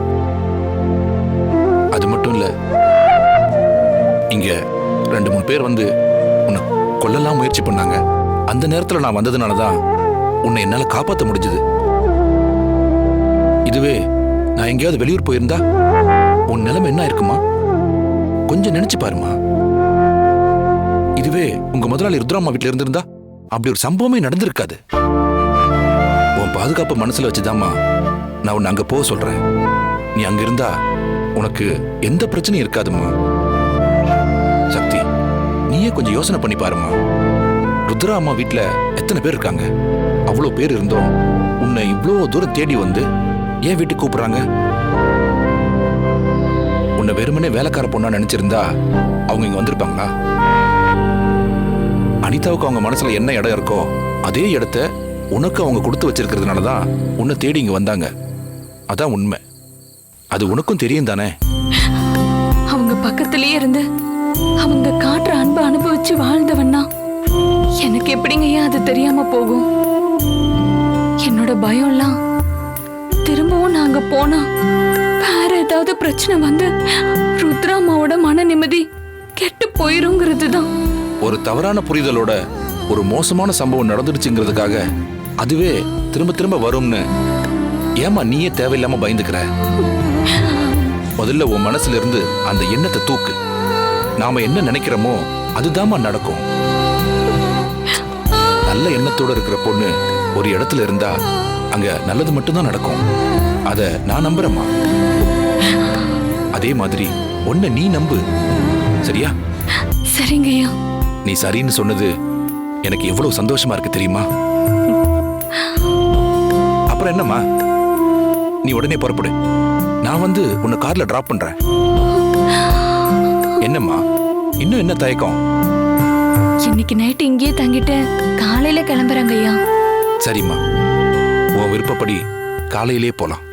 அது மட்டும் இல்ல, இங்க 2-3 பேர் வந்து உன்னை கொல்லலாம் முயற்சி பண்ணாங்க. அந்த நேரத்துல நான் வந்ததுனாலதான் உன்னை என்னால காப்பாற்ற முடிஞ்சது. இதுவே நான் எங்கேயாவது வெளியூர் போயிருந்தா உன் நிலைமை என்ன இருக்குமா? கொஞ்சம் நினைச்சு பாருமா. இதுவே உங்க முதலாளி ருத்ராமா வீட்டுல இருந்திருந்தா அப்படி ஒரு சம்பவமே நடந்திருக்காது. உன் பாதுகாப்பு மனசுல வச்சுதாம்மா நான் உன்னை அங்க போக சொல்றேன். நீ அங்க இருந்தா உனக்கு எந்த பிரச்சனையும் இருக்காதுமா. சக்தி, நீயே கொஞ்சம் யோசனை பண்ணி பாருமா. ருத்ரா அம்மா வீட்டுல எத்தனை பேர் இருக்காங்க? அவ்வளவு பேர் இருந்தோம் உன்னை இவ்வளவு தூரம் தேடி வந்து ஏன் வீட்டுக்கு கூப்பிடுறாங்க? உன்னை வெறுமனே வேலைக்கார பொண்ணா நினைச்சிருந்தா அவங்க இங்க வந்திருப்பாங்களா? அனிதாவுக்கு அவங்க மனசுல என்ன இடம் இருக்கோ அதே இடத்த உனக்கு அவங்க கொடுத்து வச்சிருக்கிறதுனாலதான் உன்னை தேடி இங்க வந்தாங்க. அதான் உண்மை. அது உனக்கும் தெரியும் தானே? அவங்க பக்கத்திலேயே இருந்து அவங்க காட்டுற அன்பை அனுபவிச்சு வாழ்ந்தவன்னா எனக்கு எப்படிங்கய்யா அது தெரியாம போகும்? என்னோட பயம்லாம் திரும்பவும் நாங்க போனா வேற ஏதாவது பிரச்சனை வந்து ருத்ராமாவோட மன நிம்மதி கெட்டு போயிருங்கிறது தான். ஒரு தவறான புரிதலோட ஒரு மோசமான சம்பவம் நடந்துடுச்சுங்கிறதுக்காக அதுவே திரும்ப திரும்ப வரும்னு ஏமா நீயே தேவையில்லாம பயந்துக்கிற? முதல்ல உன் மனசுல இருந்து அந்த எண்ணத்தை தூக்கு. நாம என்ன நினைக்கிறோமோ அதுதாம்மா நடக்கும். நல்ல எண்ணத்தோட இருக்கிற பொண்ணு ஒரு இடத்துல இருந்தா அங்க நல்லது மட்டும்தான் நடக்கும். அத நான் நம்புறேம்மா. அதே மாதிரி ஒன்ன நீ நம்பு, சரியா? சரிங்கய்யா. நீ சரின்னு சொன்னது எனக்கு எவ்வளவு சந்தோஷமா இருக்கு தெரியுமா? அப்புறம் என்னம்மா, நீ உடனே புறப்படு. நான் வந்து உன்னை கார்ல டிராப் பண்றேன். என்னம்மா, இன்னும் என்ன தயக்கம்? இன்னைக்கு நைட்டு இங்கேயே தங்கிட்டு காலையில கிளம்புறாங்க ஐயா. சரிம்மா, உன் விருப்பப்படி காலையிலே போலாம்.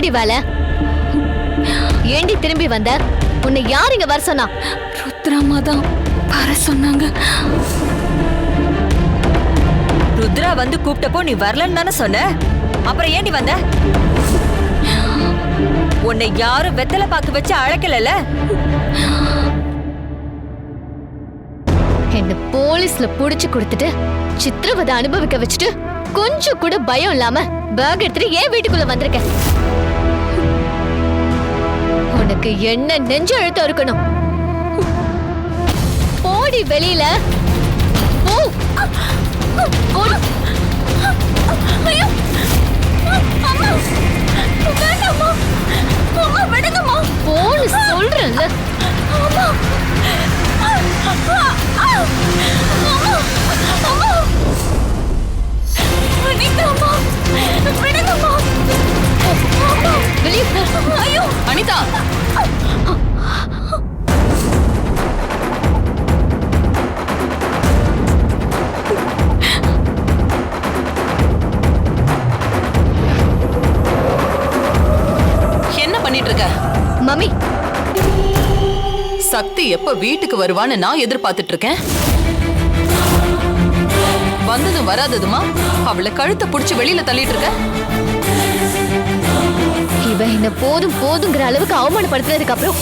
என்னடி வேலை? ஏண்டி திரும்பி வந்த? உன்னை யார் இங்க வர சொன்னா? ருத்ராமா தான் வர சொன்னாங்க. ருத்ரா வந்து கூப்பிட்டப்போ நீ வரலன்னு தானே சொன்ன. அப்புறம் ஏண்டி வந்த? உன்னை யாரும் வெத்தலை பாக்கு வச்சு அழைக்கல. என்ன போலீஸ்ல புடிச்சு கொடுத்துட்டு சித்திரவதை அனுபவிக்க வச்சுட்டு கொஞ்சம் கூட பயம் இல்லாம பேக் எடுத்துட்டு ஏன் வீட்டுக்குள்ள வந்திருக்க? உனக்கு என்ன நெஞ்சு அழுத்தம் இருக்கணும்? போடி வெளியில. போ. போடி. ஐயோ அம்மா வேண்டாம்மா. அம்மா விடுங்கம்மா. போன்னு சொல்றேன்ல. அம்மா அம்மா அம்மா அனிதா விடுங்கம்மா. வெளியே போ. ஐயோ அனிதா, என்ன பண்ணிட்டு இருக்க? மம்மி, சக்தி எப்ப வீட்டுக்கு வருவான்னு நான் எதிர்பார்த்துட்டு இருக்கேன். வந்ததும் வராததுமா அவளை கழுத்தை புடிச்சு வெளியில தள்ளிட்டு இருக்க. இவ என்ன போதும் போதுங்கிற அளவுக்கு அவமானப்படுத்துறதுக்கு அப்புறம்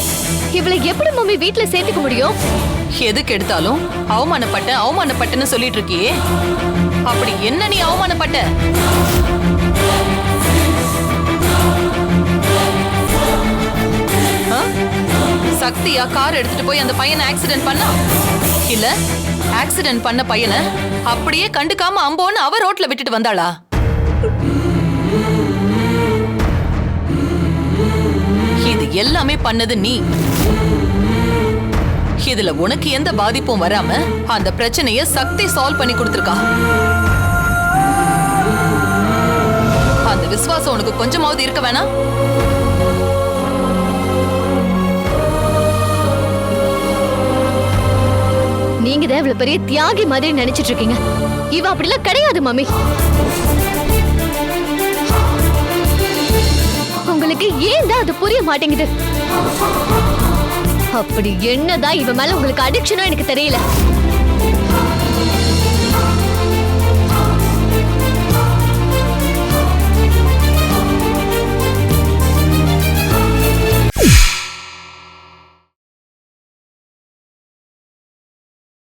இவளை எப்படி மம்மி வீட்டுல சேர்த்துக்க முடியும்? எதுக்கு எடுத்தாலும் அவமானப்பட்டன்னு சொல்லிட்டு இருக்கியே, அப்படி என்ன நீ அவமானப்பட்ட? சக்தியா கார் எடுத்துட்டு போய் அந்த பையனை ஆக்சிடென்ட் பண்ணா? இல்ல ஆக்சிடென்ட் பண்ண பையனை அப்படியே கண்டுக்காம அம்போன்னு அவ ரோட்ல விட்டுட்டு வந்தாளா? இது எல்லாமே பண்ணது நீ. இதுல உனக்கு எந்த பாதிப்பும் வராம அந்த பிரச்சனைய சக்தி சால்வ் பண்ணி கொடுத்திருக்கா. அந்த விசுவாசம் உனக்கு கொஞ்சமாவது இருக்க வேணாம்? நீங்க தான் இவ்வளவு பெரிய தியாகி மாதிரி நினைச்சிட்டு இருக்கீங்க. இவ அப்படிலாம் கிடையாது மம்மி. உங்களுக்கு ஏன் தான் அது புரிய மாட்டேங்குது? அப்படி என்னதான் இவ மேல உங்களுக்கு அடிக்ஷனோ எனக்கு தெரியல.